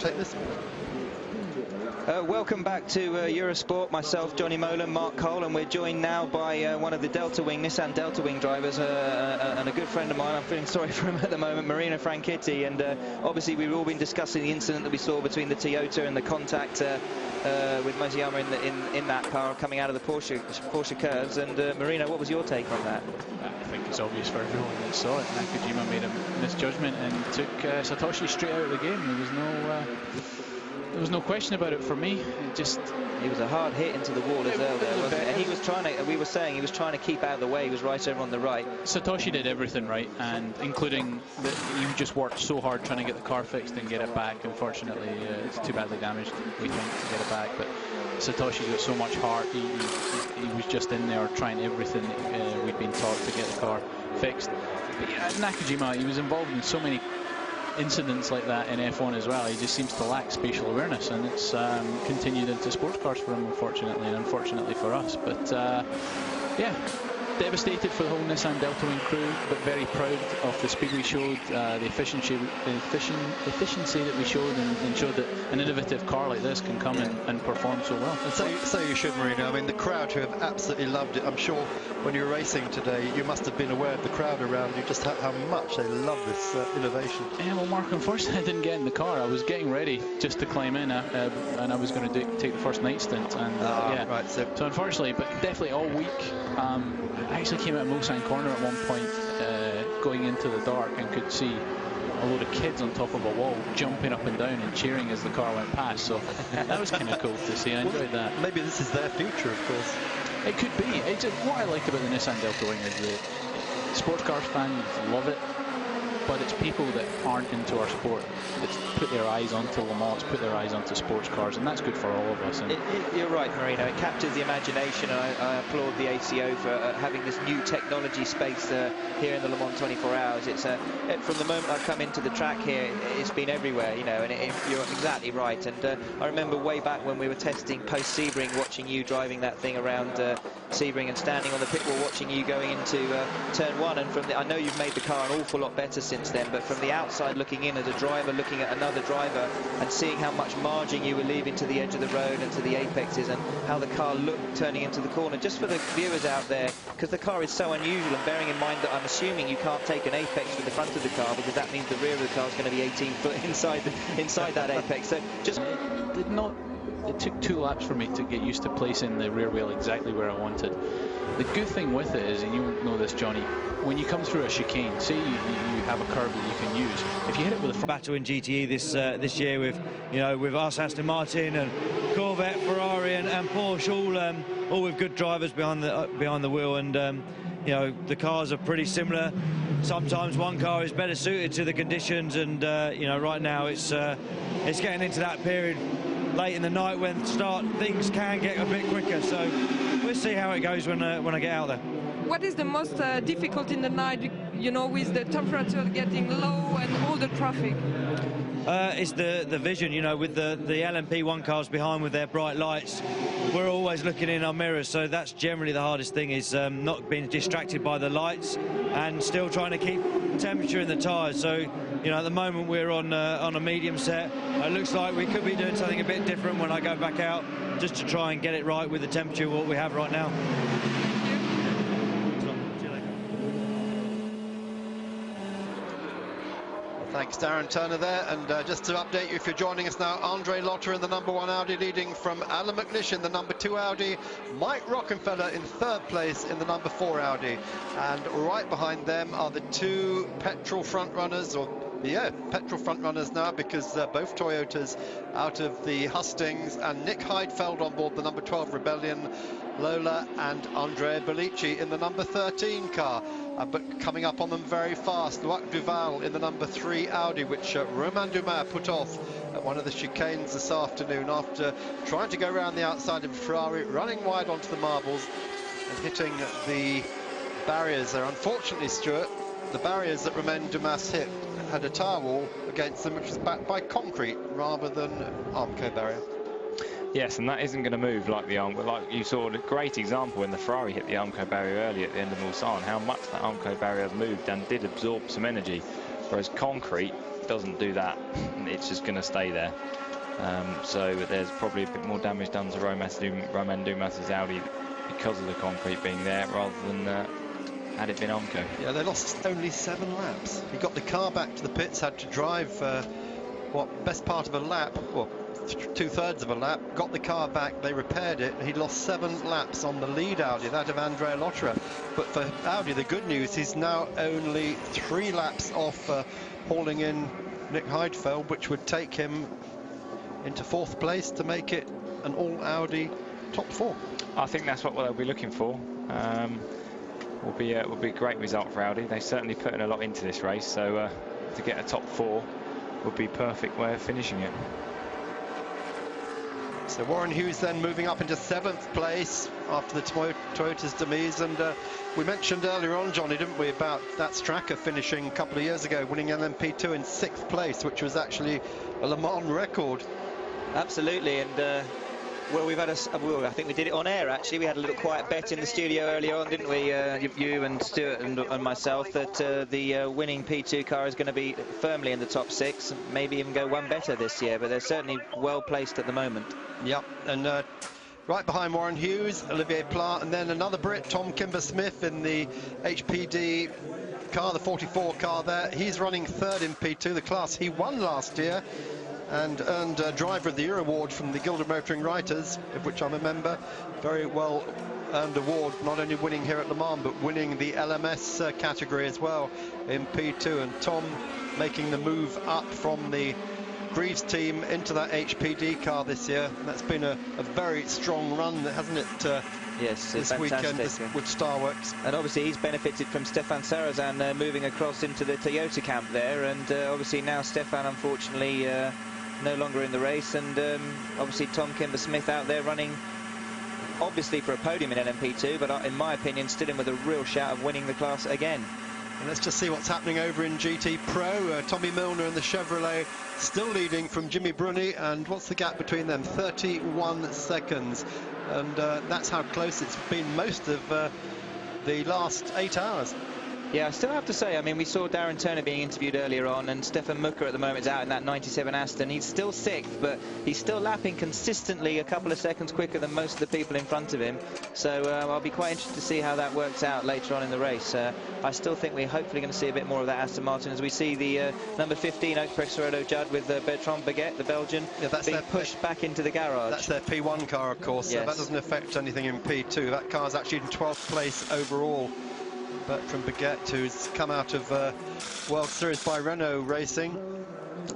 take this one. Welcome back to Eurosport. Myself, Johnny Molan, Mark Cole, and we're joined now by one of the Nissan Delta Wing drivers, and a good friend of mine. I'm feeling sorry for him at the moment, Marino Franchitti. And obviously we've all been discussing the incident that we saw between the Toyota and the contact with Motoyama in that car coming out of the Porsche curves. And Marino, what was your take on that? I think it's obvious for everyone that saw it. Nakajima made a misjudgment and took Satoshi straight out of the game. There was no question about it for me. He was a hard hit into the wall as well there, wasn't it? And he was trying to, we were saying, he was trying to keep out of the way. He was right over on the right. Satoshi did everything right, and including that he just worked so hard trying to get the car fixed and get it back. Unfortunately, it's too badly damaged, we think, to get it back. But Satoshi's got so much heart. He was just in there trying everything we'd been taught to get the car fixed. But yeah, Nakajima, he was involved in so many incidents like that in F1 as well. He just seems to lack spatial awareness, and it's continued into sports cars for him, unfortunately, and unfortunately for us. But yeah, devastated for the whole Nissan Delta Wing crew, but very proud of the speed we showed, the efficiency that we showed, and showed that an innovative car like this can come and perform so well. And so you should, Marino. I mean, the crowd who have absolutely loved it. I'm sure when you were racing today, you must have been aware of the crowd around you, just how much they love this innovation. Yeah, well, Mark, unfortunately, I didn't get in the car. I was getting ready just to climb in, and I was going to take the first night stint. And yeah, right. So unfortunately, but definitely all week. I actually came out of Mulsanne Corner at one point, going into the dark, and could see a load of kids on top of a wall jumping up and down and cheering as the car went past. So that was kind of cool to see. I enjoyed that. Maybe this is their future, of course. It could be. What I like about the Nissan Delta Wing is that sports cars fans love it, but it's people that aren't into our sport that's put their eyes onto Le Mans, put their eyes onto sports cars, and that's good for all of us. And you're right, Marino. It captures the imagination, and I applaud the ACO for having this new technology space here in the Le Mans 24 Hours. It's from the moment I've come into the track here, it's been everywhere, you know, and you're exactly right. And I remember way back when we were testing post Sebring, watching you driving that thing around Sebring and standing on the pit wall, watching you going into turn one. And I know you've made the car an awful lot better since then, but from the outside looking in as a driver, looking at another driver and seeing how much margin you were leaving to the edge of the road and to the apexes, and how the car looked turning into the corner, just for the viewers out there, because the car is so unusual, and bearing in mind that I'm assuming you can't take an apex with the front of the car, because that means the rear of the car is going to be 18 foot inside that apex. So just it took 2 laps for me to get used to placing the rear wheel exactly where I wanted. The good thing with it is, and you know this, Johnny, when you come through a chicane, say you have a curve that you can use, if you hit it with a battle in GTE this year with us, Aston Martin and Corvette, Ferrari and Porsche, all with good drivers behind the wheel, and the cars are pretty similar. Sometimes one car is better suited to the conditions, and right now it's getting into that period late in the night when things can get a bit quicker. So we'll see how it goes when I get out there. What is the most difficult in the night, with the temperature getting low and all the traffic? It's the vision, with the LMP1 cars behind with their bright lights. We're always looking in our mirrors, so that's generally the hardest thing, is not being distracted by the lights and still trying to keep temperature in the tyres. So, at the moment we're on a medium set. It looks like we could be doing something a bit different when I go back out, just to try and get it right with the temperature what we have right now. Thanks, Darren Turner there. And just to update you, if you're joining us now, Andre Lotter in the number 1 Audi, leading from Alan McNish in the number 2 Audi, Mike Rockenfeller in 3rd place in the number 4 Audi. And right behind them are the 2 petrol front runners, petrol front runners now, because both Toyotas out of the Hustings, and Nick Heidfeld on board the number 12 Rebellion, Lola and Andrea Bellici in the number 13 car. But coming up on them very fast, Loic Duval in the number 3 Audi, which Romain Dumas put off at one of the chicanes this afternoon after trying to go around the outside of Ferrari, running wide onto the marbles and hitting the barriers there. Unfortunately, Stuart, the barriers that Romain Dumas hit had a tyre wall against them, which was backed by concrete rather than Armco barrier. Yes, and that isn't going to move like the Armco. Like you saw a great example when the Ferrari hit the Armco barrier early at the end of Mulsanne, how much that Armco barrier moved and did absorb some energy, whereas concrete doesn't do that, it's just going to stay there. So there's probably a bit more damage done to Romain Dumas's Audi because of the concrete being there, rather than had it been Armco. Yeah, they lost only 7 laps. He got the car back to the pits, had to drive best part of a lap, or 2/3 of a lap, got the car back, they repaired it, and he lost 7 laps on the lead Audi, that of Andrea Lotterer. But for Audi, the good news, he's now only 3 laps off hauling in Nick Heidfeld, which would take him into 4th place to make it an all Audi top 4. I think that's what they'll be looking for. Will be a great result for Audi. They certainly put in a lot into this race, so to get a top 4 would be a perfect way of finishing it. So Warren Hughes then moving up into 7th place after the Toyota's demise, and we mentioned earlier on, Johnny, didn't we, about that Stracker finishing a couple of years ago, winning LMP2 in 6th place, which was actually a Le Mans record. Absolutely, and well, we've had I think we did it on air actually. We had a little quiet bet in the studio earlier on, didn't we? You and Stuart and myself, that the winning P2 car is going to be firmly in the top 6, maybe even go one better this year. But they're certainly well placed at the moment. Yep, and right behind Warren Hughes, Olivier Pla, and then another Brit, Tom Kimber-Smith, in the HPD car, the 44 car there. He's running 3rd in P2, the class he won last year, and earned Driver of the Year award from the Guild of Motoring Writers, of which I'm a member. Very well earned award, not only winning here at Le Mans, but winning the LMS category as well in P2. And Tom making the move up from the Greaves team into that HPD car this year. That's been a very strong run, hasn't it? Yes, this weekend with Starworks. And obviously he's benefited from Stefan Sarrazin moving across into the Toyota camp there, and obviously now Stefan unfortunately no longer in the race, and obviously Tom Kimber-Smith out there running obviously for a podium in LMP2, but in my opinion still in with a real shout of winning the class again. And let's just see what's happening over in GT Pro. Tommy Milner and the Chevrolet still leading from Jimmy Bruni, and what's the gap between them? 31 seconds, and that's how close it's been most of the last 8 hours. Yeah, I still have to say, I mean, we saw Darren Turner being interviewed earlier on, and Stefan Mucker at the moment is out in that 97 Aston. He's still 6th, but he's still lapping consistently a couple of seconds quicker than most of the people in front of him. So I'll be quite interested to see how that works out later on in the race. I still think we're hopefully going to see a bit more of that Aston Martin as we see the number 15 Oak Prexiero Judd with Bertrand Baguette, the Belgian, being pushed back into the garage. That's their P1 car, of course. Yes. So that doesn't affect anything in P2. That car's actually in 12th place overall. Bertrand Baguette, who's come out of World Series by Renault Racing.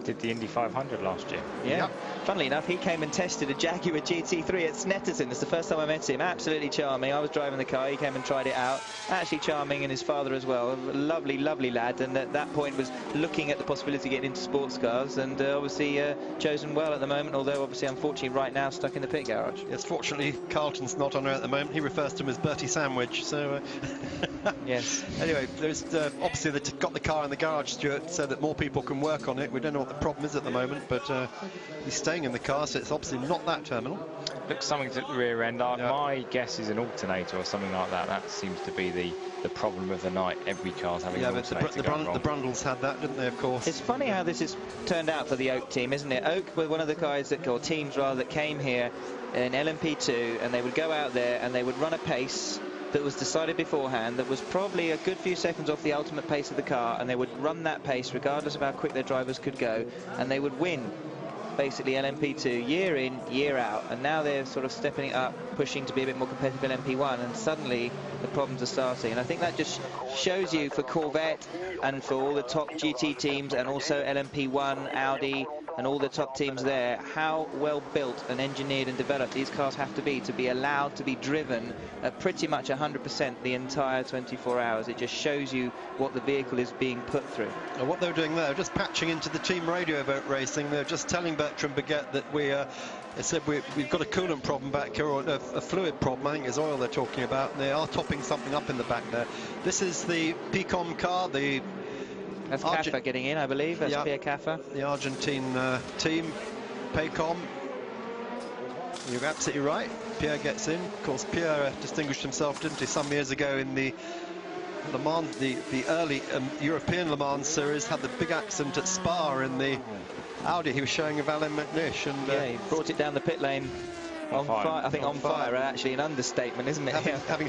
Did the Indy 500 last year. Yeah. Yep. Funnily enough, he came and tested a Jaguar GT3 at Snetterton. It's the first time I met him. Absolutely charming. I was driving the car. He came and tried it out. Actually charming, and his father as well. A lovely, lovely lad. And at that point was looking at the possibility of getting into sports cars, and obviously chosen well at the moment, although obviously, unfortunately, right now stuck in the pit garage. Yes, fortunately, Carlton's not on her at the moment. He refers to him as Bertie Sandwich. So, yes. Anyway, there's obviously they've got the car in the garage, Stuart, so that more people can work on it. We don't know what the problem is at the moment, but he's staying in the car, so it's obviously not that terminal. Looks something to the rear end. My guess is an alternator or something like that. That seems to be the problem of the night. Every car's having an alternator. The Brundles had that, didn't they, of course? It's funny how this has turned out for the Oak team, isn't it? Oak were one of the guys or teams rather, that came here in LMP2, and they would go out there and they would run a pace that was decided beforehand, that was probably a good few seconds off the ultimate pace of the car, and they would run that pace regardless of how quick their drivers could go, and they would win basically LMP2 year in, year out. And now they're sort of stepping it up, pushing to be a bit more competitive in LMP1, and suddenly the problems are starting. And I think that just shows you, for Corvette and for all the top GT teams, and also LMP1, Audi, and all the top teams there, how well built and engineered and developed these cars have to be allowed to be driven at pretty much 100% the entire 24 hours. It just shows you what the vehicle is being put through. And what they're doing there, just patching into the team radio of Oak Racing, they're just telling Bertrand Baguette that they said we've got a coolant problem back here, or a fluid problem. I think it's oil they're talking about, and they are topping something up in the back there. This is the Picom car, that's Caffa getting in, I believe. That's Pierre Caffa. The Argentine team, Paycom. You're absolutely right. Pierre gets in. Of course, Pierre distinguished himself, didn't he, some years ago in the Le Mans, the early European Le Mans series, had the big accident at Spa in the Audi he was showing of Alan McNish, and yeah, he brought it down the pit lane on fire. I think on fire, actually an understatement, isn't it? Having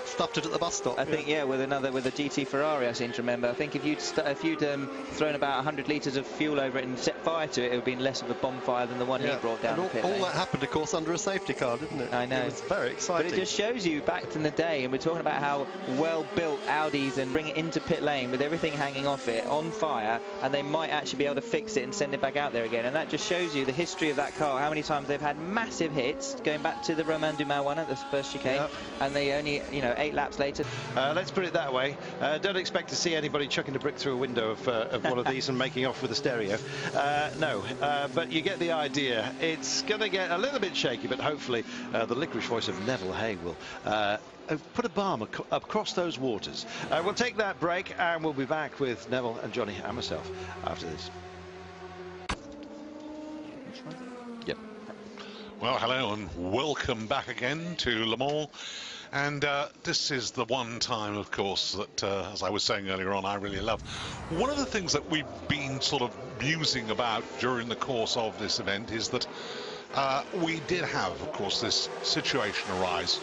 stuffed it at the bus stop. I think, yeah, with a GT Ferrari, I seem to remember. I think if you'd thrown about 100 litres of fuel over it and set fire to it, it would have been less of a bonfire than the one he brought down the pit lane. All that happened, of course, under a safety car, didn't it? I know. It was very exciting. But it just shows you back in the day, and we're talking about how well-built Audis and bring it into pit lane with everything hanging off it on fire, and they might actually be able to fix it and send it back out there again. And that just shows you the history of that car, how many times they've had massive hits, going back to the Romain Dumas one at the first chicane, and they only, 8 laps later. Let's put it that way. Don't expect to see anybody chucking a brick through a window of one of these and making off with a stereo. No, but you get the idea. It's going to get a little bit shaky, but hopefully the licorice voice of Neville Hay will put a balm across those waters. We'll take that break, and we'll be back with Neville and Johnny and myself after this. Yep. Well, hello and welcome back again to Le Mans. And this is the one time, of course, that, as I was saying earlier on, I really love. One of the things that we've been sort of musing about during the course of this event is that we did have, of course, this situation arise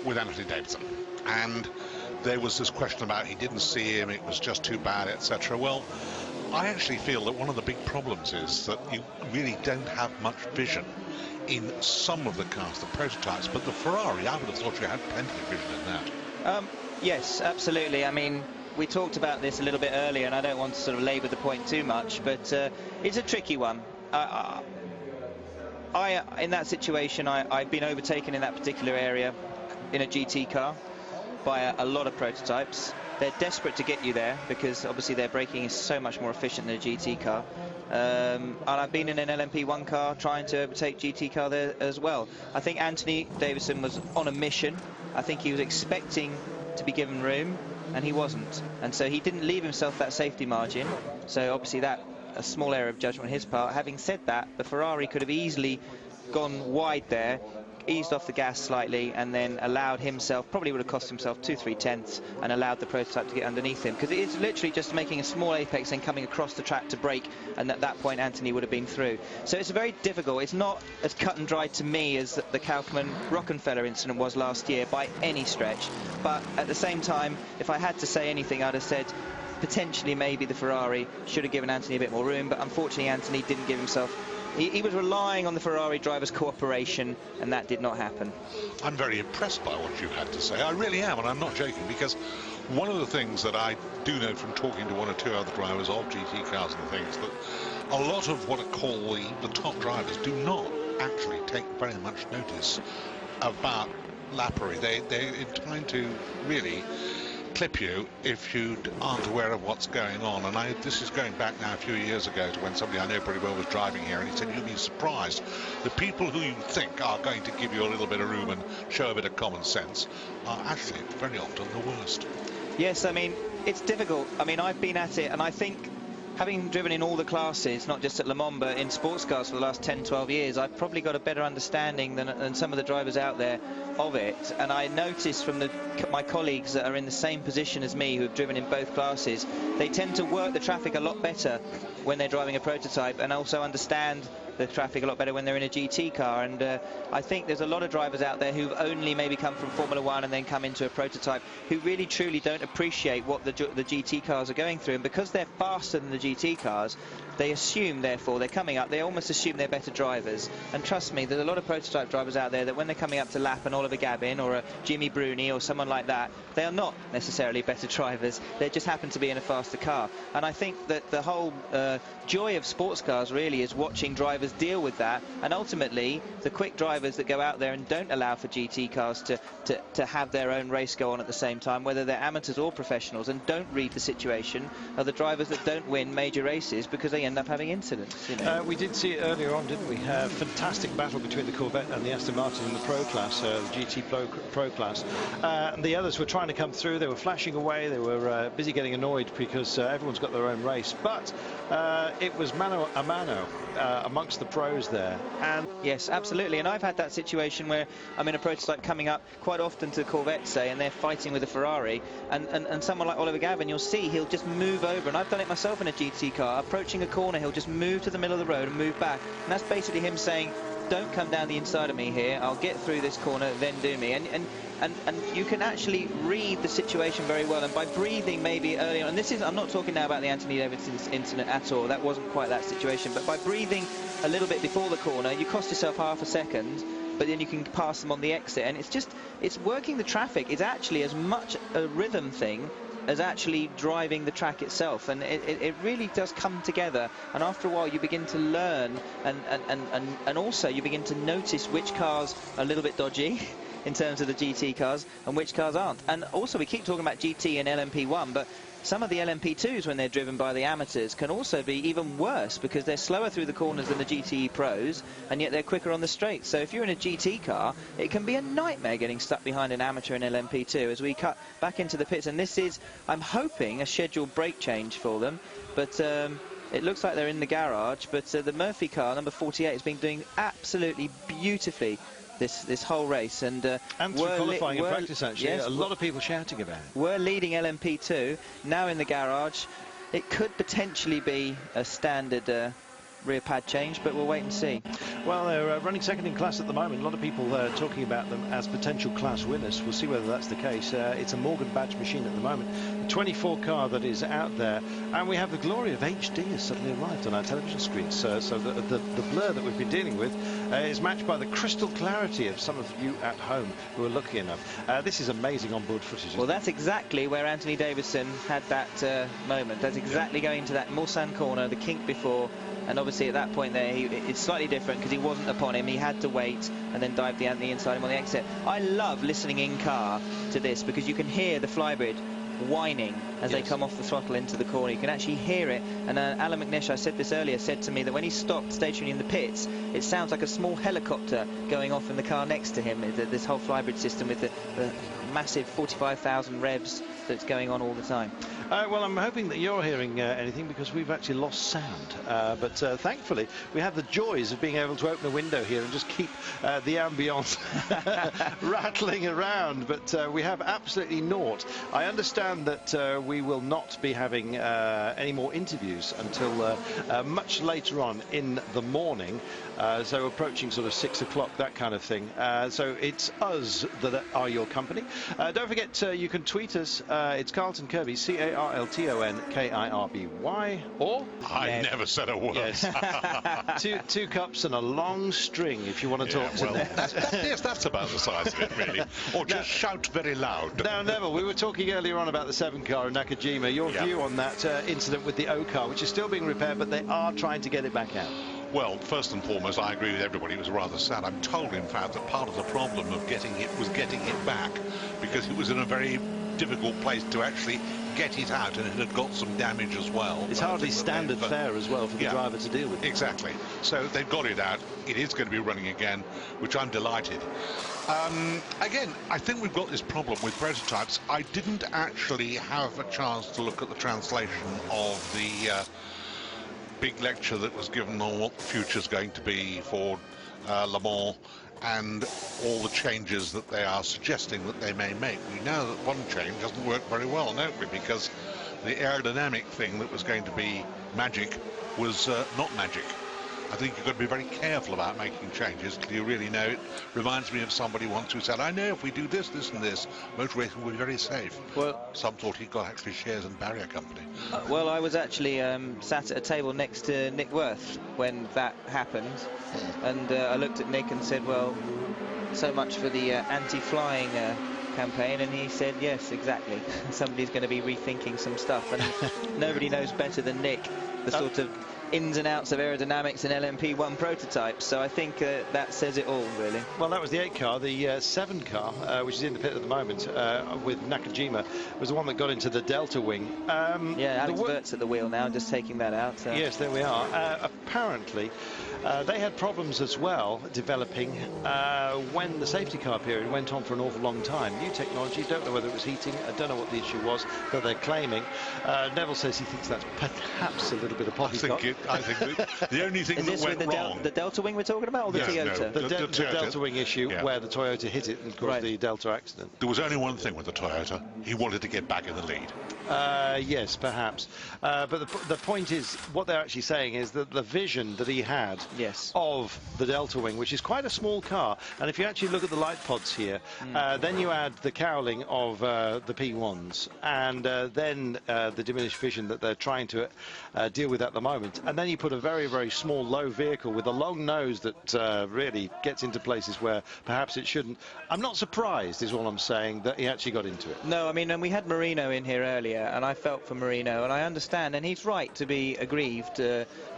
with Anthony Davidson. And there was this question about he didn't see him, it was just too bad, etc. Well, I actually feel that one of the big problems is that you really don't have much vision in some of the cars, the prototypes, but the Ferrari, I would have thought you had plenty of vision in that. Yes, absolutely. I mean, we talked about this a little bit earlier, and I don't want to sort of labour the point too much, but it's a tricky one. In that situation, I've been overtaken in that particular area in a GT car by a lot of prototypes. They're desperate to get you there because obviously their braking is so much more efficient than a GT car. And I've been in an LMP1 car trying to overtake GT car there as well. I think Anthony Davidson was on a mission. I think he was expecting to be given room, and he wasn't. And so he didn't leave himself that safety margin. So obviously that a small error of judgment on his part. Having said that, the Ferrari could have easily gone wide there, eased off the gas slightly, and then allowed himself, probably would have cost himself 2-3 tenths, and allowed the prototype to get underneath him, because it is literally just making a small apex and coming across the track to brake, and at that point Anthony would have been through. So it's very difficult. It's not as cut and dry to me as the Kaufman-Rockenfeller incident was last year by any stretch, but at the same time, if I had to say anything, I'd have said potentially maybe the Ferrari should have given Anthony a bit more room, but unfortunately Anthony didn't give himself. He was relying on the Ferrari drivers' cooperation, and that did not happen. I'm very impressed by what you had to say. I really am, and I'm not joking, because one of the things that I do know from talking to one or two other drivers of GT cars and things, that a lot of what I call the top drivers do not actually take very much notice about lappery. They're inclined to really clip you if you aren't aware of what's going on. And this is going back now a few years ago to when somebody I know pretty well was driving here, and he said, you'll be surprised, the people who you think are going to give you a little bit of room and show a bit of common sense are actually very often the worst. Yes, I mean, it's difficult. I mean, I've been at it, and I think having driven in all the classes, not just at Le Mans, but in sports cars for the last 10-12 years, I've probably got a better understanding than some of the drivers out there of it. And I noticed from my colleagues that are in the same position as me, who have driven in both classes, they tend to work the traffic a lot better when they're driving a prototype, and also understand the traffic a lot better when they're in a GT car. And I think there's a lot of drivers out there who've only maybe come from Formula One and then come into a prototype, who really truly don't appreciate what the GT cars are going through. And because they're faster than the GT cars, they assume, therefore, they're coming up, they almost assume they're better drivers. And trust me, there's a lot of prototype drivers out there that when they're coming up to lap an Oliver Gavin or a Jimmy Bruni or someone like that, they are not necessarily better drivers. They just happen to be in a faster car. And I think that the whole joy of sports cars really is watching drivers deal with that, and ultimately the quick drivers that go out there and don't allow for GT cars to have their own race go on at the same time, whether they're amateurs or professionals, and don't read the situation, are the drivers that don't win major races because they end up having incidents. You know? We did see it earlier on, didn't we? Fantastic battle between the Corvette and the Aston Martin in the Pro class, the GT Pro class. And the others were trying to come through. They were flashing away. They were busy getting annoyed because everyone's got their own race. But it was mano a mano amongst the pros there. And yes, absolutely. And I've had that situation where I'm in a prototype coming up quite often to Corvette, say, and they're fighting with a Ferrari, and someone like Oliver Gavin, you'll see he'll just move over, and I've done it myself in a GT car. Approaching a corner, he'll just move to the middle of the road and move back, and that's basically him saying, don't come down the inside of me here, I'll get through this corner, then do me. And you can actually read the situation very well, and by breathing maybe early on, and this is, I'm not talking now about the Anthony Davidson incident at all, that wasn't quite that situation, but by breathing a little bit before the corner, you cost yourself half a second, but then you can pass them on the exit, and it's working the traffic. It's actually as much a rhythm thing as actually driving the track itself, and it really does come together, and after a while you begin to learn, and also you begin to notice which cars are a little bit dodgy in terms of the GT cars and which cars aren't. And also we keep talking about GT and LMP1, but some of the LMP2s, when they're driven by the amateurs, can also be even worse because they're slower through the corners than the GTE pros, and yet they're quicker on the straight. So if you're in a GT car, it can be a nightmare getting stuck behind an amateur in LMP2 as we cut back into the pits. And this is, I'm hoping, a scheduled brake change for them, but it looks like they're in the garage. But the Murphy car, number 48, has been doing absolutely beautifully this whole race, and through qualifying and practice, actually, yes, a lot of people shouting about it. We're leading LMP2, now in the garage. It could potentially be a standard rear pad change, but we'll wait and see. Well, they're running second in class at the moment. A lot of people talking about them as potential class winners. We'll see whether that's the case. It's a Morgan badge machine at the moment. The 24 car that is out there, and we have the glory of HD has suddenly arrived on our television screens. So the blur that we've been dealing with is matched by the crystal clarity of some of you at home who are lucky enough. This is amazing onboard footage. Well, that's exactly where Anthony Davidson had that moment. That's exactly going to that Mulsanne corner, the kink before. And obviously at that point there, it's slightly different because he wasn't upon him. He had to wait and then dive the inside him on the exit. I love listening in car to this because you can hear the Flybrid whining as they come off the throttle into the corner. You can actually hear it. And Alan McNish, I said this earlier, said to me that when he stopped stationary in the pits, it sounds like a small helicopter going off in the car next to him. This whole Flybrid system with the massive 45,000 revs that's going on all the time. Well, I'm hoping that you're hearing anything because we've actually lost sound. But thankfully, we have the joys of being able to open a window here and just keep the ambience rattling around. But we have absolutely naught. I understand that we will not be having any more interviews until much later on in the morning. So approaching sort of 6 o'clock, that kind of thing. So it's us that are your company. Don't forget, you can tweet us. It's Carlton Kirby, CarltonKirby, or... I never said a word. Yes. two cups and a long string, if you want to talk to them. Yes, that's about the size of it, really. Or just shout very loud. Now, Neville, we were talking earlier on about the 7 car in Nakajima. Your view on that incident with the O car, which is still being repaired, but they are trying to get it back out. Well, first and foremost, I agree with everybody. It was rather sad. I'm told, in fact, that part of the problem of getting it was getting it back, because it was in a very difficult place to actually get it out, and it had got some damage as well. It's hardly standard fare as well for the driver to deal with. Exactly. So they've got it out. It is going to be running again, which I'm delighted. Again, I think we've got this problem with prototypes. I didn't actually have a chance to look at the translation of the big lecture that was given on what the future's going to be for Le Mans and all the changes that they are suggesting that they may make. We know that one change doesn't work very well, don't we? Because the aerodynamic thing that was going to be magic was not magic. I think you've got to be very careful about making changes till you really know it. Reminds me of somebody once who said, I know if we do this, this and this, motor racing will be very safe. Well, some thought he got actually shares in Barrier Company. Well, I was actually sat at a table next to Nick Worth when that happened, and I looked at Nick and said, well, so much for the anti-flying campaign, and he said, yes, exactly. Somebody's going to be rethinking some stuff, and nobody knows better than Nick the sort of ins and outs of aerodynamics and LMP1 prototypes, so I think that says it all, really. Well, that was the 8 car. The 7 car, which is in the pit at the moment with Nakajima, was the one that got into the Delta wing. Yeah, Alex Burt's at the wheel now, just taking that out. Yes, there we are. Apparently, They had problems as well developing when the safety car period went on for an awful long time. New technology, don't know whether it was heating, I don't know what the issue was that they're claiming. Neville says he thinks that's perhaps a little bit of poppycock. I think the only thing that went wrong... the Delta Wing we're talking about, or the Toyota? No, the Delta Wing issue, where the Toyota hit it and caused the Delta accident. There was only one thing with the Toyota. He wanted to get back in the lead. Yes, perhaps. But the point is, what they're actually saying is that the vision that he had of the Delta Wing, which is quite a small car, and if you actually look at the light pods here, then you add the cowling of the P1s, and then the diminished vision that they're trying to deal with at the moment, and then you put a very, very small, low vehicle with a long nose that really gets into places where perhaps it shouldn't. I'm not surprised, is all I'm saying, that he actually got into it. No, I mean, and we had Marino in here earlier, and I felt for Marino, and I understand, and he's right to be aggrieved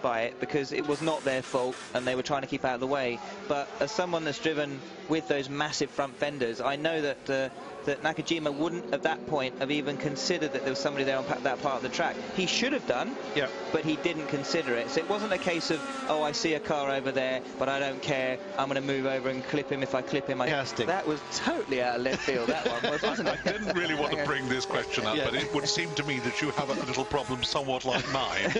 by it, because it was not their fault and they were trying to keep out of the way. But as someone that's driven with those massive front fenders, I know that that Nakajima wouldn't at that point have even considered that there was somebody there on that part of the track. He should have done, but he didn't consider it. So it wasn't a case of, oh, I see a car over there, but I don't care, I'm going to move over and clip him. If I clip him, that was totally out of left field, that one, wasn't it? I didn't really want to bring this question up, but it would seem to me that you have a little problem somewhat like mine.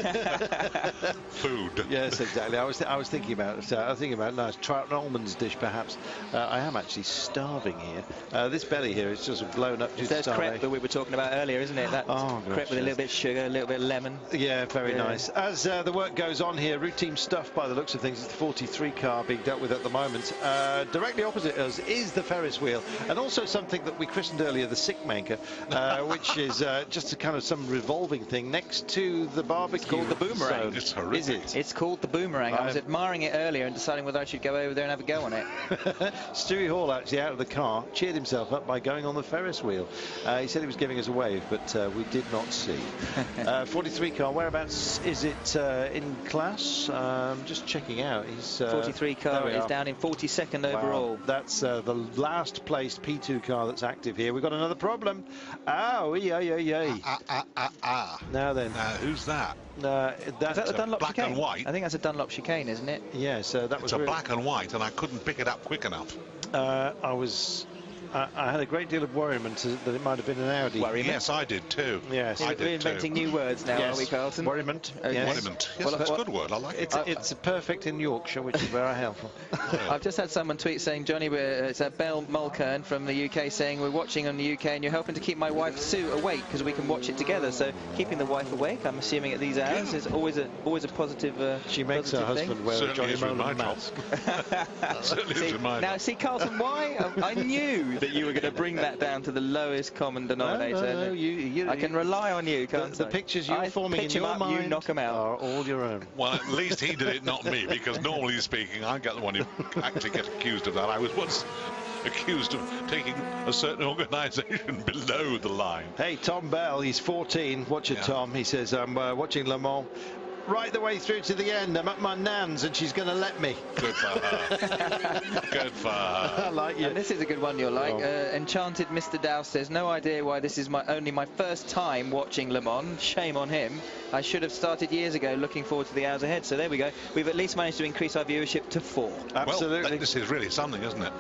Food. Yes, exactly. I was thinking about it. I was thinking about a nice trout and almonds dish, perhaps. I am actually starving here. This belly here is just blown up. There's crepe that we were talking about earlier, isn't it? That crepe with a little bit of sugar, a little bit of lemon. Yeah, very nice. As the work goes on here, routine stuff by the looks of things. It's the 43 car being dealt with at the moment. Directly opposite us is the Ferris wheel, and also something that we christened earlier, the sick maker, which is just a kind of some revolving thing next to the barbecue. It's called the boomerang. It's horrific. Is it? It's called the boomerang. I was admiring it earlier and deciding whether I should go over there and have a go on it. Stewie Hall, actually out of the car, cheered himself up by going on the Ferris wheel. He said he was giving us a wave, but we did not see. 43 car, whereabouts is it in class? Just checking out. He's 43 car is down in 42nd overall. That's the last placed P2 car that's active here. We've got another problem. Oh, Now then. Who's that? Is that the Dunlop black chicane? and white. I think that's a Dunlop chicane, isn't it? Yes, that was a black and white, and I couldn't pick it up quick enough. I had a great deal of worriment that it might have been an Audi. Worriment? Yes, I did too. Yes, we're inventing new words now, are we, Carlton? Worriment. Yes. Worriment. Yes, that's a good word. I like it. It's perfect in Yorkshire, which is where I hail from. I've just had someone tweet saying, Johnny, it's Belle Mulkern from the UK saying we're watching on the UK and you're helping to keep my wife Sue awake because we can watch it together. So keeping the wife awake, I'm assuming at these hours, is always a positive. She makes her husband wear a Johnny Molan mask. Now, see, Carlton, why I knew that you were going to bring that down to the lowest common denominator. No, I can rely on you, can't the pictures you're forming in your mind you knock them out. are all your own. Well, at least he did it, not me, because normally speaking, I get the one who actually gets accused of that. I was once accused of taking a certain organisation below the line. Hey, Tom Bell, he's 14. Watch it, Tom. He says, I'm watching Le Mans right the way through to the end. I'm at my nan's and she's going to let me. Good for her. Good for her. I like you. And this is a good one you'll like. Enchanted Mr. Dow says, no idea why this is only my first time watching Le Mans. Shame on him. I should have started years ago, looking forward to the hours ahead. So there we go. We've at least managed to increase our viewership to 4. Absolutely. Well, this is really something, isn't it?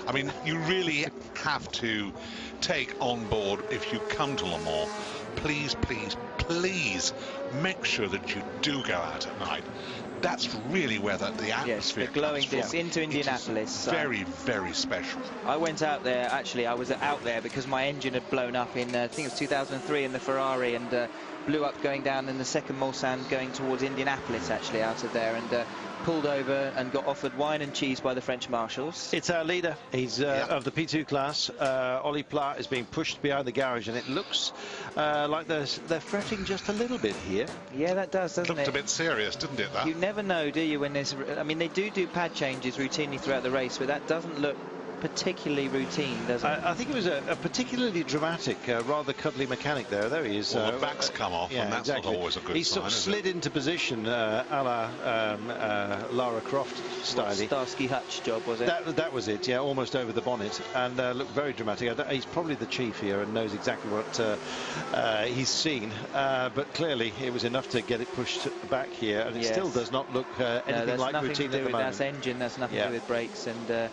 I mean, you really have to take on board, if you come to Le Mans, please, please, please make sure that you do go out at night. That's really where the atmosphere the glowing comes from. disc into Indianapolis. Very, very special. I went out there, actually, I was out there because my engine had blown up in, I think it was 2003 in the Ferrari, and blew up going down in the second Mulsanne going towards Indianapolis, actually, out of there, and pulled over and got offered wine and cheese by the French marshals. It's our leader. He's of the P2 class. Ollie Plat is being pushed behind the garage, and it looks like they're fretting just a little bit here. Yeah, that does, doesn't it? Looked a bit serious, didn't it, that? You never know, do you, when there's... I mean, they do pad changes routinely throughout the race, but that doesn't look particularly routine, does it? I think it was a particularly dramatic, rather cuddly mechanic there. There he is. Well, the back's come off, yeah, and that's exactly. not always a good He sign, sort of is slid it? into position, a la Lara Croft style. Starsky Hutch job, was it? That was it, yeah, almost over the bonnet, and looked very dramatic. He's probably the chief here and knows exactly what he's seen, but clearly it was enough to get it pushed back here, and it still does not look anything like routine at the moment. That's engine, that's nothing to do with brakes, and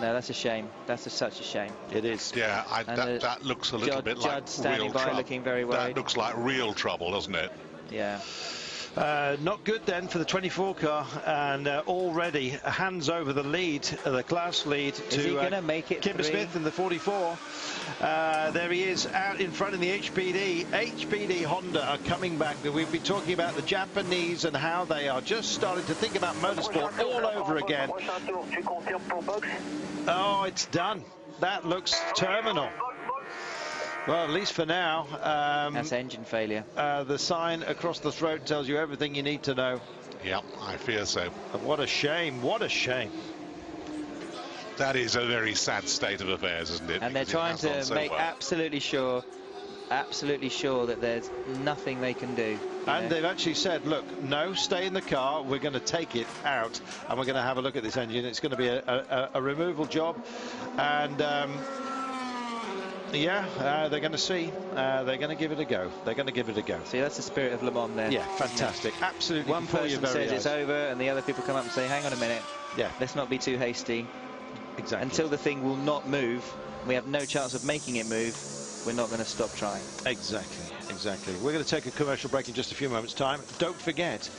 no, that's a shame. That's such a shame. It is. Yeah, that looks a little bit like Judd standing real by, trouble. looking very worried. That looks like real trouble, doesn't it? Yeah. Not good then for the 24 car, and already hands over the lead, the class lead, to Is he going to make it Kimber three? Smith in the 44. There he is out in front in the HPD. HPD Honda are coming back. We've been talking about the Japanese and how they are just starting to think about motorsport all over again. Oh, it's done. That looks terminal. Well, at least for now. That's engine failure. The sign across the throat tells you everything you need to know. Yeah, I fear so. And what a shame, what a shame. That is a very sad state of affairs, isn't it? And they're Because trying it has to gone so make well. absolutely sure that there's nothing they can do. And they've actually said, look, no, stay in the car. We're going to take it out, and we're going to have a look at this engine. It's going to be a removal job. And yeah, they're going to see. They're going to give it a go. They're going to give it a go. See, that's the spirit of Le Mans there. Yeah, fantastic. Absolutely. One person says it's over, and the other people come up and say, hang on a minute. Yeah. Let's not be too hasty. Exactly. Until the thing will not move, we have no chance of making it move, we're not going to stop trying. Exactly, exactly. We're going to take a commercial break in just a few moments' time. Don't forget,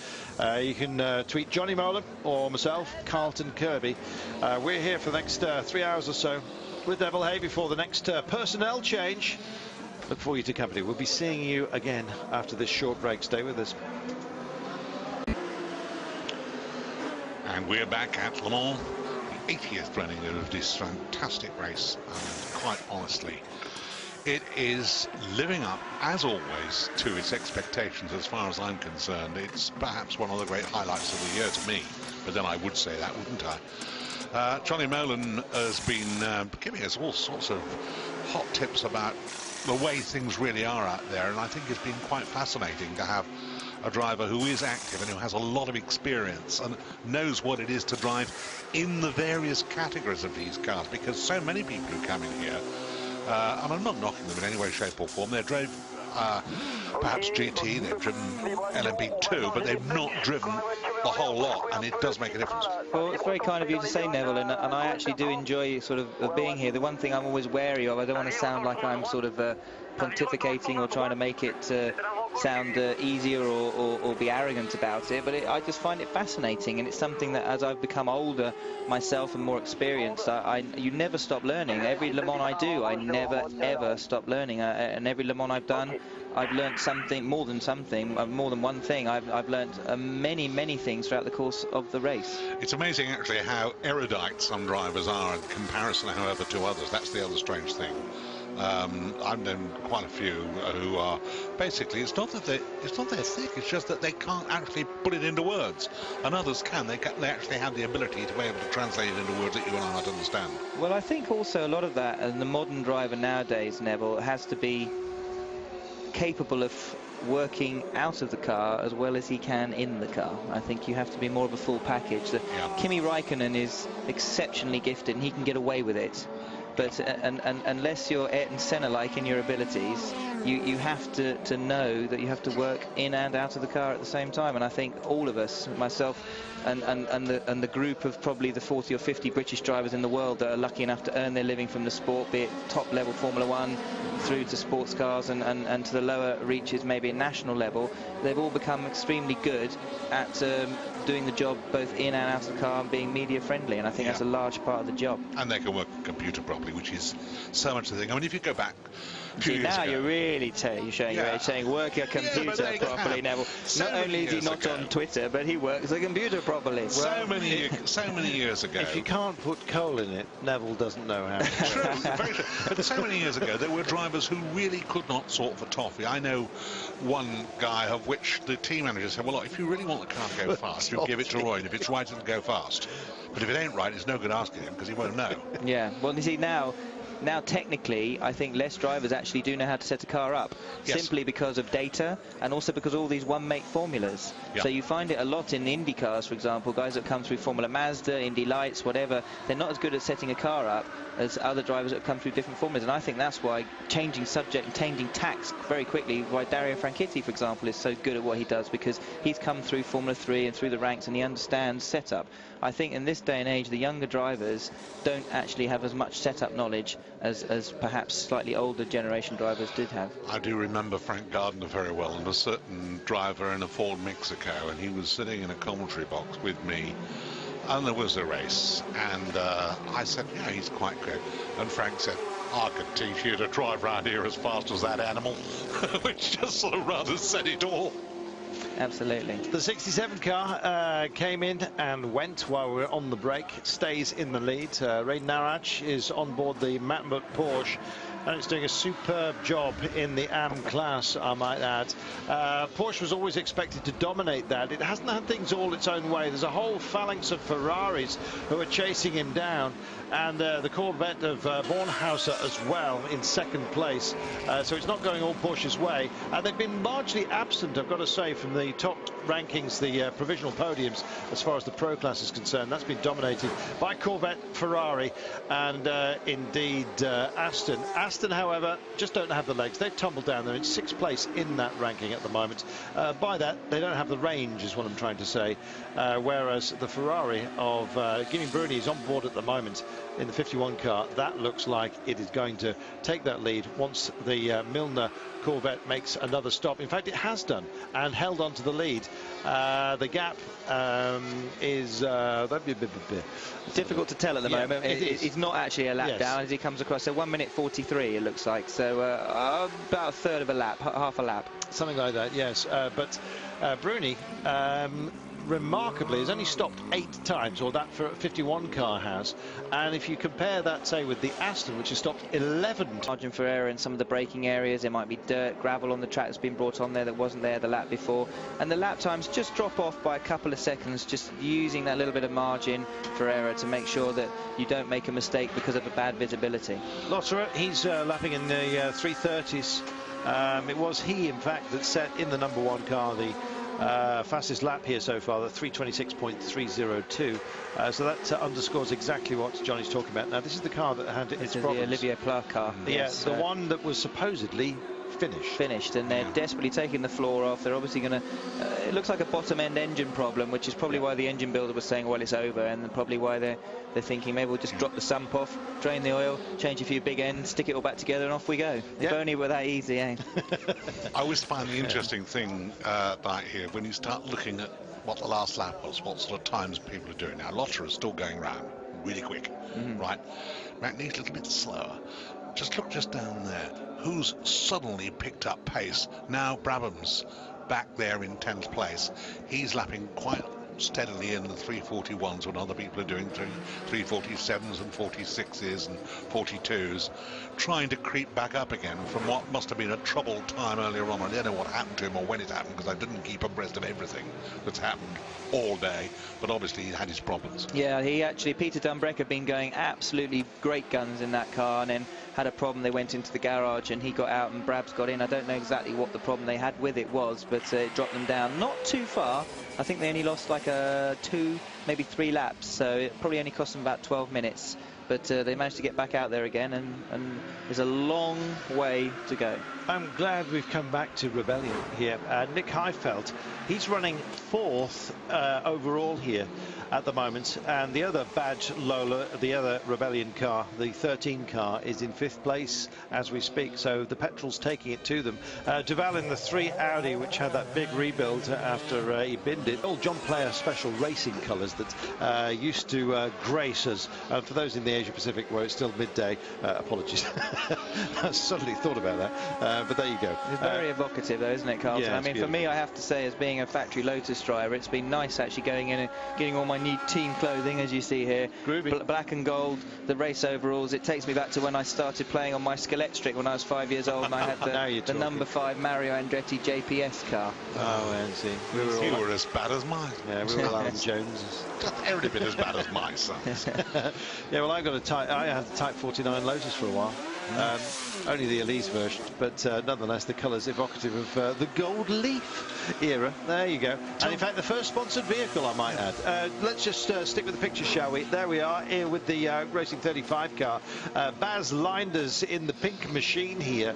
you can tweet Johnny Molan or myself, Carlton Kirby. We're here for the next 3 hours or so with Neville Hay before the next personnel change. Look for you to company. We'll be seeing you again after this short break. Stay with us. And we're back at Le Mans, the 80th running of this fantastic race. And quite honestly, it is living up, as always, to its expectations as far as I'm concerned. It's perhaps one of the great highlights of the year to me, but then I would say that, wouldn't I? Johnny Molan has been giving us all sorts of hot tips about the way things really are out there, and I think it's been quite fascinating to have a driver who is active and who has a lot of experience and knows what it is to drive in the various categories of these cars, because so many people who come in here, and I'm not knocking them in any way, shape or form, they drove perhaps GT, they've driven LMP2, but they've not driven the whole lot, and it does make a difference. Well, it's very kind of you to say, Neville, and I actually do enjoy sort of being here. The one thing I'm always wary of, I don't want to sound like I'm sort of pontificating or trying to make it sound easier or be arrogant about it, but I just find it fascinating, and it's something that as I've become older myself and more experienced, you never stop learning. Every Le Mans I do, I never ever stop learning, and every Le Mans I've done, I've learned something, more than one thing. I've learned many things throughout the course of the race. It's amazing actually how erudite some drivers are in comparison, however, to others. That's the other strange thing. I've known quite a few who are basically, it's not they're thick, it's just that they can't actually put it into words, and others can. They actually have the ability to be able to translate it into words that you and I might understand. Well, I think also a lot of that, and the modern driver nowadays, Neville, has to be capable of working out of the car as well as he can in the car. I think you have to be more of a full package. Kimi Raikkonen is exceptionally gifted and he can get away with it, but unless you're Ayrton Senna-like in your abilities, you have to know that you have to work in and out of the car at the same time. And I think all of us, myself and the group of probably the 40 or 50 British drivers in the world that are lucky enough to earn their living from the sport, be it top level Formula 1 through to sports cars and to the lower reaches, maybe at national level, they've all become extremely good at doing the job both in and out of the car and being media friendly, and I think that's a large part of the job. And they can work a computer properly, which is so much the thing. I mean, if you go back a few years now ago, you're really showing your age, saying work a computer properly, Neville. So not only is he not on Twitter, but he works a computer properly. So many years ago. If you can't put coal in it, Neville doesn't know how. True, very true. But so many years ago, there were drivers who really could not sort for toffee. I know one guy of which the team manager said, well, look, if you really want the car to go fast, you'll give it to Roy, and if it's right, it'll go fast. But if it ain't right, it's no good asking him because he won't know. Yeah, well, you see, now technically, I think less drivers actually do know how to set a car up, simply because of data and also because of all these one-make formulas. So you find it a lot in Indy cars, for example, guys that come through Formula Mazda, Indy Lights, whatever, they're not as good at setting a car up as other drivers that have come through different formulas. And I think that's why changing subject and changing tacks very quickly, why Dario Franchitti, for example, is so good at what he does, because he's come through Formula 3 and through the ranks and he understands setup. I think in this day and age, the younger drivers don't actually have as much setup knowledge as perhaps slightly older generation drivers did have. I do remember Frank Gardner very well, and a certain driver in a Ford Mexico, and he was sitting in a commentary box with me, and there was a race, and I said, yeah, he's quite good. And Frank said, I could teach you to drive around here as fast as that animal, which just sort of rather said it all. Absolutely. The 67 car came in and went while we were on the break, stays in the lead. Ray Narach is on board the Matmut Porsche, and it's doing a superb job in the AM class, I might add. Porsche was always expected to dominate that. It hasn't had things all its own way. There's a whole phalanx of Ferraris who are chasing him down, and the Corvette of Bornhauser as well in second place. So it's not going all Porsche's way. They've been largely absent, I've got to say, from the top rankings, the provisional podiums, as far as the Pro class is concerned. That's been dominated by Corvette, Ferrari, and indeed Aston. Aston, however, just don't have the legs. They've tumbled down. They're in 6th place in that ranking at the moment. By that, they don't have the range, is what I'm trying to say. Whereas the Ferrari of Gini Bruni is on board at the moment in the 51 car. That looks like it is going to take that lead once the Milner Corvette makes another stop. In fact, it has done and held on to the lead. The gap is difficult to tell at the moment. It's not actually a lap down as he comes across. So 1 minute 43 it looks like. So about a third of a lap, half a lap. Something like that, yes. But Bruni remarkably has only stopped 8 times, or that for a 51 car has, and if you compare that, say, with the Aston, which has stopped 11 times. Margin for error in some of the braking areas. There might be dirt, gravel on the track that's been brought on there that wasn't there the lap before, and the lap times just drop off by a couple of seconds, just using that little bit of margin for error to make sure that you don't make a mistake because of a bad visibility. Lotterer, he's lapping in the 330s. It was he, in fact, that set in the #1 car the fastest lap here so far, the 326.302. So that underscores exactly what Johnny's talking about. Now, this is the car that had its problems. The Olivier Pla car. Yes, the one that was supposedly finished, and they're desperately taking the floor off. They're obviously going to it looks like a bottom end engine problem, which is probably why the engine builder was saying, well, it's over, and probably why they're thinking maybe we'll just drop the sump off, drain the oil, change a few big ends, stick it all back together, and off we go. If only it were that easy, eh? I always find the interesting thing about here, when you start looking at what the last lap was, what sort of times people are doing now. Lotterer is still going round really quick, right? McNeese a little bit slower. Just look just down there. Who's suddenly picked up pace? Now Brabham's back there in 10th place. He's lapping quite steadily in the 341s when other people are doing 347s and 46s and 42s, trying to creep back up again from what must have been a troubled time earlier on. I don't know what happened to him or when it happened, because I didn't keep abreast of everything that's happened all day, but obviously he had his problems. Yeah, Peter Dumbreck had been going absolutely great guns in that car, and then had a problem. They went into the garage and he got out and Brabs got in. I don't know exactly what the problem they had with it was, but it dropped them down not too far. I think they only lost like 2, maybe 3 laps, so it probably only cost them about 12 minutes. But they managed to get back out there again, and there's a long way to go. I'm glad we've come back to Rebellion here. Nick Heifeld, he's running 4th overall here at the moment, and the other badge Lola, the other Rebellion car, the 13 car, is in 5th place as we speak, so the petrol's taking it to them. Duval in the 3 Audi, which had that big rebuild after he binned it. Old John Player special racing colours that used to grace us. For those in the Asia Pacific where it's still midday, apologies. I suddenly thought about that. But there you go. It's very evocative, though, isn't it, Carlton? Yeah, I mean, for me, I have to say, as being a factory Lotus driver, it's been nice actually going in and getting all my new team clothing, as you see here. Groovy. Black and gold, the race overalls. It takes me back to when I started playing on my Skeletric when I was 5 years old, and I had the number 5 Mario Andretti JPS car. Oh, and see. You were as bad as mine. Yeah, we were all Alan Joneses. Just every bit as bad as my sons. Yeah, well, I had the Type 49 Lotus for a while. Only the Elise version, but nonetheless the colours evocative of the gold leaf era. There you go. And in fact, the first sponsored vehicle, I might add. Let's just stick with the picture, shall we? There we are, here with the Racing 35 car. Baz Linders in the pink machine here.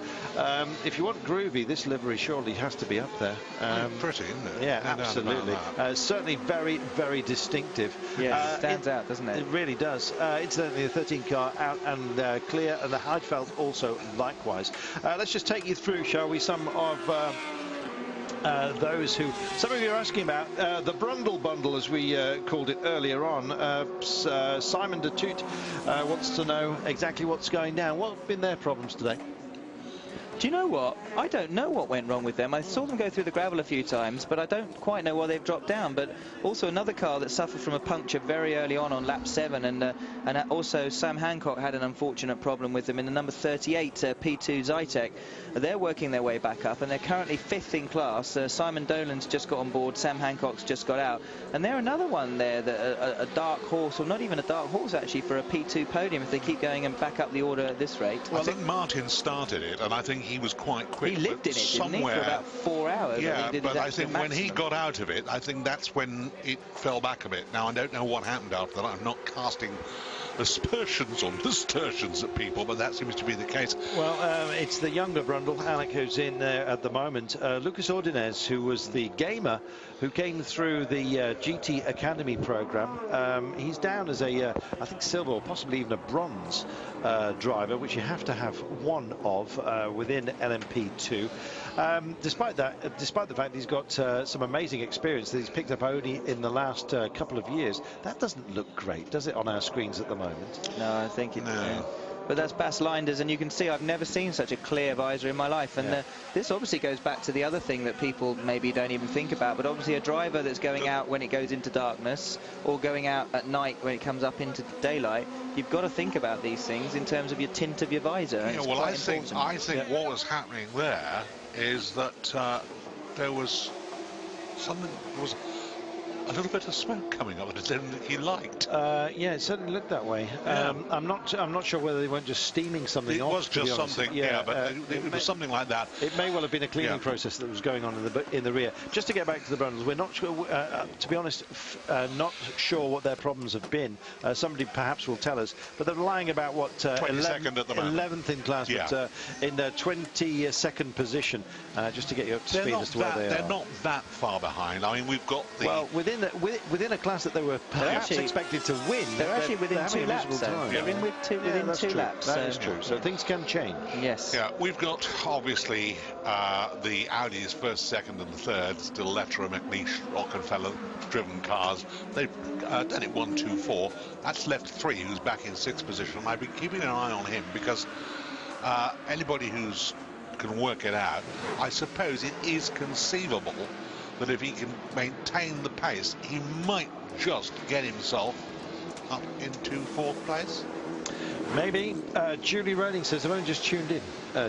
If you want groovy, this livery surely has to be up there. Pretty, isn't it? Yeah, absolutely. Certainly very, very distinctive. Yeah, it stands out, doesn't it? It really does. Incidentally, the 13 car out and clear, and the Heidfeld also likewise. Let's just take you through, shall we, some of those who some of you are asking about. The Brundle bundle, as we called it earlier on. Simon de Toot wants to know exactly what's going down. What have been their problems today? Do you know what? I don't know what went wrong with them. I saw them go through the gravel a few times, but I don't quite know why they've dropped down. But also another car that suffered from a puncture very early on lap 7, and also Sam Hancock had an unfortunate problem with them in the number 38 P2 Zytek. They're working their way back up, and they're currently 5th in class. Simon Dolan's just got on board, Sam Hancock's just got out, and they're another one there, that a dark horse, or not even a dark horse actually, for a P2 podium if they keep going and back up the order at this rate. Well, I think Martin started it, and I think he was quite quick. He lived in it, didn't he, for about 4 hours? Yeah, but I think when he got out of it, I think that's when it fell back a bit. Now, I don't know what happened after that. I'm not casting aspersions or nasturtions at people, but that seems to be the case. Well, it's the younger Brundle, Alec, who's in there at the moment. Lucas Ordinez, who was the gamer who came through the GT Academy program. He's down as a, I think, silver or possibly even a bronze driver, which you have to have one of within LMP2. Despite the fact he's got some amazing experience that he's picked up only in the last couple of years, that doesn't look great, does it, on our screens at the moment? No, I think it. No. But that's Baz Linders, and you can see I've never seen such a clear visor in my life. And this obviously goes back to the other thing that people maybe don't even think about, but obviously a driver that's going out when it goes into darkness, or going out at night when it comes up into daylight, you've got to think about these things in terms of your tint of your visor. Yeah, well, I think what was happening there is that there was something, a little bit of smoke coming up that I didn't think he liked. Yeah, it certainly looked that way. Yeah. I'm not sure whether they weren't just steaming something off. It was just something, but it was something like that. It may well have been a cleaning process that was going on in the rear. Just to get back to the Brundles, we're not sure, to be honest, not sure what their problems have been. Somebody perhaps will tell us, but they're lying about what 11th in class, but in the 22nd position. Just to get you up to speed as to where they are. They're not that far behind. I mean, we've got the within a class that they were perhaps expected to win. They're actually within 2 laps. They're within 2 laps. That is true. So things can change. Yes. Yeah, we've got obviously the Audis first, second, and third. Still Leffler, McNeish, Rockefeller driven cars. They've done it 1, 2, 4. That's left 3, who's back in 6th position. I've been keeping an eye on him because anybody who's can work it out, I suppose it is conceivable that if he can maintain the pace, he might just get himself up into 4th place. Maybe. Julie Rowling says, I've only just tuned in.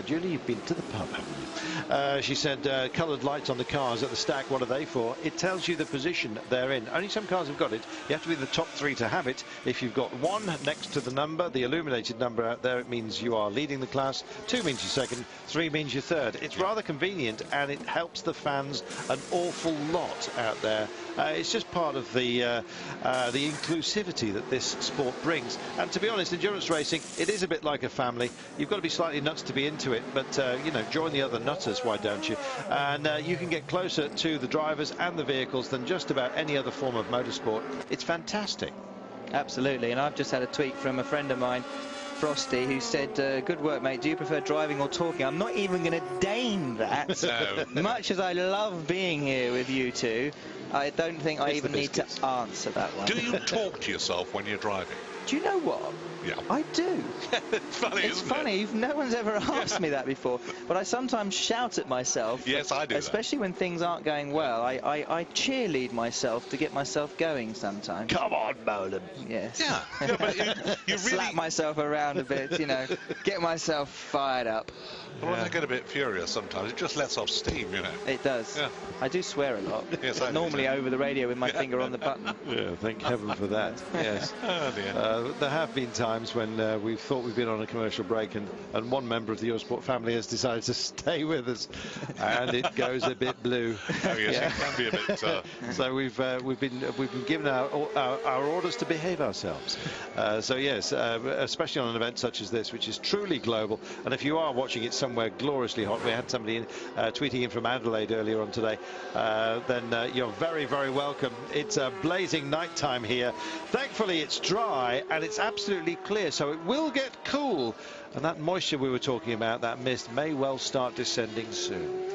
Julie, you've been to the pub, haven't you? She said, coloured lights on the cars at the stack, what are they for? It tells you the position they're in. Only some cars have got it. You have to be the top 3 to have it. If you've got 1 next to the number, the illuminated number out there, it means you are leading the class. 2 means you're second. 3 means you're third. It's rather convenient, and it helps the fans an awful lot out there. It's just part of the inclusivity that this sport brings. And to be honest, endurance racing, it is a bit like a family. You've got to be slightly nuts to be into it, but you know, join the other nutters, why don't you? And you can get closer to the drivers and the vehicles than just about any other form of motorsport. It's fantastic. Absolutely. And I've just had a tweet from a friend of mine, Frosty, who said, good work, mate, do you prefer driving or talking? I'm not even going to deign that. No. Much as I love being here with you two, I don't think I even need to answer that one. Do you talk to yourself when you're driving? Do you know what? Yeah. I do. It's funny, It's isn't funny. it? No one's ever asked me that before. But I sometimes shout at myself. Yes, I do that. Especially when things aren't going well. I cheerlead myself to get myself going sometimes. Come on, Nolan. Yes. Yeah, but you really... Slap myself around a bit, you know, get myself fired up. When I get a bit furious sometimes, it just lets off steam, you know. It does. Yeah. I do swear a lot. Yes, I do Normally too. over the radio with my finger on the button. Yeah, thank heaven for that. Yes. Oh, dear. There have been times when we've thought we've been on a commercial break and one member of the Eurosport family has decided to stay with us, and it goes a bit blue. Oh, yes, it can be a bit... So we've been given our orders to behave ourselves. So yes, especially on an event such as this, which is truly global. And if you are watching it somewhere gloriously hot, we had somebody tweeting in from Adelaide earlier on today, then you're very, very welcome. It's a blazing nighttime here. Thankfully, it's dry and it's absolutely clear, so it will get cool. And that moisture we were talking about, that mist, may well start descending soon.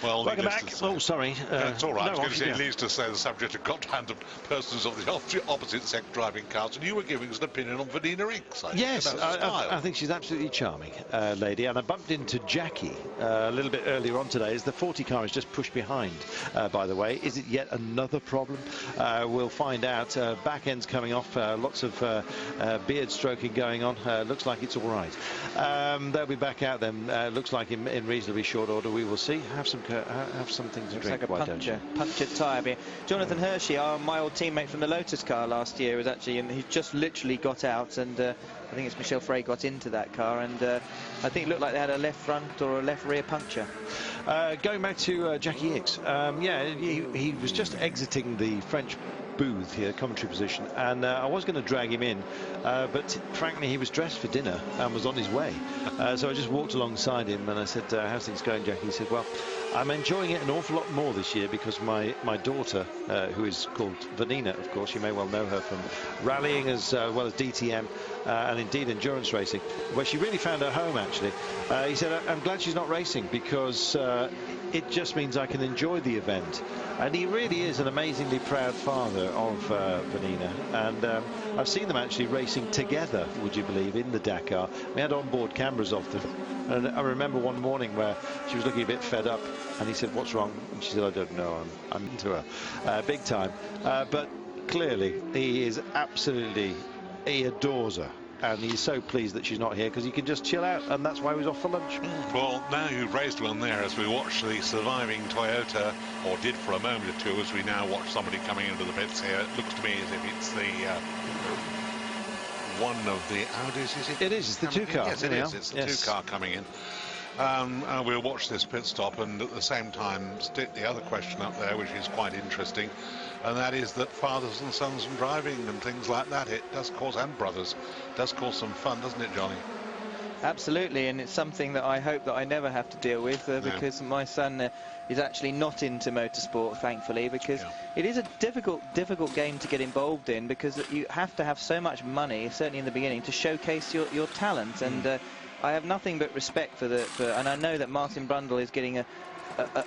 Well, Welcome back. Oh, sorry. It's all right. No, I was going to say, yeah. needless to say, the subject of got-handed persons of the opposite sex driving cars, and you were giving us an opinion on Vanina Inks. Yes, I think she's absolutely charming, lady. And I bumped into Jackie a little bit earlier on today as the 40 car is just pushed behind, by the way. Is it yet another problem? We'll find out. Back end's coming off. Lots of beard stroking going on. Looks like it's all right. They'll be back out then. Looks like in reasonably short order. We will see. Have something to Looks drink. like a punctured tyre beer. Jonathan Hershey, my old teammate from the Lotus car last year, was actually, and he just literally got out, and I think it's Michelle Frey got into that car, and I think it looked like they had a left front or a left rear puncture. Going back to Jackie Hicks, yeah, he was just exiting the French booth here, commentary position, and I was going to drag him in, but frankly he was dressed for dinner and was on his way, so I just walked alongside him and I said, how's things going, Jackie? He said, well, I'm enjoying it an awful lot more this year because my daughter, who is called Vanina, of course, you may well know her from rallying as well as DTM and indeed endurance racing, where she really found her home, actually. He said, I'm glad she's not racing because it just means I can enjoy the event. And he really is an amazingly proud father of Vanina, and I've seen them actually racing together, would you believe, in the Dakar. We had onboard cameras of them, and I remember one morning where she was looking a bit fed up, and he said, what's wrong? And she said, I don't know, I'm into her big time. But clearly he is absolutely, he adores her. And he's so pleased that she's not here because he can just chill out, and that's why he was off for lunch. Well, now you've raised one there as we watch the surviving Toyota, or did for a moment or two, as we now watch somebody coming into the pits here. It looks to me as if it's the one of the Audis, is it? It is, it's the two-car. Yes, it is. It's the two-car coming in. We'll watch this pit stop, and at the same time stick the other question up there, which is quite interesting, and that is that fathers and sons and driving and things like that, it does cause, and brothers, does cause some fun, doesn't it, Johnny? Absolutely, and it's something that I hope that I never have to deal with because my son is actually not into motorsport, thankfully, because it is a difficult game to get involved in, because you have to have so much money, certainly in the beginning, to showcase your talent. And I have nothing but respect and I know that Martin Brundle is getting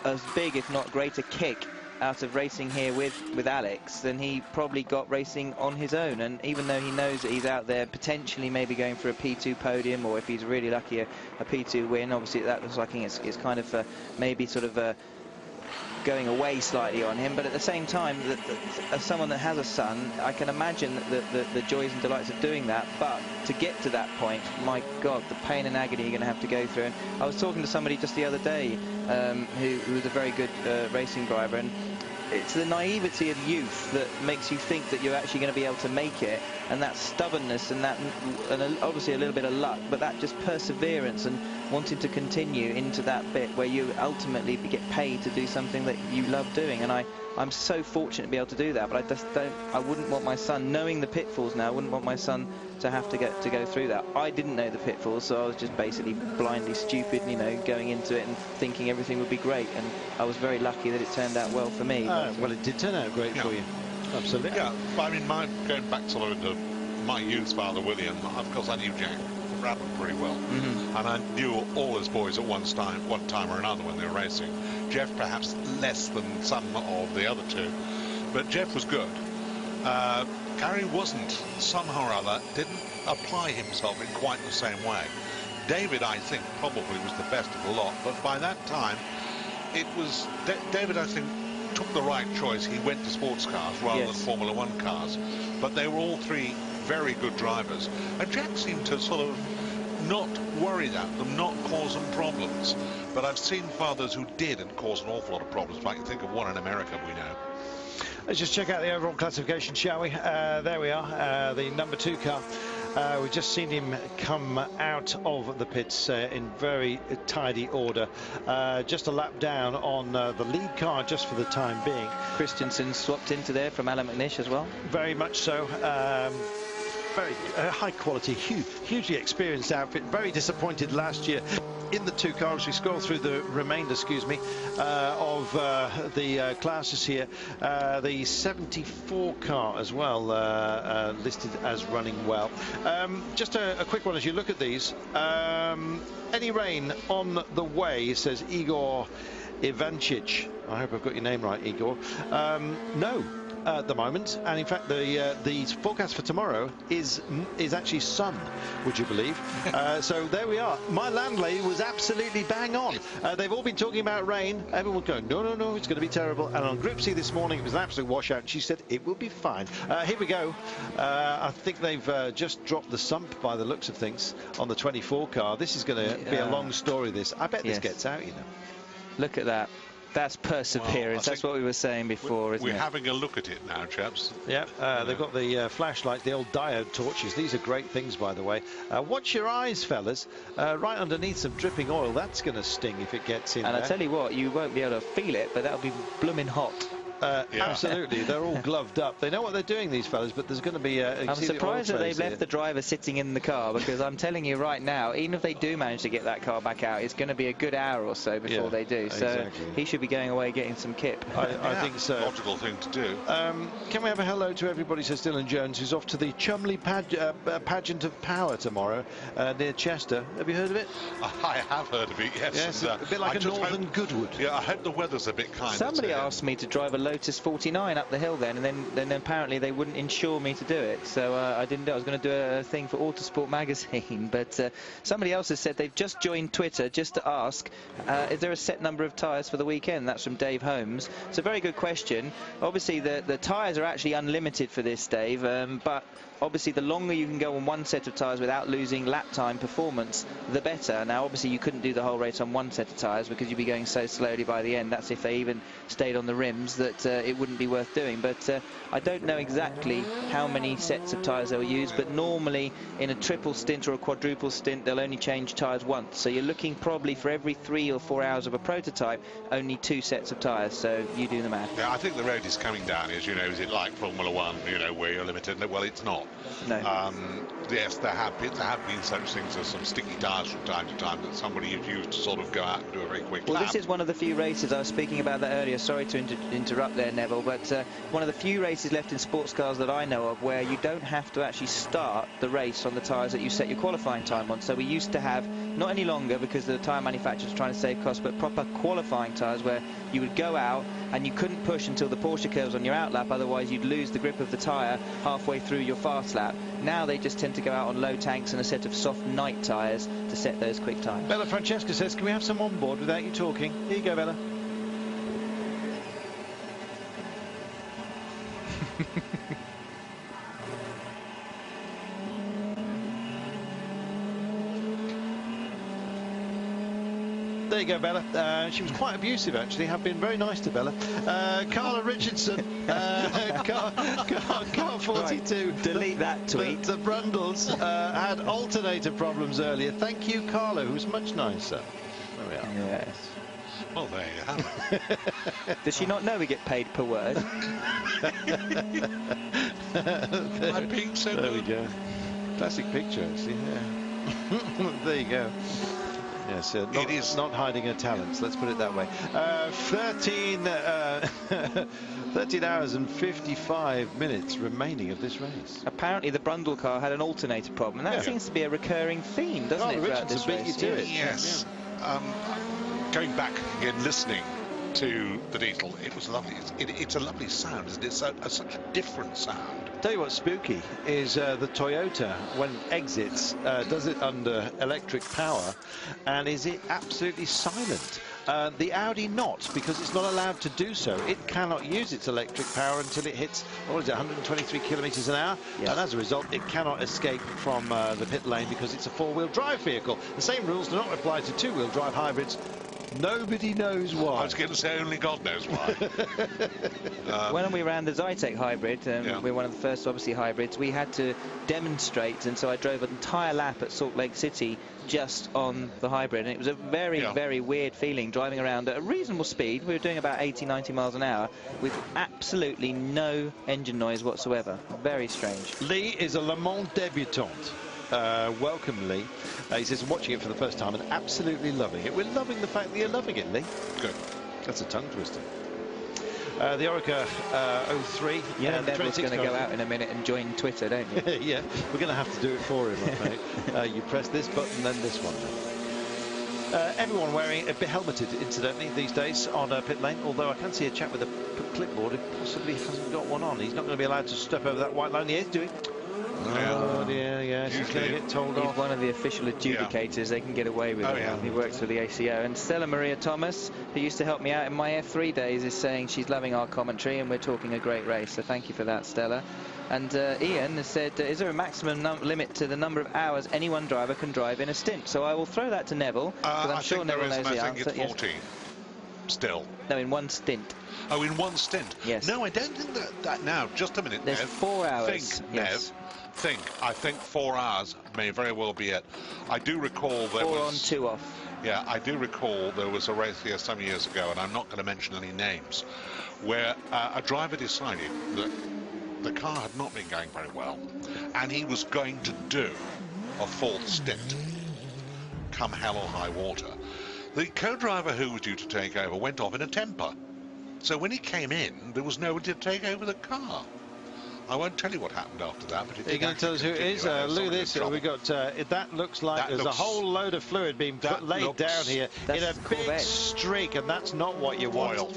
as big, if not greater, kick out of racing here with Alex than he probably got racing on his own. And even though he knows that he's out there potentially maybe going for a P2 podium, or if he's really lucky a P2 win, obviously that looks like it's kind of maybe sort of going away slightly on him, but at the same time, as someone that has a son, I can imagine the joys and delights of doing that. But to get to that point, my God, the pain and agony you're going to have to go through. And I was talking to somebody just the other day who was a very good racing driver, and it's the naivety of youth that makes you think that you're actually going to be able to make it, and that stubbornness and obviously a little bit of luck, but that just perseverance and wanting to continue into that bit where you ultimately get paid to do something that you love doing. And I'm so fortunate to be able to do that, but I wouldn't want my son, knowing the pitfalls now, I wouldn't want my son to have to go through that. I didn't know the pitfalls, so I was just basically blindly stupid, you know, going into it and thinking everything would be great, and I was very lucky that it turned out well for me. Well, it did turn out great for you. Absolutely. Yeah, I mean, going back sort of into my youth father, William, of course I knew Jack Brabham pretty well, and I knew all his boys at one time or another when they were racing. Jeff perhaps less than some of the other two, but Jeff was good. Gary wasn't, somehow or other, didn't apply himself in quite the same way. David, I think, probably was the best of the lot, but by that time, it was... David, I think, took the right choice. He went to sports cars rather than Formula One cars, but they were all three very good drivers. And Jack seemed to sort of not worry about them, not cause them problems. But I've seen fathers who did and caused an awful lot of problems. I can think of one in America, we know. Let's just check out the overall classification, shall we? There we are, the number 2 car. We've just seen him come out of the pits in very tidy order. Just a lap down on the lead car just for the time being. Christensen swapped into there from Alan McNish as well. Very much so. Very high quality, hugely experienced outfit. Very disappointed last year in the 2 cars. We scroll through the remainder, of the classes here. The 74 car as well, listed as running well. Just a quick one as you look at these. Any rain on the way, says Igor Ivancic. I hope I've got your name right, Igor. No. At the moment, and in fact the forecast for tomorrow is actually sun, would you believe? So there we are. My landlady was absolutely bang on. They've all been talking about rain. Everyone going, no, it's going to be terrible. And on Group C this morning, it was an absolute washout, and she said it will be fine. Here we go. I think they've just dropped the sump by the looks of things on the 24 car. This is going to be a long story, this. I bet this gets out, you know. Look at that. That's perseverance. That's what we were saying before, isn't it? We're having a look at it now, chaps. Yeah, they've got the flashlights, the old diode torches. These are great things, by the way. Watch your eyes, fellas. Right underneath some dripping oil. That's going to sting if it gets in there. And I tell you what, you won't be able to feel it, but that'll be blooming hot. Absolutely, they're all gloved up. They know what they're doing, these fellas, but there's going to be I'm surprised that they've left the driver sitting in the car, because I'm telling you right now, even if they do manage to get that car back out, it's going to be a good hour or so before they do. So he should be going away getting some kip. I think so. Logical thing to do. Can we have a hello to everybody, says Dylan Jones, who's off to the Chumley Pageant of Power tomorrow near Chester. Have you heard of it? I have heard of it, yes. Yes, a bit like a Northern Goodwood. Yeah, I hope the weather's a bit kind. Somebody asked me to drive a Lotus 49 up the hill then, and then apparently they wouldn't insure me to do it, so I didn't do it. I was going to do a thing for Autosport magazine, but somebody else has said they've just joined Twitter just to ask, is there a set number of tyres for the weekend? That's from Dave Holmes. It's a very good question. Obviously the tyres are actually unlimited for this, Dave, but obviously the longer you can go on one set of tyres without losing lap time performance, the better. Now obviously you couldn't do the whole race on one set of tyres because you'd be going so slowly by the end. That's if they even stayed on the rims, that it wouldn't be worth doing. But I don't know exactly how many sets of tyres they'll use, but normally in a triple stint or a quadruple stint they'll only change tyres once. So you're looking probably for every 3 or 4 hours of a prototype, only 2 sets of tyres. So you do the math. Yeah, I think the road is coming down, as you know. Is it like Formula One, you know, where you're limited? Well, it's not. No. Yes, there have been such things as some sticky tyres from time to time that somebody has used to sort of go out and do a very quick lap. Well, this is one of the few races, I was speaking about that earlier, sorry to interrupt there, Neville, but one of the few races left in sports cars that I know of where you don't have to actually start the race on the tyres that you set your qualifying time on. So we used to have, not any longer because the tyre manufacturers are trying to save costs, but proper qualifying tyres where you would go out and you couldn't push until the Porsche curves on your out lap, otherwise you'd lose the grip of the tyre halfway through your fast lap. Now they just tend to go out on low tanks and a set of soft night tyres to set those quick times. Bella Francesca says, can we have some on board without you talking? Here you go, Bella. There you go, Bella. She was quite abusive, actually. I've been very nice to Bella. Carla Richardson, car 42. Right, delete that tweet. The Brundles had alternator problems earlier. Thank you, Carla, who's much nicer. There we are. Yes. Well, there you have it. Does she not know we get paid per word? I'm being so there good. we go. Classic picture, actually. Yeah. There you go. Yes, it is not hiding her talents, let's put it that way. 13 hours and 55 minutes remaining of this race. Apparently the Brundle car had an alternator problem, and that seems to be a recurring theme, doesn't it, throughout this race? Yes. Going back again, listening to the diesel. It was lovely. It's a lovely sound, isn't it? It's such a different sound. Tell you what's spooky is the Toyota, when it exits, does it under electric power, and is it absolutely silent. The Audi not, because it's not allowed to do so. It cannot use its electric power until it hits, what is it, 123 kilometres an hour? Yes. And as a result, it cannot escape from the pit lane because it's a four-wheel drive vehicle. The same rules do not apply to two-wheel drive hybrids. Nobody knows why. I was going to say only God knows why. When we ran the Zytek hybrid, we're one of the first, obviously, hybrids, we had to demonstrate, and so I drove an entire lap at Salt Lake City just on the hybrid, and it was a very, very weird feeling driving around at a reasonable speed. We were doing about 80, 90 miles an hour with absolutely no engine noise whatsoever. Very strange. Lee is a Le Mans debutante. Welcome, Lee. He says, watching it for the first time and absolutely loving it. We're loving the fact that you're loving it, Lee. Good. That's a tongue twister. The Oreca 03. Yeah, Neville's going to go out in a minute and join Twitter, don't you? Yeah, we're going to have to do it for him, I think. You press this button, then this one. Everyone wearing a bit helmeted, incidentally, these days on pit lane, although I can see a chap with a clipboard who possibly hasn't got one on. He's not going to be allowed to step over that white line. He is doing. Oh dear, yeah, she's going to get told off. He's one of the official adjudicators. They can get away with it. He works for the ACO. And Stella Maria Thomas, who used to help me out in my F3 days, is saying she's loving our commentary and we're talking a great race. So thank you for that, Stella. And Ian has said, is there a maximum limit to the number of hours any one driver can drive in a stint? So I will throw that to Neville, because I'm sure Neville knows the answer. I think it's 40. Still. No, in one stint. Oh, in one stint? Yes. No, I don't think that now. Just a minute, There's Nev. 4 hours. Think, yes. Nev. I think 4 hours may very well be it. I do recall there 4 was... on, 2 off. Yeah, I do recall there was a race here some years ago, and I'm not going to mention any names, where a driver decided that the car had not been going very well, and he was going to do a 4th stint, come hell or high water. The co-driver who was due to take over went off in a temper. So when he came in, there was nobody to take over the car. I won't tell you what happened after that, but it Are you going to tell us who it is? Look at this. We got. That looks like there's a whole load of fluid being laid down here in a big streak, and that's not what you want. Oil.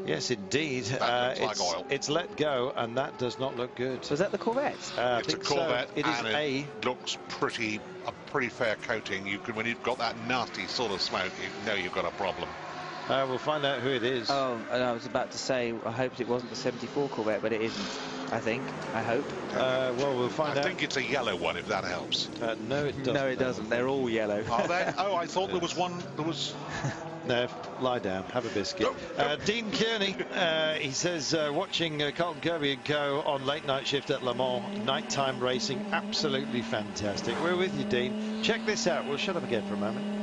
Yes, indeed. That looks like oil. It's let go, and that does not look good. Was that the Corvette? It's a Corvette, so. It is and it looks a pretty fair coating. You can, when you've got that nasty sort of smoke, you know you've got a problem. We'll find out who it is. Oh, and I was about to say, I hoped it wasn't the 74 Corvette, but it isn't. I hope. Well, we'll find out. I think it's a yellow one, if that helps. No, it doesn't. No, it doesn't. They're all yellow. Are they? Oh, I thought there was one. There was. Nev, lie down, have a biscuit. Dean Kearney, he says, watching Carlton Kirby and Co. on late night shift at Le Mans, nighttime racing, absolutely fantastic. We're with you, Dean. Check this out. We'll shut up again for a moment.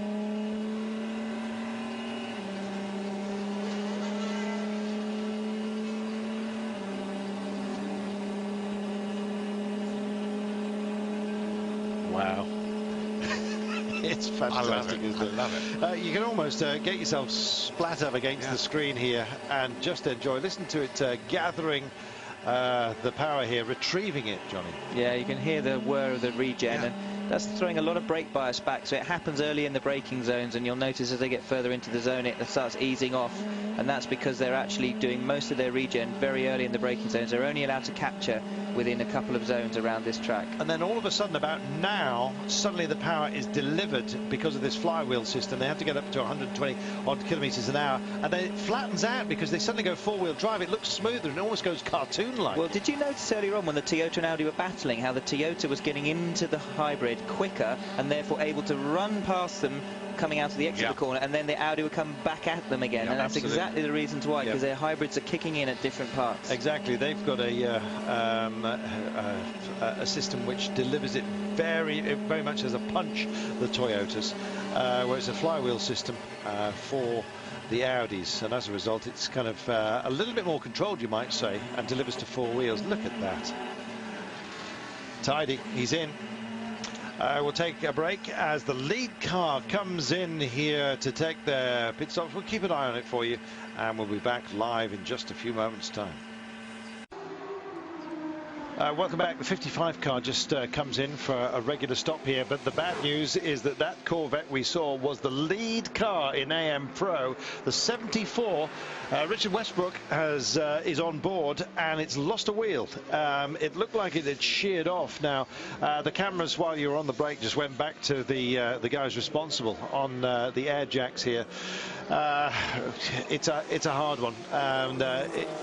Wow. It's fantastic, isn't it? I love it. You can almost get yourself splat up against the screen here and just enjoy. Listen to it gathering the power here, retrieving it, Johnny. Yeah, you can hear the whir of the regen, and that's throwing a lot of brake bias back, so it happens early in the braking zones, and you'll notice as they get further into the zone, it starts easing off, and that's because they're actually doing most of their regen very early in the braking zones. They're only allowed to capture within a couple of zones around this track. And then all of a sudden, about now, suddenly the power is delivered because of this flywheel system. They have to get up to 120 odd kilometres an hour, and then it flattens out because they suddenly go four-wheel drive. It looks smoother and it almost goes cartoon-like. Well, did you notice earlier on when the Toyota and Audi were battling how the Toyota was getting into the hybrid quicker and therefore able to run past them coming out of the exit of the corner, and then the Audi would come back at them again, and that's exactly the reasons why, because their hybrids are kicking in at different parts. Exactly, they've got a system which delivers it very much as a punch, the Toyotas, whereas a flywheel system for the Audis, and as a result it's kind of a little bit more controlled, you might say, and delivers to four wheels. Look at that. Tidy, he's in. We'll take a break as the lead car comes in here to take their pit stops. We'll keep an eye on it for you, and we'll be back live in just a few moments' time. Welcome back. The 55 car just comes in for a regular stop here, but the bad news is that that Corvette we saw was the lead car in AM Pro. The 74, Richard Westbrook is on board, and it's lost a wheel. It looked like it had sheared off. Now, the cameras, while you were on the break, just went back to the guys responsible on the air jacks here. It's a hard one, and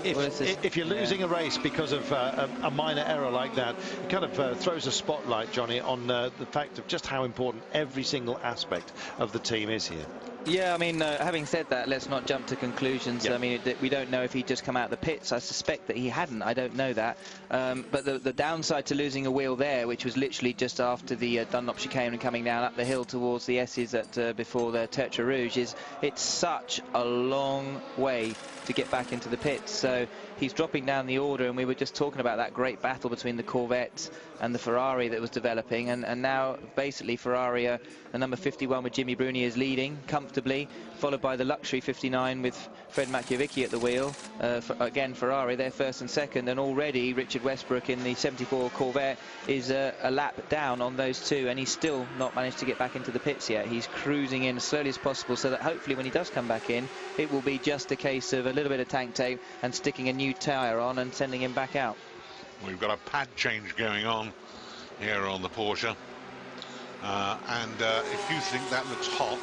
if you're losing a race because of a minor error like that, it kind of throws a spotlight, Johnny, on the fact of just how important every single aspect of the team is here. Yeah, I mean, having said that, let's not jump to conclusions. Yep. I mean, we don't know if he'd just come out of the pits. I suspect that he hadn't. I don't know that. But the downside to losing a wheel there, which was literally just after the Dunlop chicane and coming down up the hill towards the S's at before the Tertre Rouge, is it's such a long way to get back into the pits. So he's dropping down the order, and we were just talking about that great battle between the Corvette and the Ferrari that was developing, and now basically Ferrari, the number 51 with Jimmy Bruni is leading comfortably, followed by the luxury 59 with Fred Machiavicchi at the wheel. Again, Ferrari, they're first and second, and already Richard Westbrook in the 74 Corvette is a lap down on those two, and he's still not managed to get back into the pits yet. He's cruising in as slowly as possible, so that hopefully when he does come back in, it will be just a case of a little bit of tank tape and sticking a new tyre on and sending him back out. We've got a pad change going on here on the Porsche, and if you think that looks hot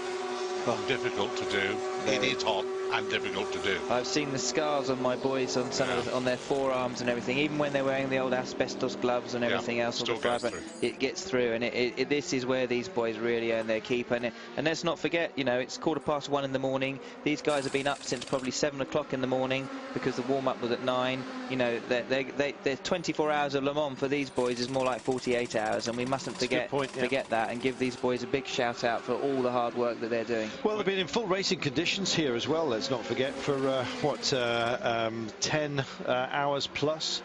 and difficult to do, it is hot and difficult to do. I've seen the scars on my boys on some of on their forearms and everything, even when they're wearing the old asbestos gloves and everything else on the fibre, it gets through, and this is where these boys really earn their keep. And let's not forget, you know, it's 1:15 in the morning. These guys have been up since probably 7 o'clock in the morning because the warm-up was at 9. You know, they're 24 hours of Le Mans for these boys is more like 48 hours, and we mustn't forget that, and give these boys a big shout out for all the hard work that they're doing. Well, they've been in full racing conditions here as well, let's not forget, for 10 hours plus.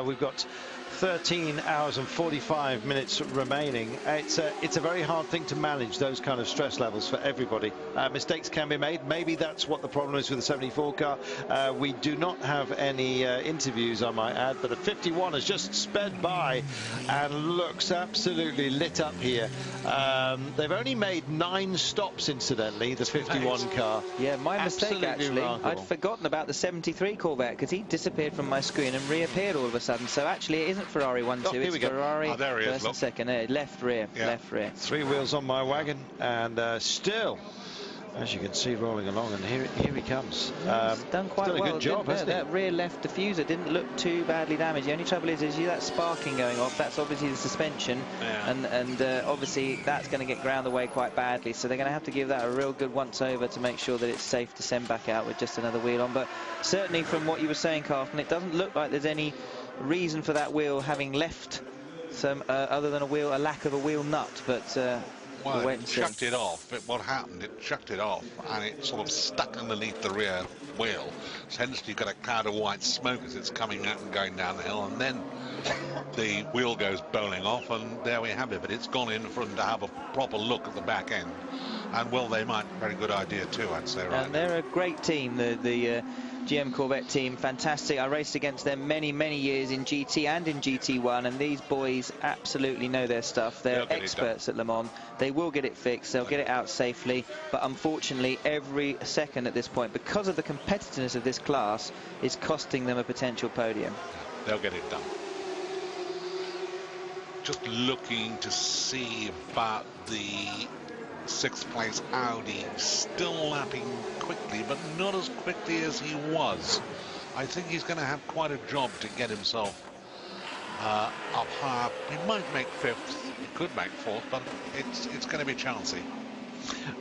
We've got 13 hours and 45 minutes remaining. It's a very hard thing to manage, those kind of stress levels for everybody. Mistakes can be made. Maybe that's what the problem is with the 74 car. We do not have any interviews, I might add, but the 51 has just sped by and looks absolutely lit up here. They've only made 9 stops, incidentally, the 51 car. Yeah, my mistake, actually. Remarkable. I'd forgotten about the 73 Corvette because he disappeared from my screen and reappeared all of a sudden. So actually it isn't Ferrari 1-2, it's Ferrari first and second. Left rear, left rear. 3 wheels on my wagon, and still, as you can see, rolling along, and here he comes. He's done quite well. A good job, hasn't he? That rear left diffuser didn't look too badly damaged. The only trouble is you see that sparking going off. That's obviously the suspension, and obviously that's going to get ground away quite badly. So they're going to have to give that a real good once over to make sure that it's safe to send back out with just another wheel on. But certainly, from what you were saying, Carlton, it doesn't look like there's any reason for that wheel having left some other than a lack of a wheel nut. But well, it chucked it off, but what happened, it chucked it off and it sort of stuck underneath the rear wheel. Hence you've got a cloud of white smoke as it's coming out and going down the hill, and then the wheel goes bowling off, and there we have it. But it's gone in for them to have a proper look at the back end, and well, they might. Very good idea too, I'd say. Right, and they're a great team, the GM Corvette team, fantastic. I raced against them many years in GT and in GT1, and these boys absolutely know their stuff. They're experts at Le Mans. They will get it fixed, they'll get it out safely, but unfortunately every second at this point, because of the competitiveness of this class, is costing them a potential podium. They'll get it done. Just looking to see about the 6th place Audi, still lapping quickly, but not as quickly as he was. I think he's going to have quite a job to get himself up high. He might make 5th, he could make 4th, but it's going to be chancy.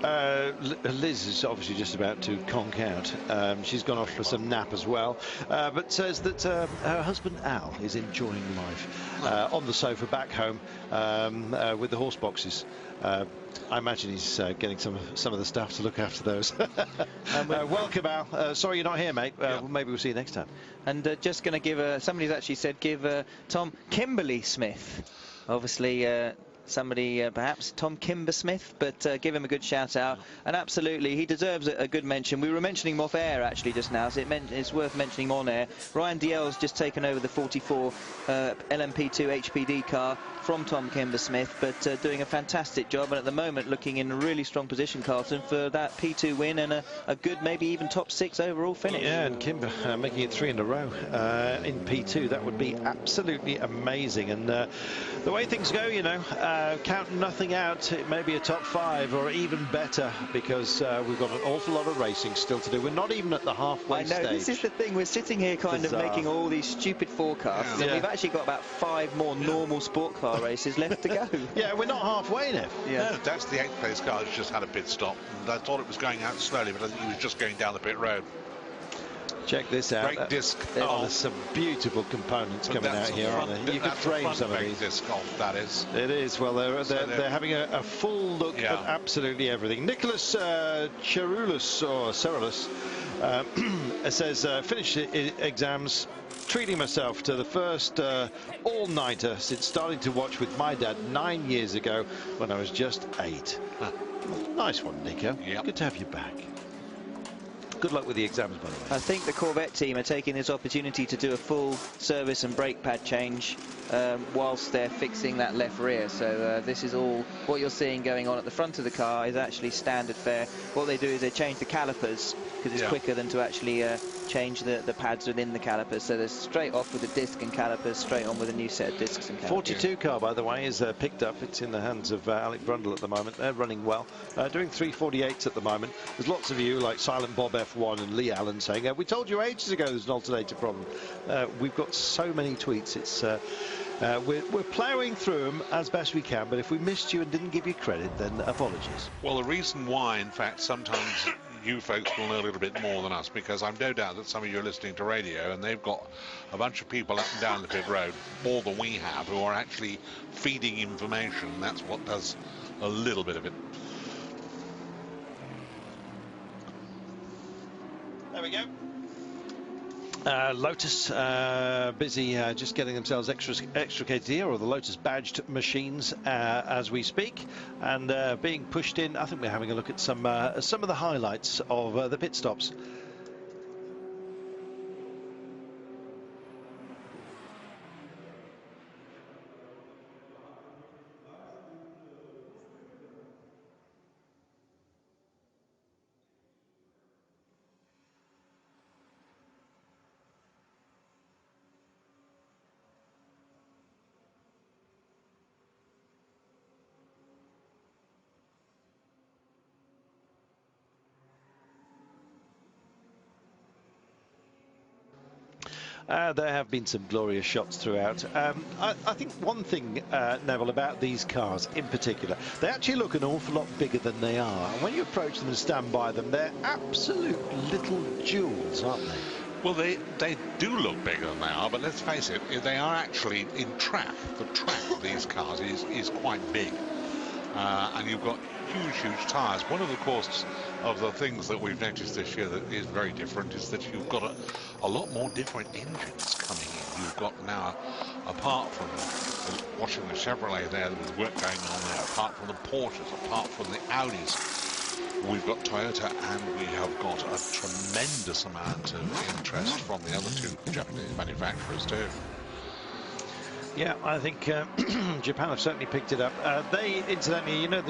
Liz is obviously just about to conk out. She's gone off for some nap as well, but says that her husband Al is enjoying life on the sofa back home with the horse boxes. I imagine he's getting some of the staff to look after those. Welcome, Al. Sorry you're not here, mate. Well, maybe we'll see you next time. And just going to give somebody's actually said give Tom Kimberly Smith. Obviously somebody, perhaps Tom Kimber-Smith, but give him a good shout out. And absolutely, he deserves a good mention. We were mentioning him off air actually just now, so it's worth mentioning him on air. Ryan Dalziel's just taken over the 44 LMP2 HPD car from Tom Kimber-Smith, but doing a fantastic job, and at the moment looking in a really strong position, Carlton, for that P2 win and a good, maybe even top 6 overall finish. Yeah, and Kimber making it 3 in a row in P2, that would be absolutely amazing. And the way things go, you know, count nothing out, it may be a top 5 or even better, because we've got an awful lot of racing still to do. We're not even at the halfway stage. I know, this is the thing, we're sitting here kind of making all these stupid forecasts, and we've actually got about 5 more normal sport car races left to go. Yeah, we're not halfway now. Yeah. No, that's the 8th place car that's just had a pit stop, and I thought it was going out slowly, but I think he was just going down the pit road. Check this out. Brake disc. Oh, there's some beautiful components coming out here, aren't there? You could frame some of these. Disc off, that is. It is. Well, they're having a full look at absolutely everything. Nicholas Cerulus says, finished exams, treating myself to the first all-nighter since starting to watch with my dad 9 years ago when I was just 8. Nice one, Nico. Yep. Good to have you back. Good luck with the exams, by the way. I think the Corvette team are taking this opportunity to do a full service and brake pad change whilst they're fixing that left rear. So this is all what you're seeing going on at the front of the car is actually standard fare. What they do is they change the calipers because it's quicker than to actually change the pads within the calipers. So they're straight off with the disc and calipers, straight on with a new set of discs and calipers. 42 car, by the way, is picked up. It's in the hands of Alec Brundle at the moment. They're running well, doing 348s at the moment. There's lots of you like Silent Bob F1 and Lee Allen saying, we told you ages ago there's an alternator problem. We've got so many tweets. It's we're ploughing through them as best we can, but if we missed you and didn't give you credit, then apologies. Well, the reason why, in fact, sometimes you folks will know a little bit more than us, because I've no doubt that some of you are listening to radio and they've got a bunch of people up and down the pit road, more than we have, who are actually feeding information. That's what does a little bit of it. There we go. Lotus busy just getting themselves extricated here, or the Lotus badged machines as we speak, and being pushed in. I think we're having a look at some of the highlights of the pit stops. There have been some glorious shots throughout. I think one thing, Neville, about these cars in particular, they actually look an awful lot bigger than they are. And when you approach them and stand by them, they're absolute little jewels, aren't they? Well, they do look bigger than they are, but let's face it, they are actually in track. The track of these cars is quite big. And you've got huge tyres. One of the course of the things that we've noticed this year that is very different is that you've got a lot more different engines coming in. You've got now, apart from watching the Chevrolet there with work going on there, apart from the Porsches, apart from the Audis, we've got Toyota, and we have got a tremendous amount of interest from the other two Japanese manufacturers too. Yeah, I think Japan have certainly picked it up. They, incidentally, you know,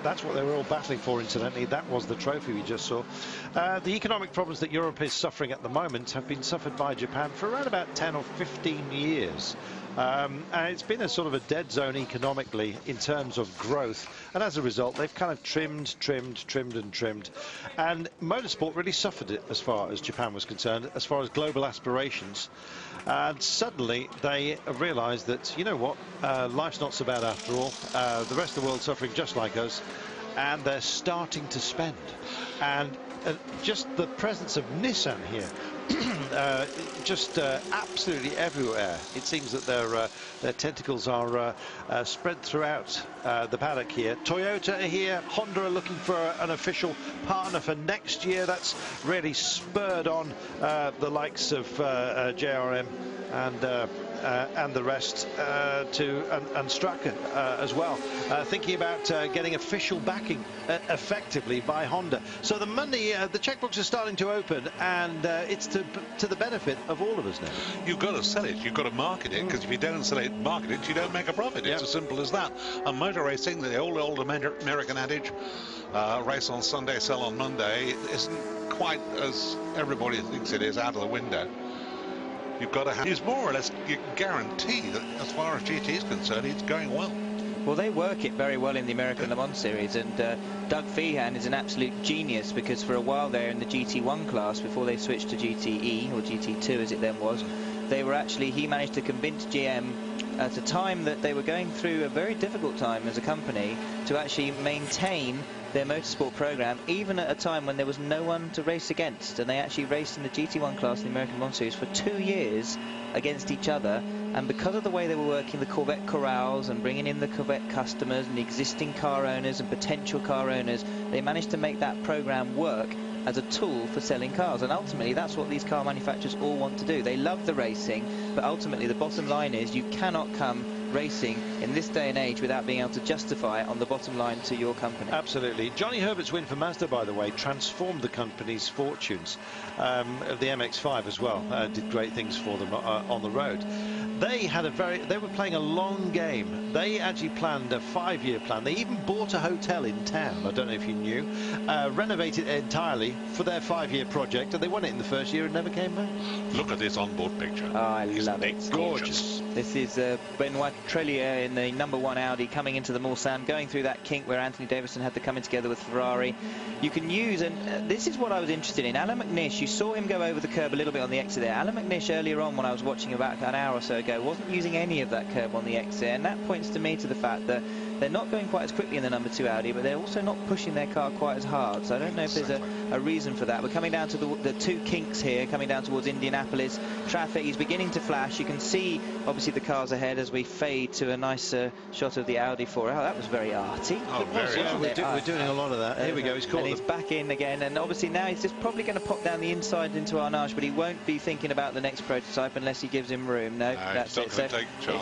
that's what they were all battling for, incidentally. That was the trophy we just saw. The economic problems that Europe is suffering at the moment have been suffered by Japan for around about 10 or 15 years. And it's been a sort of a dead zone economically in terms of growth. And as a result, they've kind of trimmed. And motorsport really suffered it as far as Japan was concerned, as far as global aspirations. And suddenly they realised that, you know what, life's not so bad after all. The rest of the world's suffering just like us, and they're starting to spend. And just the presence of Nissan here, just absolutely everywhere. It seems that their tentacles are spread throughout the paddock here. Toyota are here. Honda are looking for an official partner for next year. That's really spurred on the likes of JRM and and the rest and Straka as well, thinking about getting official backing effectively by Honda. So the money, the checkbooks are starting to open, and it's to the benefit of all of us now. You've got to sell it, you've got to market it, because if you don't sell it, market it, you don't make a profit. It's as simple as that. And motor racing, the old American adage, race on Sunday, sell on Monday, isn't quite as everybody thinks it is out of the window. You've got to have, it's more or less you guarantee that as far as GT is concerned, it's going well. Well, they work it very well in the American Le Mans series, and Doug Feehan is an absolute genius, because for a while there in the GT1 class, before they switched to GTE, or GT2 as it then was, he managed to convince GM at a time that they were going through a very difficult time as a company to actually maintain their motorsport program, even at a time when there was no one to race against. And they actually raced in the GT1 class in the American Le Mans series for 2 years against each other. And because of the way they were working the Corvette corrals and bringing in the Corvette customers and the existing car owners and potential car owners, they managed to make that program work as a tool for selling cars. And ultimately that's what these car manufacturers all want to do. They love the racing, but ultimately the bottom line is you cannot come racing in this day and age without being able to justify it on the bottom line to your company. Absolutely. Johnny Herbert's win for Mazda, by the way, transformed the company's fortunes. The MX-5 as well did great things for them on the road. They were playing a long game. They actually planned a 5-year plan. They even bought a hotel in town, I don't know if you knew, renovated it entirely for their 5-year project, and they won it in the first year and never came back. Look at this onboard picture. Oh, I love it. It's gorgeous. This is Benoit Trellier in the #1 Audi coming into the Mulsanne, going through that kink where Anthony Davidson had to come in together with Ferrari. You can use, and this is what I was interested in, Alan McNish, you saw him go over the curb a little bit on the exit there. Alan McNish earlier on, when I was watching about an hour or so ago, wasn't using any of that curb on the exit, and that points to me to the fact that they're not going quite as quickly in the #2 Audi, but they're also not pushing their car quite as hard. So I don't know if there's a reason for that. We're coming down to the 2 kinks here, coming down towards Indianapolis. Traffic is beginning to flash. You can see, obviously, the cars ahead as we fade to a nice shot of the Audi 4. Oh, that was very arty. Oh, very. Yeah, we're doing a lot of that. Here we go. He's caught and he's back in again, and obviously now he's just probably going to pop down the inside into Arnage, but he won't be thinking about the next prototype unless he gives him room. No, that's it. So,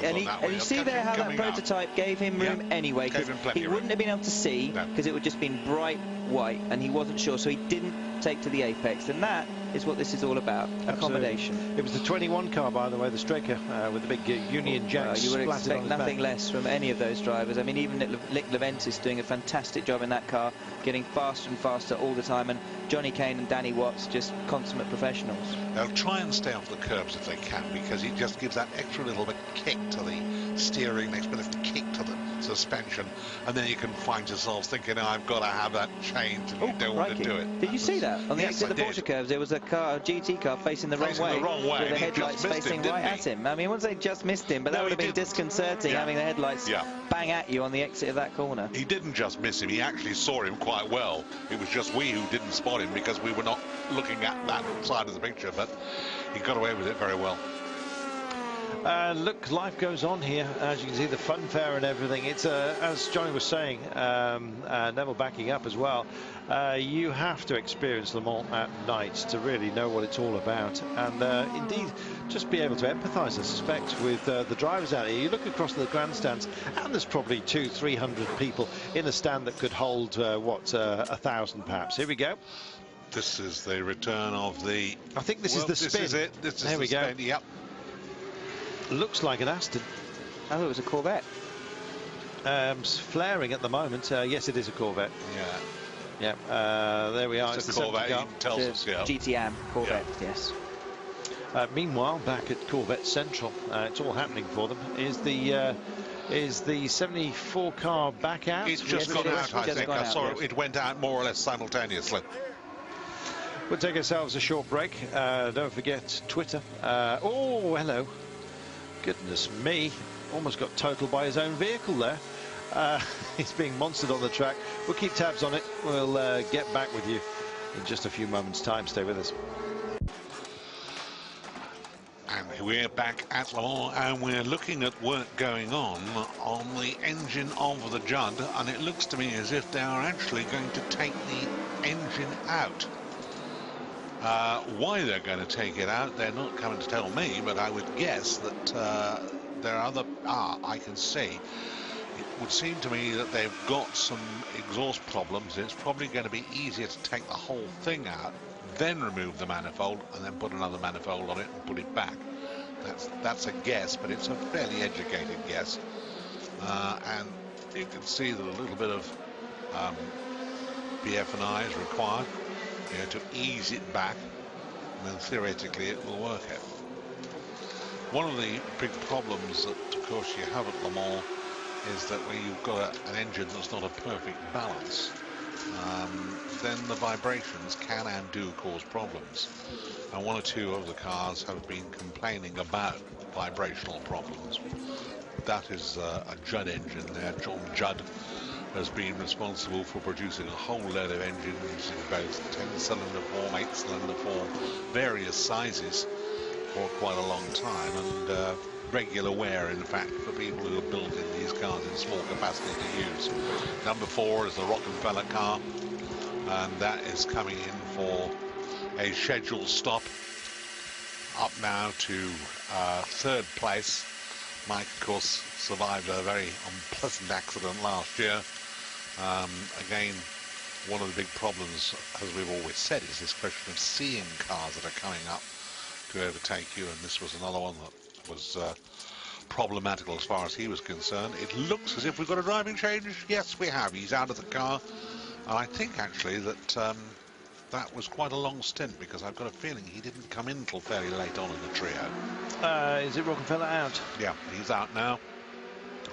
and you see there how that prototype gave him room anyway, because he wouldn't have been able to see, because it would just been bright white, and he wasn't sure, so he didn't take to the apex, and that is what this is all about. Absolutely. Accommodation. It was the 21 car, by the way, the Straker, with the big Union Jack. You would expect nothing less from any of those drivers. I mean, even Lick Leventis doing a fantastic job in that car, getting faster and faster all the time, and Johnny Kane and Danny Watts just consummate professionals. They'll try and stay off the curbs if they can, because it just gives that extra little bit kick to the steering, next bit of kick to the suspension, and then you can find yourself thinking, oh, I've got to have that changed, and you don't want to do it. Did you see that? On the exit of the Porsche curves, there was a GT car facing the wrong way, with the headlights facing right at him. I mean, I wouldn't say just missed him, but that would have been disconcerting, having the headlights bang at you on the exit of that corner. He didn't just miss him, he actually saw him quite well. It was just we who didn't spot him because we were not looking at that side of the picture, but he got away with it very well. Look, life goes on here. As you can see, the funfair and everything. It's as Johnny was saying, Neville backing up as well. You have to experience Le Mans at night to really know what it's all about, and indeed just be able to empathise, I suspect, with the drivers out here. You look across the grandstands, and there's probably 200-300 people in a stand that could hold 1,000 perhaps. Here we go. This is the return of the. I think this is the spin. This is it. This is there we go. Spin. Yep. Looks like an Aston. Oh, it was a Corvette. Flaring at the moment. Yes, it is a Corvette. Yeah. There we are. It's the Corvette. It tells us, GTM Corvette. Yes. Meanwhile, back at Corvette Central, it's all happening for them. Is the 74 car back out? It's just gone out, I think. I saw it went out more or less simultaneously. We'll take ourselves a short break. Don't forget Twitter. Oh, hello. Goodness me. Almost got totaled by his own vehicle there. He's being monstered on the track. We'll keep tabs on it. We'll get back with you in just a few moments' time. Stay with us. And we're back at Le Mans, and we're looking at work going on the engine of the Judd, and it looks to me as if they are actually going to take the engine out. Why they're going to take it out, they're not coming to tell me, but I would guess that there are other... I can see. It would seem to me that they've got some exhaust problems. It's probably going to be easier to take the whole thing out, then remove the manifold, and then put another manifold on it and put it back. That's a guess, but it's a fairly educated guess. And you can see that a little bit of BF&I is required, you know, to ease it back, and then theoretically it will work out. One of the big problems that, of course, you have at Le Mans is that when you've got an engine that's not a perfect balance, then the vibrations can and do cause problems. And one or two of the cars have been complaining about vibrational problems. That is a Judd engine there. John Judd has been responsible for producing a whole load of engines in both 10-cylinder form, 8-cylinder form, various sizes for quite a long time, and regular wear, in fact, for people who are building these cars in small capacity to use. Number 4 is the Rockefeller car, and that is coming in for a scheduled stop, up now to 3rd place. Mike, of course, survived a very unpleasant accident last year. Again, one of the big problems, as we've always said, is this question of seeing cars that are coming up to overtake you, and this was another one that was problematical as far as he was concerned. It looks as if we've got a driving change. Yes, we have. He's out of the car. And I think, actually, that that was quite a long stint, because I've got a feeling he didn't come in until fairly late on in the trio. Is it Rockefeller out? Yeah, he's out now.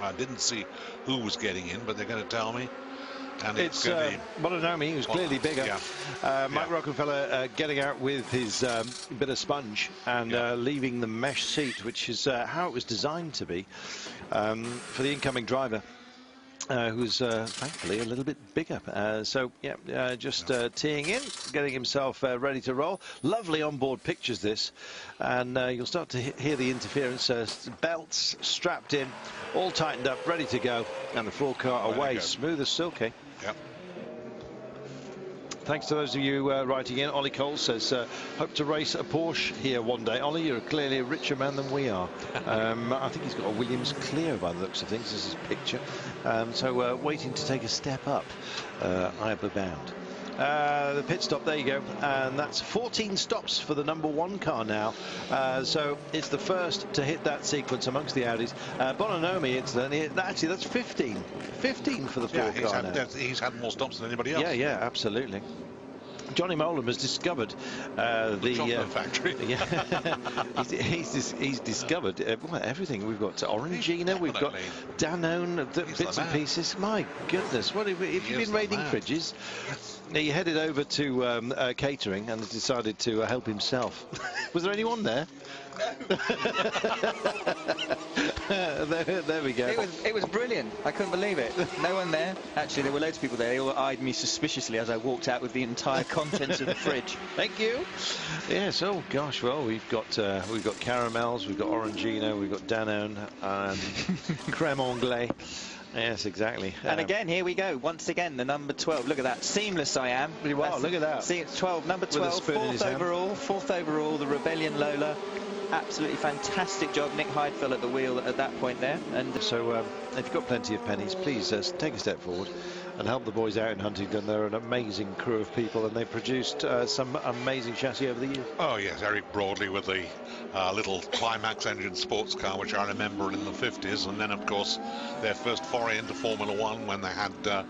I didn't see who was getting in, but they're going to tell me. And it's Bononomi, who's clearly bigger. Yeah. Mike Rockefeller getting out with his bit of sponge and leaving the mesh seat, which is how it was designed to be for the incoming driver, who's thankfully a little bit bigger. Just teeing in, getting himself ready to roll. Lovely onboard pictures, this. And you'll start to hear the interference. Belts strapped in, all tightened up, ready to go. And the full car away, smooth as silky. Yep. Thanks to those of you writing in. Ollie Cole says, hope to race a Porsche here one day. Ollie, you're clearly a richer man than we are. I think he's got a Williams Clear by the looks of things. This is his picture. So waiting to take a step up, Iber bound. The pit stop, there you go, and that's 14 stops for the number 1 car now. So it's the first to hit that sequence amongst the Audis. Bononomi, incidentally, actually that's 15 for the 4 car now. He's had more stops than anybody else. Yeah, absolutely. Johnny Molan has discovered the chocolate factory. he's discovered everything. We've got Orangina, we've got Danone, bits and pieces. My goodness, what have you been raiding fridges? He headed over to catering and decided to help himself. Was there anyone there? There we go. It was brilliant. I couldn't believe it. No one there. Actually, there were loads of people there. They all eyed me suspiciously as I walked out with the entire contents of the fridge. Thank you. Yes. Oh gosh. Well, we've got caramels, we've got Orangina, we've got Danone, creme anglais. Yes, exactly. And again, here we go. Once again, the number 12. Look at that. Seamless I am. Wow, look at that. See, it's 12. Number 12. Fourth overall. The Rebellion Lola. Absolutely fantastic job. Nick Heidfeld at the wheel at that point there. And so if you've got plenty of pennies, please take a step forward and help the boys out in Huntingdon. They're an amazing crew of people, and they've produced some amazing chassis over the years. Oh yes, Eric Broadley with the little Climax engine sports car, which I remember in the 50s, and then of course their first foray into Formula One when they had the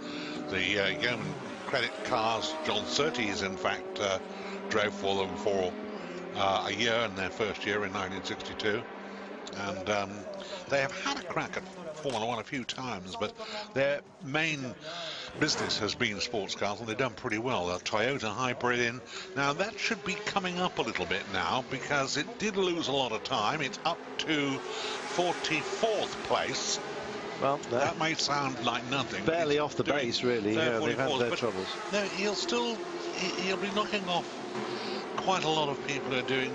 Yeoman Credit cars. John Surtees in fact drove for them for a year in their first year in 1962, and they have had a crack at Formula One a few times, but their main business has been sports cars, and they've done pretty well. A Toyota hybrid in. Now that should be coming up a little bit now, because it did lose a lot of time. It's up to 44th place. Well, that may sound like nothing. Barely off the base, really. Yeah, they've had their troubles. No, he'll be knocking off quite a lot of people who are doing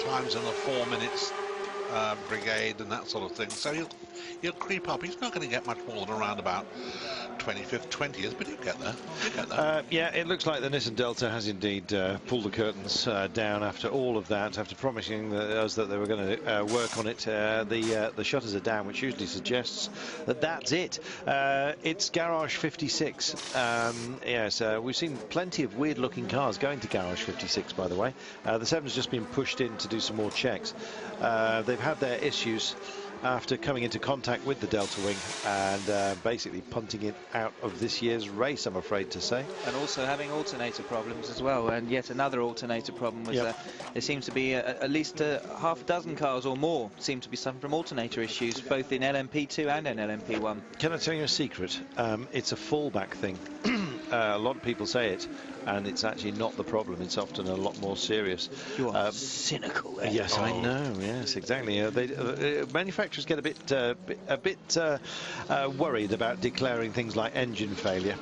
times in the 4 minutes brigade and that sort of thing. So he'll creep up. He's not going to get much more than around about 25th, 20th, but you get there. You get there. Yeah, it looks like the Nissan Delta has indeed pulled the curtains down after all of that, after promising us that they were going to work on it. The shutters are down, which usually suggests that that's it. It's Garage 56. Yes, we've seen plenty of weird-looking cars going to Garage 56, by the way. The 7's just been pushed in to do some more checks. They've had their issues after coming into contact with the Delta Wing and basically punting it out of this year's race, I'm afraid to say. And also having alternator problems as well, and yet another alternator problem was there seems to be at least half a dozen cars or more seem to be suffering from alternator issues, both in LMP2 and in LMP1. Can I tell you a secret? It's a fallback thing. A lot of people say it, and it's actually not the problem. It's often a lot more serious. You are cynical. Yes, I know. Yes, exactly. Manufacturers get a bit worried about declaring things like engine failure,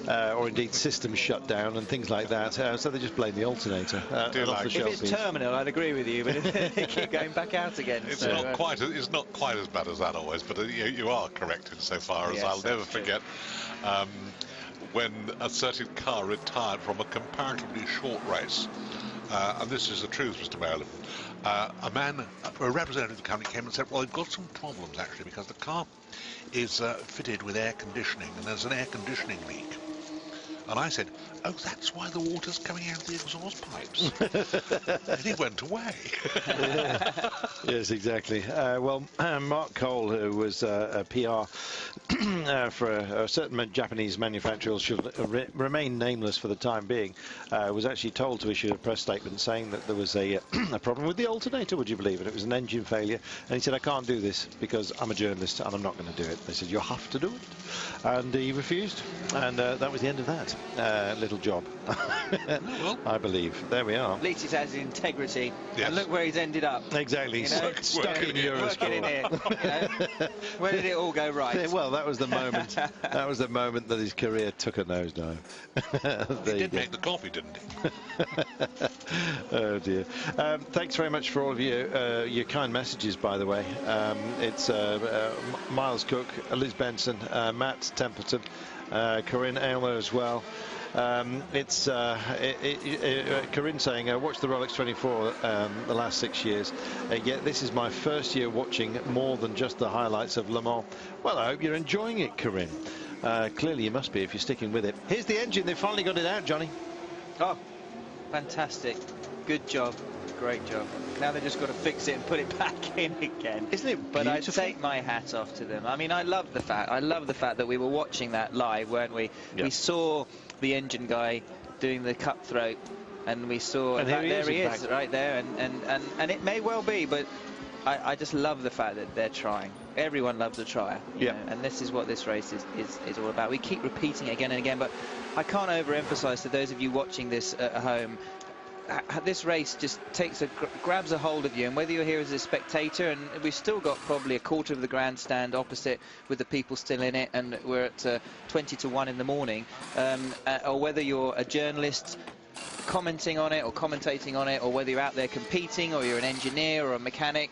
or indeed system shutdown and things like that. So they just blame the alternator. If it's terminal, I'd agree with you, but they keep going back out again. It's not quite. It's not quite as bad as that always, but you are correct insofar as I'll never forget. When a certain car retired from a comparatively short race, and this is the truth, Mr. Mayor, a representative of the company came and said, well, they've got some problems actually because the car is fitted with air conditioning and there's an air conditioning leak. And I said, oh, that's why the water's coming out of the exhaust pipes. And he went away. Yes, exactly. Well, Mark Cole, who was a PR for a certain Japanese manufacturer, should remain nameless for the time being, was actually told to issue a press statement saying that there was a problem with the alternator, would you believe it? It was an engine failure. And he said, I can't do this because I'm a journalist and I'm not going to do it. They said, you have to do it. And he refused. And that was the end of that little job. I believe. There we are. At least he's had his integrity. Yes. And look where he's ended up. Exactly. You know, Stuck in Eurosport. Working in here. You know? Where did it all go right? Yeah, well, that was the moment. That was the moment that his career took a nosedive. He did make the coffee, didn't he? Oh dear. Thanks very much for all of your kind messages, by the way. It's Miles Cook, Liz Benson, Matt Templeton, Corinne Aylmer as well. It's Corinne saying, watch the Rolex 24 the last 6 years. Yet this is my first year watching more than just the highlights of Le Mans. Well, I hope you're enjoying it, Corinne. Clearly you must be if you're sticking with it. Here's the engine. They've finally got it out, Johnny. Oh, fantastic. Good job. Great job. Now they've just got to fix it and put it back in again. Isn't it beautiful? But I take my hat off to them. I mean, I love the fact that we were watching that live, weren't we? Yep. We saw the engine guy doing the cutthroat, and we saw, and there he is right there, and it may well be, but I just love the fact that they're trying. Everyone loves a trier, you know, and this is what this race is all about. We keep repeating it again and again, but I can't overemphasize to those of you watching this at home, this race just grabs a hold of you, and whether you're here as a spectator, and we've still got probably a quarter of the grandstand opposite with the people still in it, and we're at 20 to 1 in the morning, or whether you're a journalist commenting on it or commentating on it, or whether you're out there competing, or you're an engineer or a mechanic,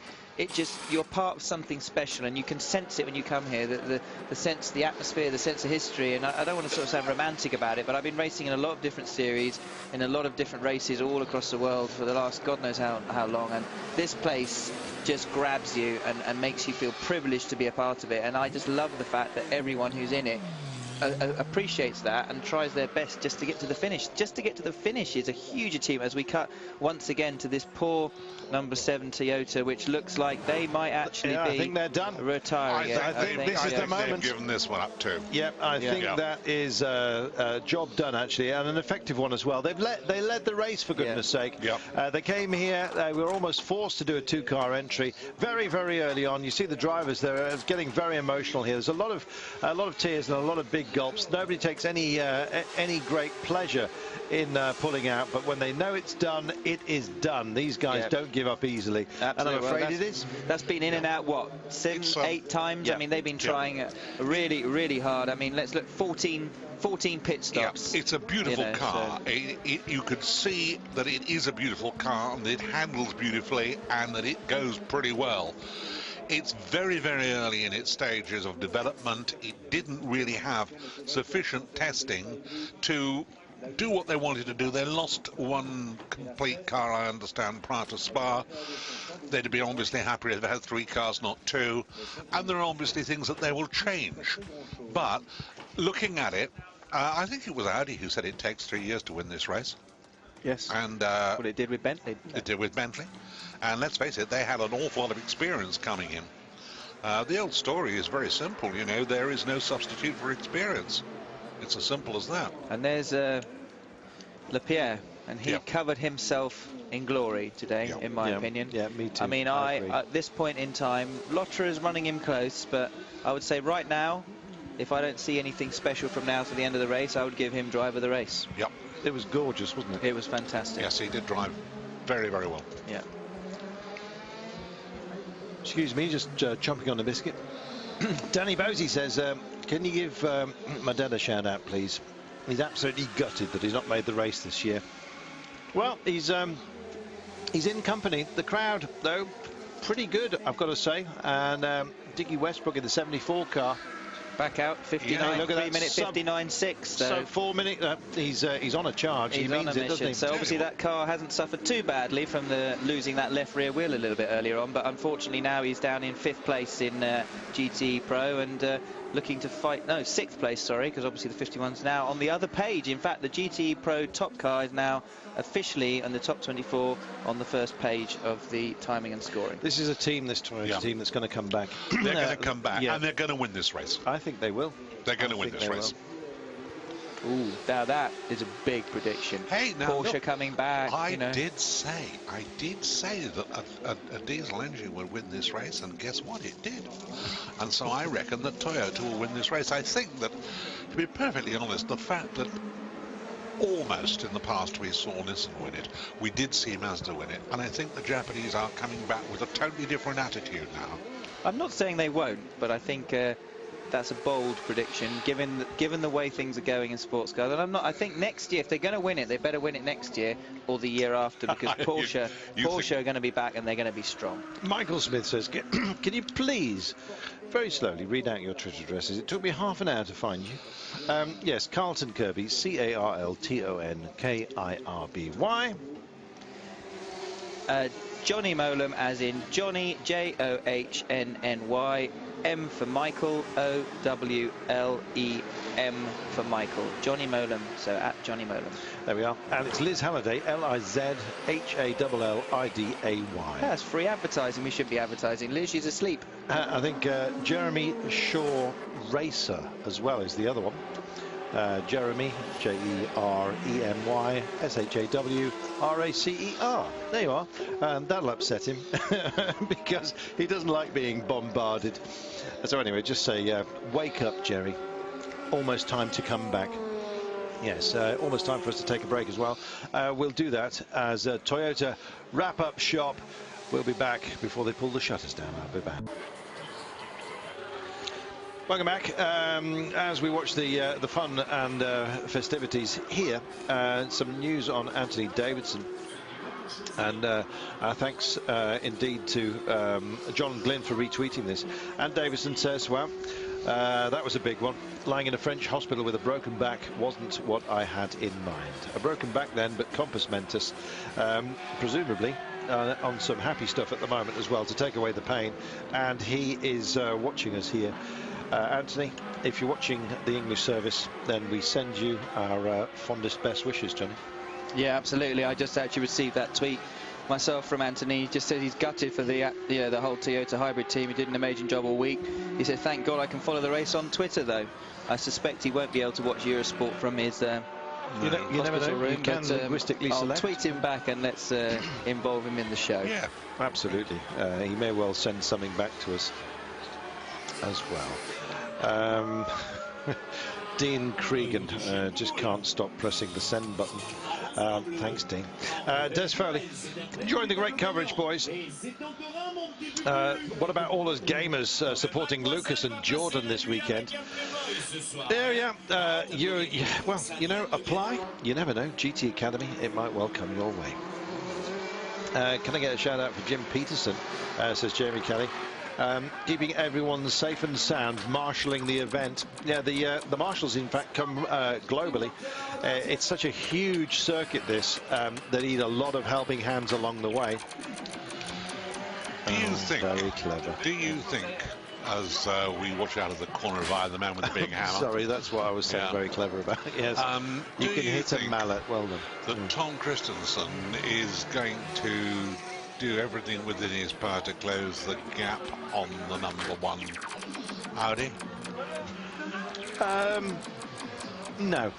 you're part of something special, and you can sense it when you come here, the sense, the atmosphere, the sense of history. And I don't want to sort of sound romantic about it, but I've been racing in a lot of different series, in a lot of different races all across the world for the last God knows how long, and this place just grabs you and makes you feel privileged to be a part of it. And I just love the fact that everyone who's in it appreciates that and tries their best just to get to the finish. Just to get to the finish is a huge achievement, as we cut once again to this poor number 7 Toyota, which looks like they might actually be I think they're done. Retiring. I think this is the moment. They've given this one up too. Yep, I think that is a job done actually, and an effective one as well. They led the race, for goodness sake. Yep. They came here. They were almost forced to do a 2-car entry very, very early on. You see the drivers there getting very emotional here. There's a lot of tears and a lot of big gulps. Nobody takes any great pleasure in pulling out, but when they know it's done, it is done. These guys don't give up easily. Absolutely. And I'm afraid it is. That's been in and out, what, 7, 8 times? I mean, they've been trying really, really hard. I mean, let's look, 14 pit stops. It's a beautiful car. So you could see that it is a beautiful car, and it handles beautifully, and that it goes pretty well. It's very, very early in its stages of development. It didn't really have sufficient testing to do what they wanted to do. They lost one complete car, I understand, prior to Spa. They'd be obviously happier if they had 3 cars, not 2. And there are obviously things that they will change. But looking at it, I think it was Audi who said it takes 3 years to win this race. Yes. And what it did with Bentley. It did with Bentley. And let's face it, they had an awful lot of experience coming in. The old story is very simple, you know, there is no substitute for experience. It's as simple as that. And there's Lapierre, and he covered himself in glory today, in my opinion. Yeah, me too. I mean, at this point in time, Lotterer is running him close, but I would say right now, if I don't see anything special from now to the end of the race, I would give him driver of the race. Yep. It was gorgeous, wasn't it? It was fantastic. Yes, he did drive very, very well. Yeah. Excuse me, just chomping on a biscuit. Danny Bosey says, can you give my dad a shout out, please? He's absolutely gutted that he's not made the race this year. Well, he's in company. The crowd, though, pretty good, I've got to say. And Dickie Westbrook in the 74 car. Back out, 59, look at 3 minute 59.6. So 4 minutes, he's on a charge. He's he means on a it, doesn't he? So obviously that car hasn't suffered too badly from losing that left rear wheel a little bit earlier on, but unfortunately now he's down in 5th place in GT Pro and looking to fight, no, 6th place, sorry, because obviously the 51's now on the other page. In fact, the GT Pro top car is now officially on the top 24 on the first page of the timing and scoring. This is a team, this Toyota team, that's going to come back. They're going to come back, and they're going to win this race. I think they will. They're going to win this race. Ooh, now that is a big prediction. Hey, now Porsche look, coming back. I did say that a diesel engine would win this race, and guess what? It did. And so I reckon that Toyota will win this race. I think that, to be perfectly honest, the fact that almost in the past we saw Nissan win it, we did see Mazda win it, and I think the Japanese are coming back with a totally different attitude now. I'm not saying they won't, but I think that's a bold prediction given the way things are going in sports cars. And I think next year, if they're going to win it, they better win it next year or the year after, because Porsche are going to be back and they're going to be strong. Michael Smith says, can you please very slowly read out your Twitter addresses? It took me half an hour to find you. Yes, Carlton Kirby, CarltonKirby. Johnny Molam, as in Johnny, Johnnny, M for Michael, OWLEM for Michael. Johnny Molam, so at Johnny Molam. There we are. And it's Liz Halliday, LIZHALLIDAY. That's free advertising. We should be advertising. Liz, she's asleep. I think Jeremy Shaw Racer as well is the other one. Jeremy, JEREMY SHAWRACER. There you are. And that'll upset him because he doesn't like being bombarded. So anyway, just say, wake up, Jerry. Almost time to come back. Yes, almost time for us to take a break as well. We'll do that as Toyota wrap up shop. We'll be back before they pull the shutters down. I'll be back. Welcome back. As we watch the fun and festivities here, some news on Anthony Davidson. And thanks indeed to John Glynn for retweeting this. And Davidson says, well, that was a big one. Lying in a French hospital with a broken back wasn't what I had in mind. A broken back then, but compos mentis, presumably on some happy stuff at the moment as well to take away the pain. And he is watching us here. Anthony, if you're watching the English service, then we send you our fondest best wishes, Johnny. Yeah, absolutely. I just actually received that tweet myself from Anthony. He just said he's gutted for the whole Toyota hybrid team. He did an amazing job all week. He said, thank God I can follow the race on Twitter, though. I suspect he won't be able to watch Eurosport from his you never know. room. You can linguistically I'll select. tweet him back and let's involve him in the show. Yeah, absolutely. He may well send something back to us as well. Dean Cregan just can't stop pressing the send button. Thanks, Dean. Des Foley, enjoying the great coverage, boys. What about all us gamers supporting Lucas and Jordan this weekend? Yeah. Well, you know, apply. You never know. GT Academy, it might well come your way. Can I get a shout out for Jim Peterson? Says Jamie Kelly. keeping everyone safe and sound, marshalling the event. Yeah, the marshals, in fact, come globally. It's such a huge circuit, this, they need a lot of helping hands along the way. Do you think? Very clever. Do you think, as we watch out of the corner of eye, the man with the big hammer? Sorry, that's what I was saying. Yeah. Very clever about. Yes. You can hit a mallet. Well done. That Tom Christensen is going to do everything within his power to close the gap on the #1 Audi? No,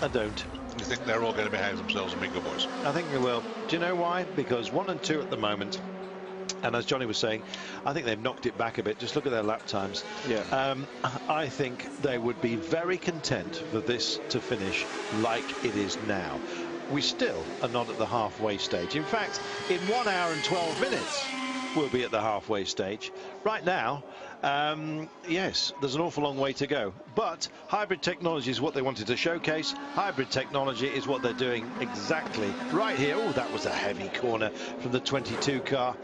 I don't. You think they're all going to behave themselves and be good boys? I think they will. Do you know why? Because 1 and 2 at the moment, and as Johnny was saying, I think they've knocked it back a bit. Just look at their lap times. Yeah. I think they would be very content for this to finish like it is now. We still are not at the halfway stage. In fact, in 1 hour and 12 minutes, we'll be at the halfway stage. Right now, yes, there's an awful long way to go. But hybrid technology is what they wanted to showcase. Hybrid technology is what they're doing exactly right here. Oh, that was a heavy corner from the 22 car.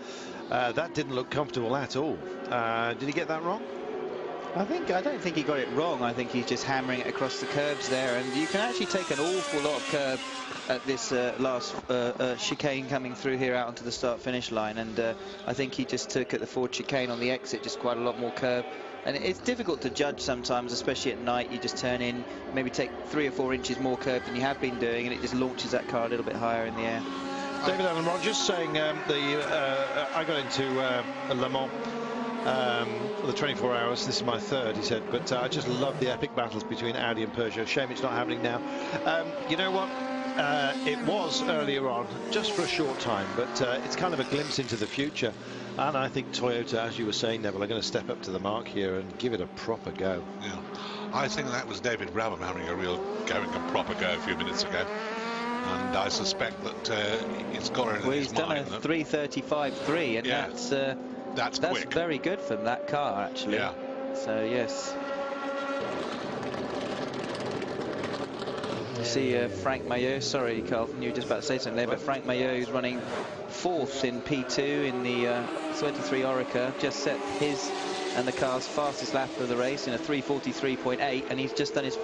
That didn't look comfortable at all. Did he get that wrong? I don't think he got it wrong. I think he's just hammering it across the curbs there, and you can actually take an awful lot of curb at this last chicane coming through here out onto the start-finish line, and I think he just took at the Ford chicane on the exit just quite a lot more curb. And it's difficult to judge sometimes, especially at night. You just turn in, maybe take 3 or 4 inches more curb than you have been doing, and it just launches that car a little bit higher in the air. David Allen Rogers saying I got into Le Mans the 24 hours. This is my third, he said, but I just love the epic battles between Audi and Peugeot. Shame it's not happening now. You know what? It was earlier on, just for a short time, but it's kind of a glimpse into the future. And I think Toyota, as you were saying, Neville, are going to step up to the mark here and give it a proper go. Yeah, I think that was David Brabham having a proper go a few minutes ago. And I suspect that it's got it in his mind. He's done a 3:35.3, and yeah, that's quick. Very good from that car, actually. Yeah. So yes. You see Frank Maillot, sorry Carlton, you were just about to say something there, but Frank Maillot is running 4th in P2 in the 23 Oreca, just set his and the car's fastest lap of the race in a 3:43.8, and he's just done his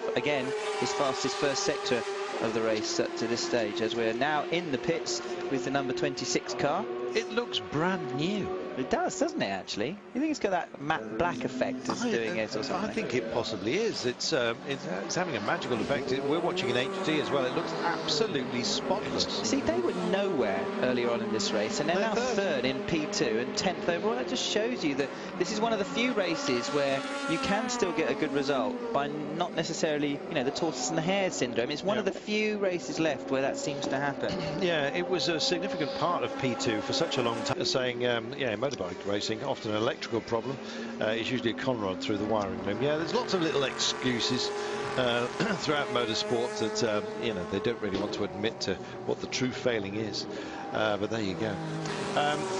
fastest first sector of the race up to this stage, as we're now in the pits with the number 26 car. It looks brand new. It does, doesn't it, actually? You think it's got that matte black effect as doing it or something? I think it possibly is. It's having a magical effect. We're watching in HD as well. It looks absolutely spotless. See, they were nowhere earlier on in this race, and they're now third in P2 and 10th overall. That just shows you that this is one of the few races where you can still get a good result by not necessarily, you know, the tortoise and the hare syndrome. It's one of the few races left where that seems to happen. Yeah, it was a significant part of P2 for such a long time. Saying, yeah, motorbike racing, often an electrical problem. It's usually a conrod through the wiring loom. Yeah, there's lots of little excuses throughout motorsport that, you know, they don't really want to admit to what the true failing is. But there you go.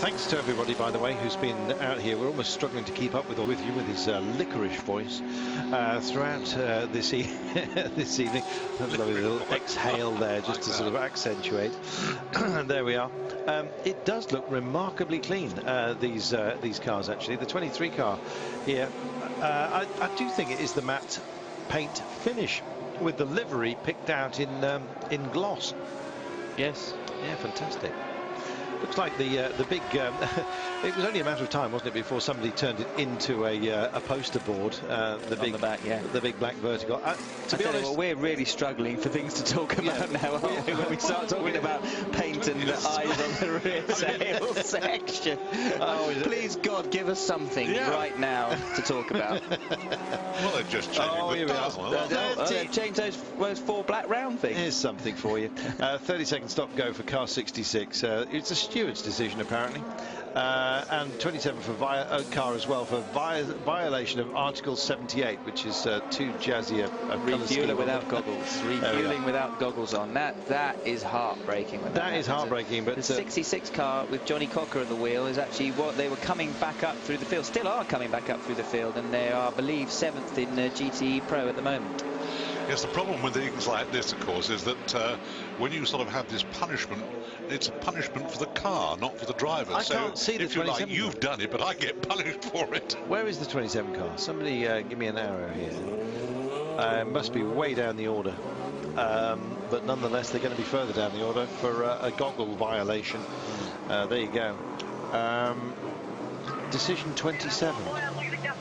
Thanks to everybody, by the way, who's been out here. We're almost struggling to keep up with you with his licorice voice throughout this evening. Lovely little exhale there just to sort of accentuate. There we are. It does look remarkably clean, these cars, actually. The 23 car here, I do think it is the matte paint finish with the livery picked out in gloss. Yes. Yeah, fantastic. Looks like the big. It was only a matter of time, wasn't it, before somebody turned it into a poster board. The big back, yeah. The big black vertical. To be honest, we're really struggling for things to talk about now, aren't we? When we start talking about paint and the eyes on the rear sail section. Please, God, give us something right now to talk about. Well, they've just changed the dial. They've changed those 4 black round things. Here's something for you. 30-second stop go for car 66. It's a steward's decision, apparently. And 27 for car as well for violation of Article 78, which is too jazzy a refueler without goggles. Refueling without goggles on. That is heartbreaking. That is heartbreaking. But the 66 car with Johnny Cocker at the wheel is actually what they were coming back up through the field. Still are coming back up through the field, and they are, I believe, 7th in GTE Pro at the moment. Yes, the problem with things like this, of course, is that when you sort of have this punishment, it's a punishment for the car, not for the driver. I So can't see the if you 27 like, you've done it, but I get punished for it. Where is the 27 car? Somebody give me an arrow here. Must be way down the order. But nonetheless, they're going to be further down the order for a goggle violation. There you go. Decision 27.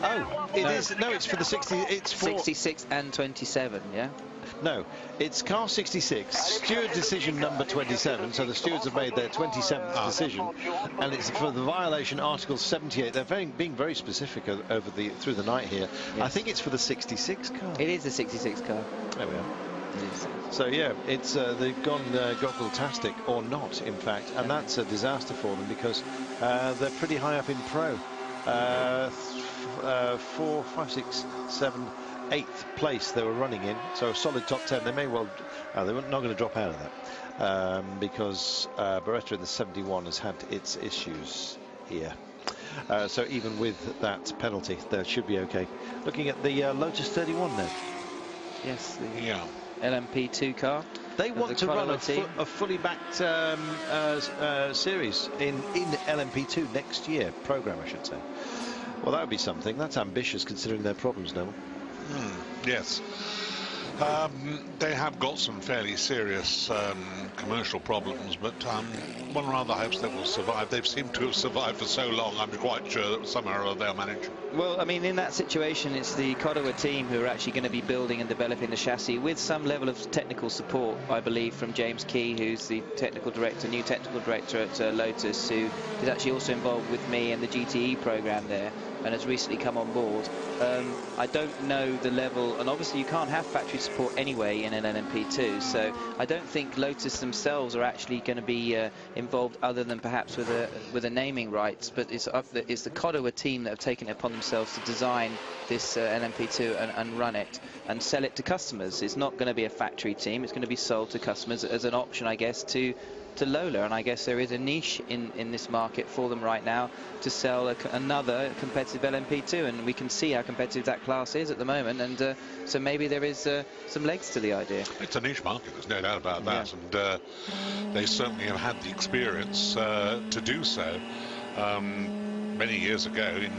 Oh, it is. No, it's for the 60. It's for 66 and 27, yeah? No, it's car 66, steward decision number 27, so the stewards have made their 27th decision, and it's for the violation article 78. They're being very specific over through the night here. Yes. I think it's for the 66 car. It is the 66 car. There we are. So yeah, it's they've gone goggle-tastic, or not, in fact, and that's a disaster for them because they're pretty high up in pro. 4, 5, 6, 7, 8th place they were running in, so a solid top 10. They may well, they're not going to drop out of that because Beretta in the 71 has had its issues here. So even with that penalty, they should be okay. Looking at the Lotus 31 then. Yes, the LMP2 car. They want to run a fully backed series in LMP2 next year, program I should say. Well, that would be something. That's ambitious considering their problems now. Yes. They have got some fairly serious commercial problems, but one rather hopes they will survive. They've seemed to have survived for so long, I'm quite sure that somehow or other they'll manage. Well, I mean, in that situation, it's the Kodawa team who are actually going to be building and developing the chassis with some level of technical support, I believe, from James Key, who's the technical director, new technical director at Lotus, who is actually also involved with me in the GTE program there and has recently come on board. I don't know the level, and obviously you can't have factory support anyway in an LMP2, so I don't think Lotus themselves are actually going to be involved other than perhaps with a naming rights, but it's the Kodawa team that have taken it upon themselves to design this LMP2 and run it and sell it to customers. It's not going to be a factory team, it's going to be sold to customers as an option, I guess, to Lola, and I guess there is a niche in this market for them right now to sell another competitive LMP2, and we can see how competitive that class is at the moment, and so maybe there is some legs to the idea. It's a niche market, there's no doubt about that, and they certainly have had the experience to do so. Many years ago, in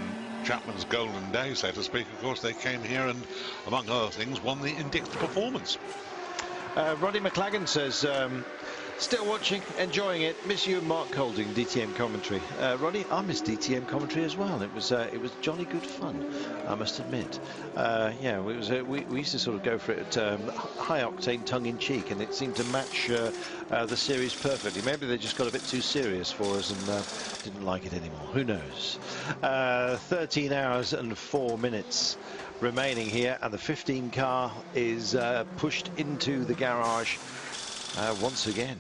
Chapman's golden day, so to speak, of course, they came here and, among other things, won the Indix Performance. Roddy McLagan says, still watching, enjoying it. Miss you and Mark Holding, DTM commentary. Roddy, I miss DTM commentary as well. It was jolly good fun, I must admit. Yeah, it was. We used to sort of go for it high octane, tongue in cheek, and it seemed to match the series perfectly. Maybe they just got a bit too serious for us and didn't like it anymore. Who knows? 13 hours and 4 minutes remaining here, and the 15 car is pushed into the garage. Once again,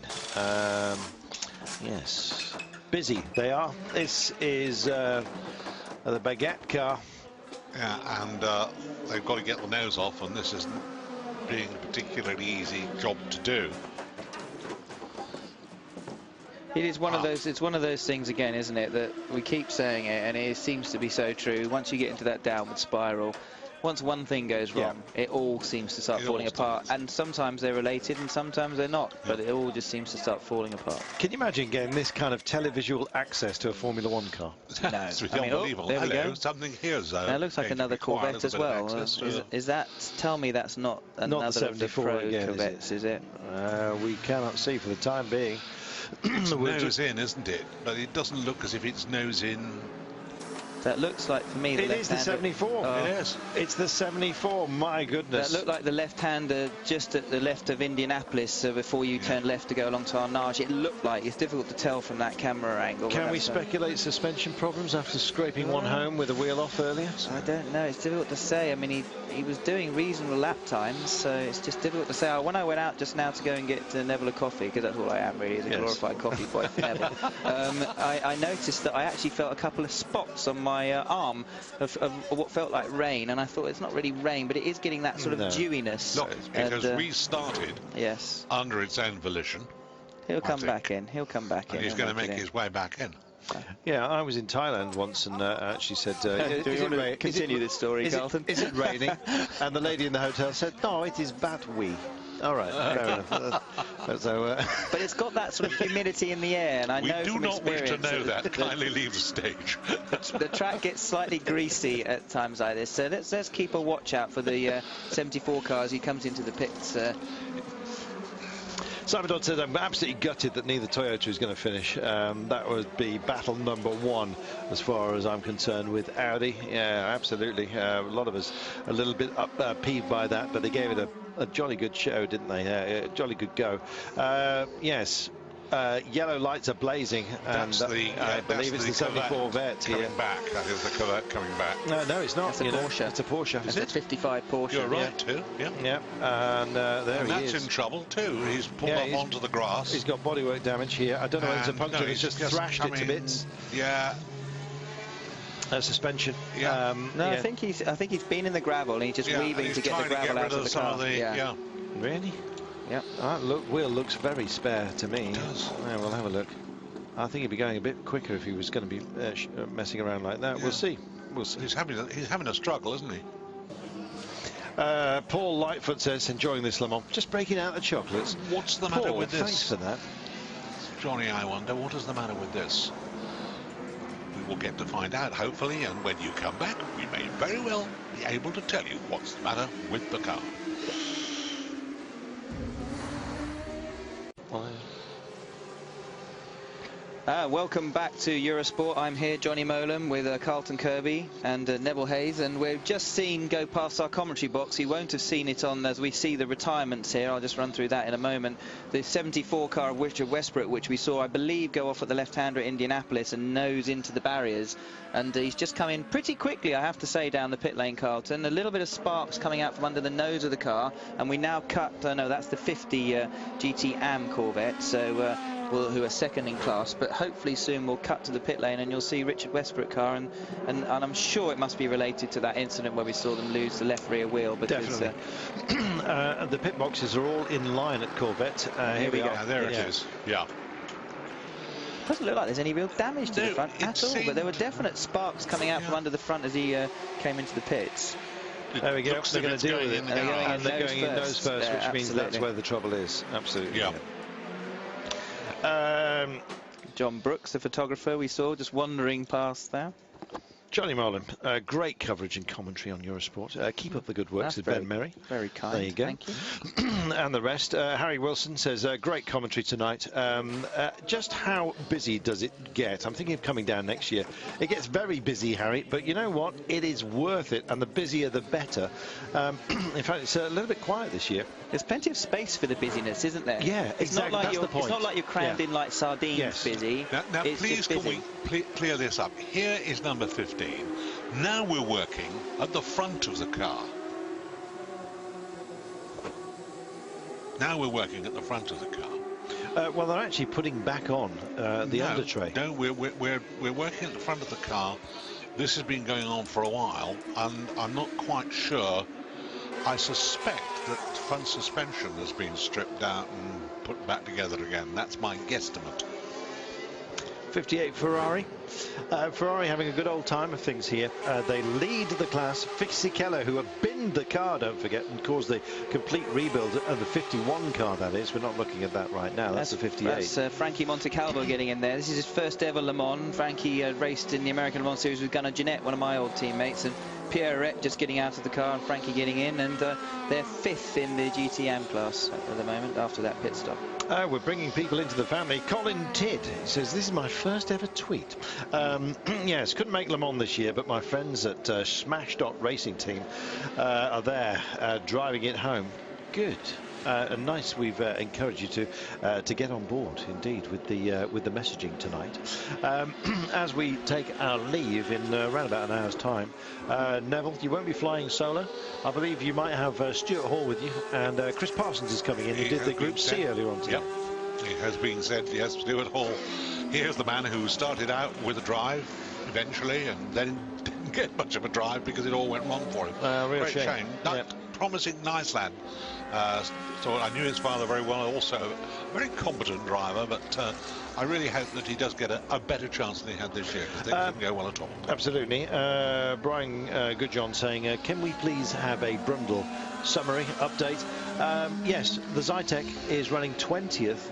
yes, busy they are. This is the Baguette car. Yeah, and they've got to get the nose off, and this isn't being a particularly easy job to do. It is one of those. It's one of those things again, isn't it? That we keep saying it, and it seems to be so true. Once you get into that downward spiral, once one thing goes wrong, it all seems to start falling apart. And sometimes they're related and sometimes they're not, but it all just seems to start falling apart. Can you imagine getting this kind of televisual access to a Formula One car? No. It's unbelievable. There we go. Something here, Zoe. That looks like another Corvette as well. Is that, tell me that's not another of the pro again, Corvettes, is it? We cannot see for the time being. It's nose in, isn't it? But it doesn't look as if it's nose in. That looks like, for me, it is the 74. Oh. It is. It's the 74. My goodness. That looked like the left-hander just at the left of Indianapolis before you turn left to go along to Arnage. It looked like, it's difficult to tell from that camera angle. Can we speculate suspension problems after scraping one home with a wheel off earlier? I don't know. It's difficult to say. I mean, he was doing reasonable lap times, so it's just difficult to say. When I went out just now to go and get Neville a coffee, because that's all I am really, is a glorified coffee boy for Neville, I noticed that I actually felt a couple of spots on my arm of what felt like rain, and I thought it's not really rain, but it is getting that sort of dewiness. No, it's because we started yes, under its own volition. He'll come back in. He'll come back in. He's going to make his way back in. Yeah, I was in Thailand once and actually said, Do you want to continue this story, Carlton? Is it raining? And the lady in the hotel said, no, it is Batwi. All right, fair enough. So, but it's got that sort of humidity in the air, and I know from experience... We do not wish to know that. Kindly leave the stage. The track gets slightly greasy at times like this, so let's keep a watch out for the 74 car as he comes into the pits. Simon Dodd said, I'm absolutely gutted that neither Toyota is going to finish. That would be battle number one as far as I'm concerned with Audi. Yeah, absolutely. A lot of us a little bit peeved by that, but they gave it a jolly good show, didn't they? A jolly good go. Yes. Yellow lights are blazing, and I believe it's the 74 Vette here. Coming back, that is the Corvette coming back. No, it's not. It's a Porsche. It's a Porsche. It's a 55 Porsche. You're right, too. Yeah. Yeah, and there he is. That's in trouble too. He's pulled up onto the grass. He's got bodywork damage here. I don't know whether it's a puncture. He's just thrashed it to bits. Yeah. Suspension. Yeah. No, I think he's been in the gravel and he's just weaving to get the gravel out of the car. Yeah. Really? Yeah. Wheel looks very spare to me. It does. Yeah, we'll have a look. I think he'd be going a bit quicker if he was going to be messing around like that. Yeah. We'll see. He's having a struggle, isn't he? Paul Lightfoot says, enjoying this Le Mans. Just breaking out the chocolates. What's the matter with this? Thanks for that. Johnny, I wonder, what is the matter with this? We will get to find out, hopefully, and when you come back, we may very well be able to tell you what's the matter with the car. Welcome back to Eurosport. I'm here, Johnny Molan, with Carlton Kirby and Neville Hayes, and we've just seen go past our commentary box. You won't have seen it on as we see the retirements here. I'll just run through that in a moment. The 74 car of Richard Westbrook, which we saw, I believe, go off at the left-hander at Indianapolis and nose into the barriers. And he's just come in pretty quickly, I have to say, down the pit lane, Carlton. A little bit of sparks coming out from under the nose of the car, and we now cut, no, that's the 50 GT Am Corvette, so who are second in class, but hopefully soon we'll cut to the pit lane and you'll see Richard Westbrook car, and I'm sure it must be related to that incident where we saw them lose the left rear wheel. Because, definitely. The pit boxes are all in line at Corvette. Here we go. There it is. Yeah. Doesn't look like there's any real damage to the front at all, but there were definite sparks coming out from under the front as he came into the pits. There we go. They're going to deal with it. And they're going in nose first, which means that's where the trouble is. Absolutely. Yeah. John Brooks, the photographer we saw, just wandering past there. Johnny Molan, great coverage and commentary on Eurosport. Keep up the good work, said Ben Merry. Very kind. There you go. Thank you. And the rest. Harry Wilson says, great commentary tonight. Just how busy does it get? I'm thinking of coming down next year. It gets very busy, Harry, but you know what? It is worth it, and the busier the better. In fact, it's a little bit quiet this year. There's plenty of space for the busyness, isn't there? Yeah, exactly. That's the point. It's not like you're crammed in like sardines busy. Now please, can we clear this up? Here is number 15. Now we're working at the front of the car. Now we're working at the front of the car. Well, they're actually putting back on the under tray. No, we're working at the front of the car. This has been going on for a while, and I'm not quite sure. I suspect that front suspension has been stripped out and put back together again. That's my guesstimate. 58 Ferrari. Ferrari having a good old time of things here. They lead the class. Fisichella, who have binned the car, don't forget, and caused the complete rebuild of the 51 car, that is. We're not looking at that right now. That's the 58. That's Frankie Montecalvo getting in there. This is his first ever Le Mans. Frankie raced in the American Le Mans Series with Gunnar Jeanette, one of my old teammates, and Pierre Arret just getting out of the car and Frankie getting in, and they're fifth in the GTM class at the moment after that pit stop. We're bringing people into the family. Colin Tidd says, this is my first ever tweet. Yes, couldn't make Le Mans this year, but my friends at Smash Dot Racing Team are there driving it home. Good. And nice, we've encouraged you to get on board, indeed, with the messaging tonight. As we take our leave in around about an hour's time, Neville, you won't be flying solo. I believe you might have Stuart Hall with you, and Chris Parsons is coming in. He did the Group C earlier on today. Yep, it has been said, yes, Stuart Hall. Here's the man who started out with a drive eventually, and then didn't get much of a drive because it all went wrong for him. Real Great shame. promising, nice lad. So I knew his father very well, also a very competent driver, but I really hope that he does get a better chance than he had this year, because things didn't go well at all. Absolutely. Brian Goodjohn saying, can we please have a Brundle summary update? Yes, the Zytek is running 20th.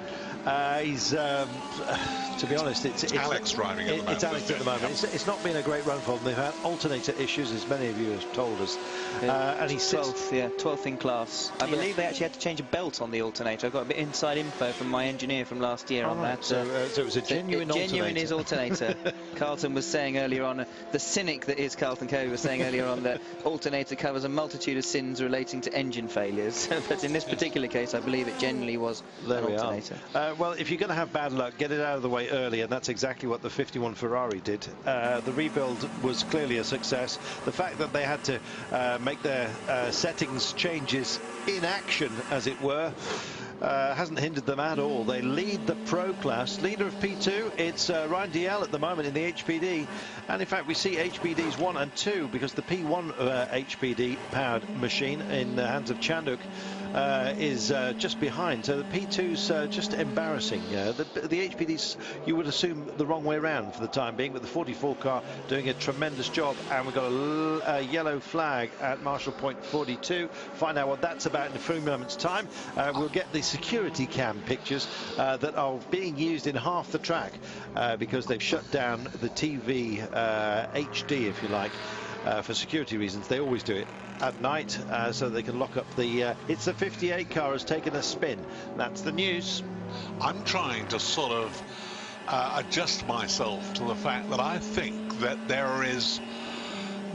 He's, to be honest, it's Alex driving at the moment. It's Alex at the moment. It's not been a great run for them. They've had alternator issues, as many of you have told us. And he's 12th in class. I believe they actually had to change a belt on the alternator. I got a bit inside info from my engineer from last year on that. So it was a genuine alternator. Genuine is alternator. Carlton was saying earlier on, the cynic that is Carlton Covey was saying earlier on that alternator covers a multitude of sins relating to engine failures. But in this particular case, I believe it genuinely was an alternator. Well, if you're going to have bad luck, get it out of the way early, and that's exactly what the 51 Ferrari did. The rebuild was clearly a success. The fact that they had to make their settings changes in action, as it were, hasn't hindered them at all. They lead the Pro class. Leader of P2, it's Ryan Dalziel at the moment in the HPD. And in fact, we see HPDs 1 and 2, because the P1 HPD powered machine in the hands of Chanduk is just behind. So the P2's just embarrassing. The HPDs, you would assume, the wrong way around for the time being, but the 44 car doing a tremendous job. And we've got a yellow flag at Marshall Point 42. Find out what that's about in a few moments' time. We'll get the security cam pictures that are being used in half the track because they've shut down the TV HD, if you like. For security reasons. They always do it at night so they can lock up the it's the 58 car has taken a spin. That's the news. I'm trying to sort of adjust myself to the fact that I think that there is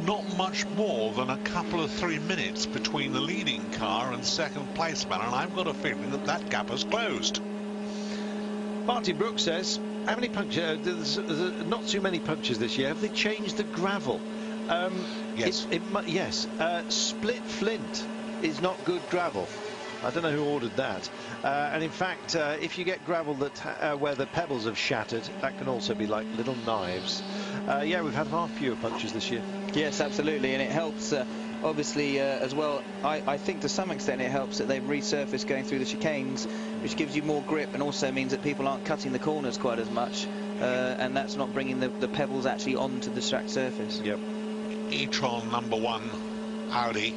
not much more than a couple of 3 minutes between the leading car and second placeman, and I've got a feeling that that gap has closed. Martin Brooks says, how many punctures? There's not too many punctures this year. Have they changed the gravel? Yes. Yes. Split flint is not good gravel. I don't know who ordered that. And in fact, if you get gravel that where the pebbles have shattered, that can also be like little knives. Yeah, we've had far fewer punctures this year. Yes, absolutely, and it helps. Obviously, as well, I think to some extent it helps that they've resurfaced going through the chicanes, which gives you more grip and also means that people aren't cutting the corners quite as much, and that's not bringing the pebbles actually onto the track surface. Yep. e-tron #1 Audi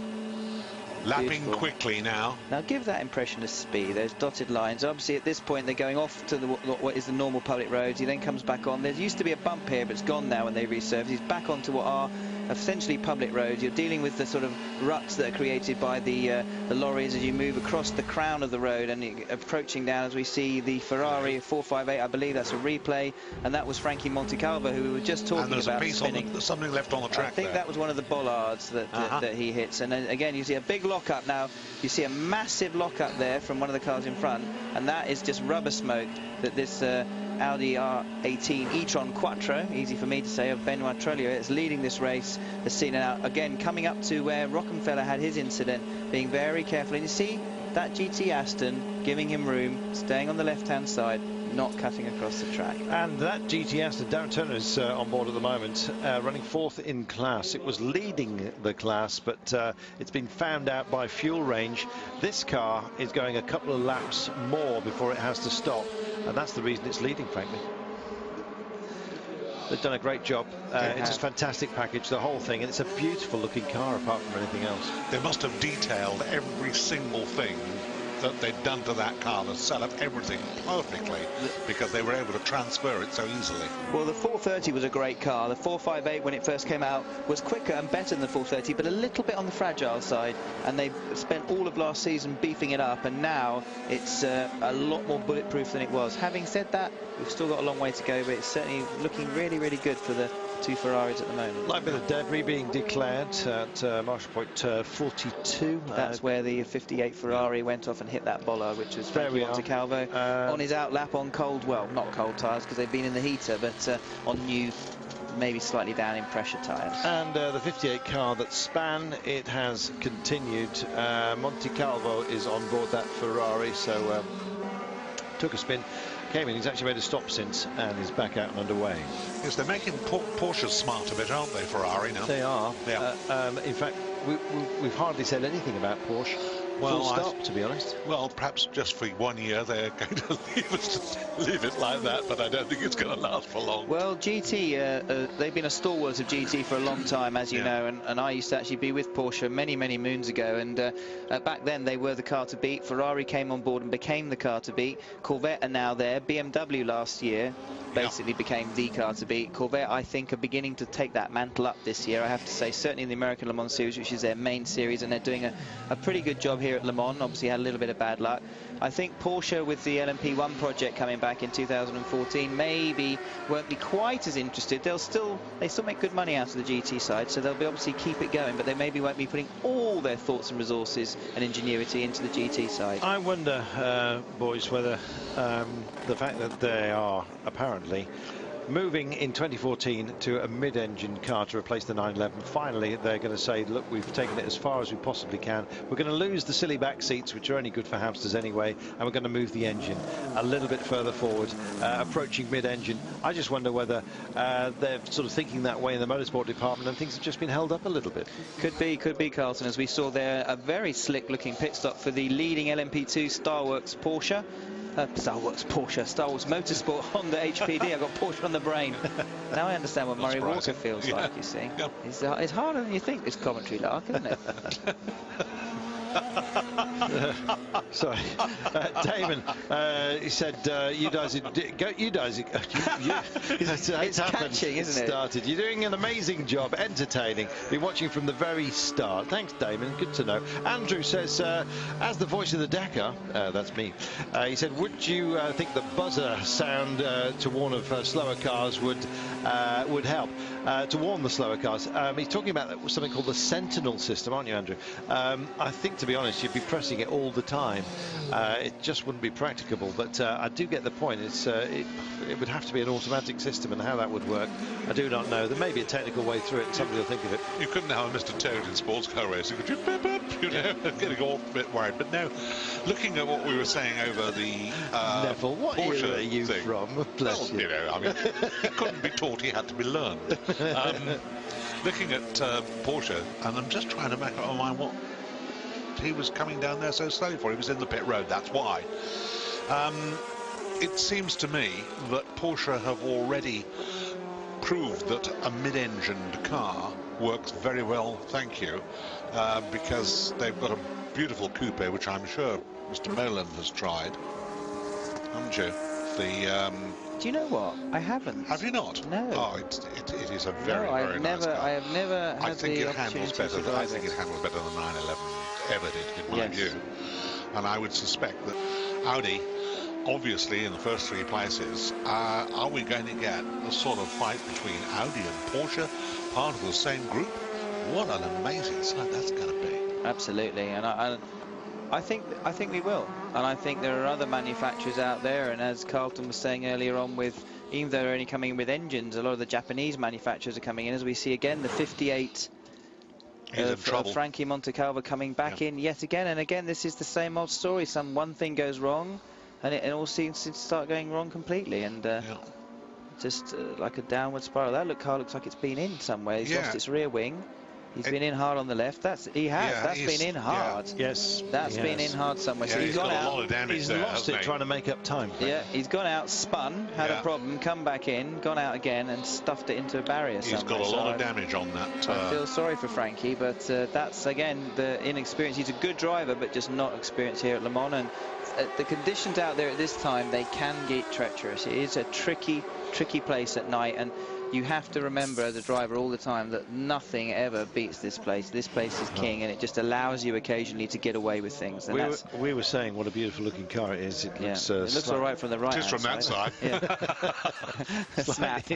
lapping Beautiful. Quickly now. Now give that impression of speed. Those dotted lines. Obviously at this point they're going off to what is the normal public roads. He then comes back on. There used to be a bump here, but it's gone now when they resurface. He's back onto what are essentially public roads. You're dealing with the sort of ruts that are created by the lorries as you move across the crown of the road and approaching down as we see the Ferrari 458. I believe that's a replay, and that was Frankie Montecalvo who we were just talking about. And there's a piece spinning. on there's something left on the track. I think that was one of the bollards that he hits. And then again you see a big lockup now. You see a massive lockup there from one of the cars in front, and that is just rubber smoke that this Audi R18 e-tron Quattro, easy for me to say, of Benoit Trollier, is leading this race. Has seen it out again, coming up to where Rockenfeller had his incident, being very careful. And you see that GT Aston giving him room, staying on the left-hand side, not cutting across the track. And that GT Aston, Darren Turner is on board at the moment, running 4th in class. It was leading the class, but it's been found out by fuel range. This car is going a couple of laps more before it has to stop, and that's the reason it's leading, frankly. They've done a great job. It's a fantastic package, the whole thing, and it's a beautiful looking car apart from anything else. They must have detailed every single thing that they'd done to that car to set up everything perfectly, because they were able to transfer it so easily. Well, the 430 was a great car. The 458 when it first came out was quicker and better than the 430, but a little bit on the fragile side, and they spent all of last season beefing it up, and now it's a lot more bulletproof than it was. Having said that, we've still got a long way to go, but it's certainly looking really, really good for the two Ferraris at the moment. Light bit of debris being declared at Marshall Point 42. That's where the 58 Ferrari went off and hit that bollard, which was Frankie Montecalvo on his outlap on cold, well, not cold tyres because they've been in the heater, but on new, maybe slightly down in pressure tyres. And the 58 car that span, it has continued. Montecalvo is on board that Ferrari, so took a spin. Came in, he's actually made a stop since, and he's back out and underway. Yes, they're making Porsche smart a bit, aren't they, Ferrari now? They are. Yeah. In fact, we've hardly said anything about Porsche. Well, Full stop, to be honest. Well, perhaps just for 1 year they're going to leave it like that, but I don't think it's going to last for long. Well, GT, they've been a stalwart of GT for a long time, as you know, and I used to actually be with Porsche many, many moons ago, and back then they were the car to beat. Ferrari came on board and became the car to beat. Corvette are now there. BMW last year basically became the car to beat. Corvette, I think, are beginning to take that mantle up this year, I have to say, certainly in the American Le Mans Series, which is their main series, and they're doing a pretty good job here at Le Mans. Obviously had a little bit of bad luck. I think Porsche, with the LMP1 project coming back in 2014, maybe won't be quite as interested. They still make good money out of the GT side, so they'll be obviously keep it going, but they maybe won't be putting all their thoughts and resources and ingenuity into the GT side. I wonder, boys, whether the fact that they are apparently moving in 2014 to a mid-engine car to replace the 911. Finally, they're going to say, look, we've taken it as far as we possibly can. We're going to lose the silly back seats, which are only good for hamsters anyway, and we're going to move the engine a little bit further forward, approaching mid-engine. I just wonder whether they're sort of thinking that way in the motorsport department, and things have just been held up a little bit. Could be, Carlton, as we saw there, a very slick-looking pit stop for the leading LMP2 Star Wars Motorsport Honda HPD. I've got Porsche on the brain. Now I understand what Murray Walker feels like, you see. Yep. It's harder than you think, this commentary, Lark, isn't it? Sorry, Damon. He said, "You guys, it's happened. Catching, isn't it? Started. You're doing an amazing job, entertaining. Been watching from the very start. Thanks, Damon. Good to know." Andrew says, "As the voice of the Dakar, that's me." He said, "Would you think the buzzer sound to warn of slower cars would help to warn the slower cars?" He's talking about something called the Sentinel system, aren't you, Andrew? I think, to be honest, you'd be pressing it all the time. It just wouldn't be practicable, but I do get the point. It would have to be an automatic system, and how that would work, I do not know. There may be a technical way through it, and somebody will think of it. You couldn't have a Mr. Toad in sports car racing, could you? You know, getting all a bit worried. But no, looking at what we were saying over the Neville, what Porsche era are you thing, from? Bless you. You know, I mean, he couldn't be taught; he had to be learned. Looking at Porsche, and I'm just trying to make up my mind what he was coming down there so slowly for. He was in the pit road, that's why. It seems to me that Porsche have already proved that a mid-engined car works very well, thank you, because they've got a beautiful coupe, which I'm sure Mr. Molan has tried, haven't you? Do you know what? I haven't. Have you not? No. Oh, it is a very, very nice car. I have never had the opportunity to drive I think it handles better than 911 ever did, in my view. And I would suspect that Audi, obviously in the first three places, are we going to get a sort of fight between Audi and Porsche, part of the same group? What an amazing sight that's going to be. Absolutely, and I think we will, and I think there are other manufacturers out there, and as Carlton was saying earlier on, even though they're only coming in with engines, a lot of the Japanese manufacturers are coming in, as we see again the 58 of Frankie Montecalvo coming back in yet again, and again this is the same old story. One thing goes wrong and it all seems to start going wrong completely, and just like a downward spiral. That car looks like it's been in somewhere. He's lost its rear wing. He's been in hard on the left. That's been in hard. Yes, that's been in hard somewhere. Yeah, so he's got a lot of damage. He's there, lost it trying to make up time. Yeah, he's gone out, spun, had a problem, come back in, gone out again, and stuffed it into a barrier. He's got a lot of damage on that. I feel sorry for Frankie, but that's again the inexperience. He's a good driver, but just not experienced here at Le Mans. And the conditions out there at this time, they can get treacherous. It is a tricky place at night, and you have to remember as a driver all the time that nothing ever beats this place. This place is king, and it just allows you occasionally to get away with things. And we were saying what a beautiful looking car it is. It looks, it looks all right from the right just from that side. Snap.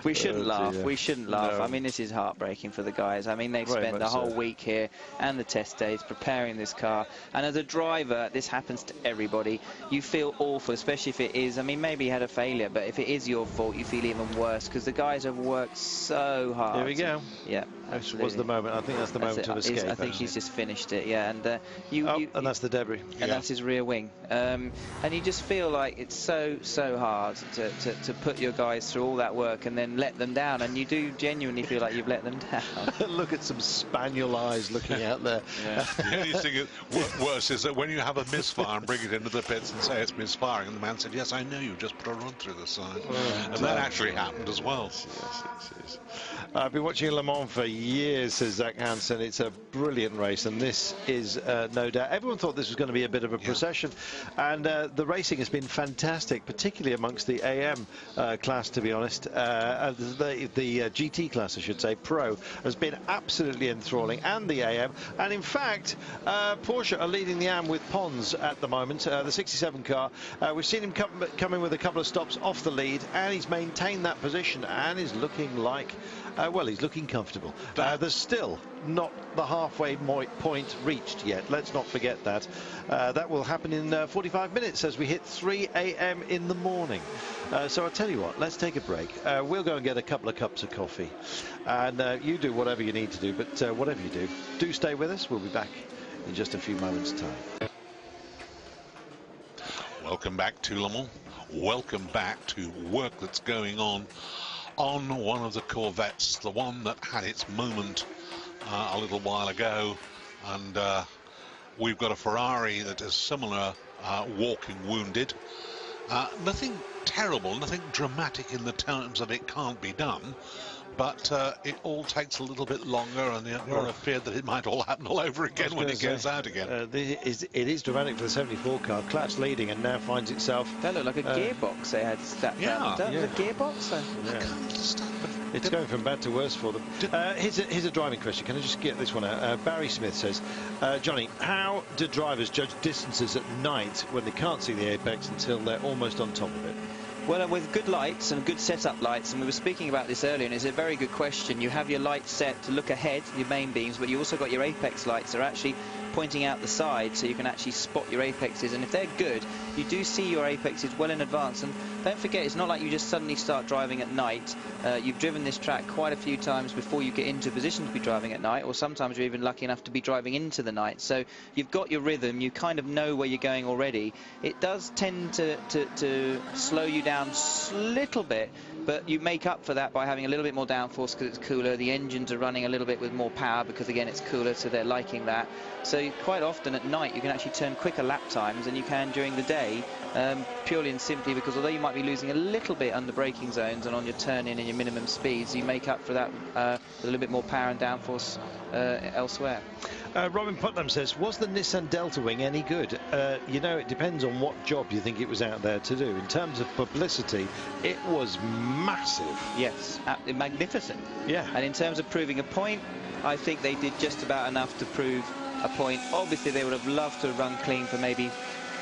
We shouldn't laugh. We shouldn't laugh. No. I mean, this is heartbreaking for the guys. I mean, they've spent the whole week here and the test days preparing this car. And as a driver, this happens to everybody. You feel awful, especially if it is. I mean, maybe you had a failure, but if it is your fault, you feel even worse because the guys have worked so hard. There we go. Yeah. This was the moment. I think that's the moment of escape. I think he's just finished it, yeah. And and that's the debris. And that's his rear wing. And you just feel like it's so hard to put your guys through all that work and then let them down. And you do genuinely feel like you've let them down. Look at some spaniel eyes looking out there. Yeah. The only thing worse is that when you have a misfire and bring it into the pits and say it's misfiring, and the man said, yes, I know, you just put a run through the side. And that actually happened as well. Yes. I've been watching Le Mans for years, says Zach Hansen. It's a brilliant race, and this is no doubt. Everyone thought this was going to be a bit of a procession, and the racing has been fantastic, particularly amongst the AM class, to be honest. The GT class, I should say, Pro, has been absolutely enthralling, and the AM. And in fact, Porsche are leading the AM with Pons at the moment, the 67 car. We've seen him come in with a couple of stops off the lead, and he's maintained that position and is looking like, well, he's looking comfortable. There's still not the halfway point reached yet. Let's not forget that. That will happen in 45 minutes as we hit 3 a.m. in the morning. So I'll tell you what, let's take a break. We'll go and get a couple of cups of coffee. And you do whatever you need to do, but whatever you do stay with us. We'll be back in just a few moments' time. Welcome back to Le Mans. Welcome back to work that's going on one of the Corvettes, the one that had its moment a little while ago, and we've got a Ferrari that is similar, walking wounded. Nothing terrible, nothing dramatic in the terms that it can't be done, but it all takes a little bit longer, and you're afraid that it might all happen all over again when it goes out again. It is dramatic for the 74 car. Clap's leading and now finds itself... That looked like a gearbox they had stacked around. That was a gearbox? I can't understand. It's going from bad to worse for them. Here's a driving question. Can I just get this one out? Barry Smith says, Johnny, how do drivers judge distances at night when they can't see the apex until they're almost on top of it? Well, with good lights and good setup lights, and we were speaking about this earlier, and it's a very good question. You have your lights set to look ahead, your main beams, but you also got your apex lights that are actually pointing out the side, so you can actually spot your apexes. And if they're good, you do see your apexes well in advance. And don't forget, it's not like you just suddenly start driving at night. You've driven this track quite a few times before you get into a position to be driving at night, or sometimes you're even lucky enough to be driving into the night. So you've got your rhythm, you kind of know where you're going already. It does tend to slow you down a little bit, but you make up for that by having a little bit more downforce because it's cooler. The engines are running a little bit with more power because, again, it's cooler, so they're liking that. So quite often at night you can actually turn quicker lap times than you can during the day, purely and simply because although you might be losing a little bit under braking zones and on your turn-in and your minimum speeds, you make up for that with a little bit more power and downforce elsewhere. Robin Putnam says, was the Nissan Delta Wing any good? You know, it depends on what job you think it was out there to do. In terms of publicity, it was massive. Yes, magnificent. Yeah. And in terms of proving a point, I think they did just about enough to prove a point. Obviously, they would have loved to run clean for maybe...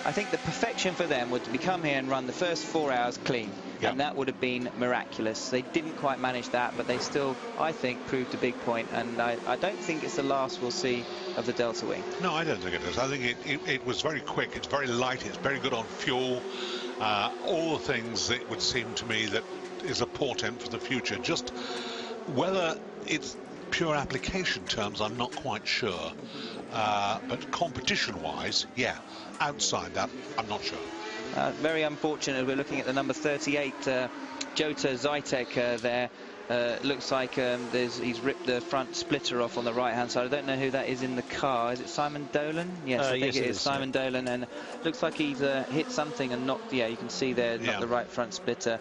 I think the perfection for them would be come here and run the first 4 hours clean. Yep. And that would have been miraculous. They didn't quite manage that, but they still, I think, proved a big point. And I don't think it's the last we'll see of the Delta Wing. No, I don't think it is. I think it was very quick. It's very light. It's very good on fuel. All the things that would seem to me that is a portent for the future. Just whether it's pure application terms, I'm not quite sure. But competition-wise, yeah. Outside that, I'm not sure. Very unfortunate. We're looking at the number 38, Jota Zytek there. Looks like he's ripped the front splitter off on the right-hand side. I don't know who that is in the car. Is it Simon Dolan? Yes, I think it is Simon Dolan. And looks like he's hit something and knocked. Yeah, you can see there, knocked the right front splitter.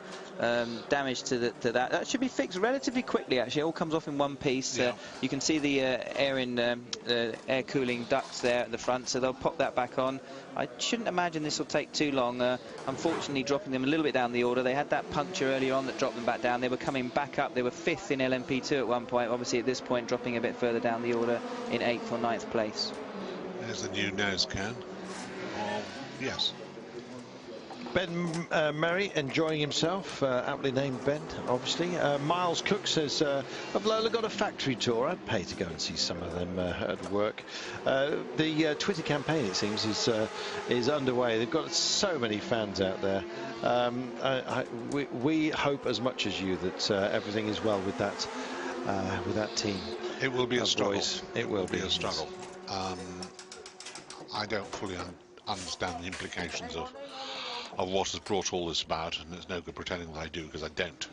Damage to that. That should be fixed relatively quickly. Actually, it all comes off in one piece. You can see the air cooling ducts there at the front, so they'll pop that back on. I shouldn't imagine this will take too long. Unfortunately, dropping them a little bit down the order. They had that puncture earlier on that dropped them back down. They were coming back up. They were 5th in LMP2 at one point. Obviously, at this point, dropping a bit further down the order in 8th or 9th place. There's the new nose can. Yes. Ben Merry enjoying himself, aptly named Ben, obviously. Miles Cook says, have Lola got a factory tour? I'd pay to go and see some of them at work. The Twitter campaign, it seems, is underway. They've got so many fans out there. We hope as much as you that everything is well with that team. It will be a struggle. Boys, it will be a struggle. I don't fully understand the implications of what has brought all this about, and it's no good pretending that I do, because I don't.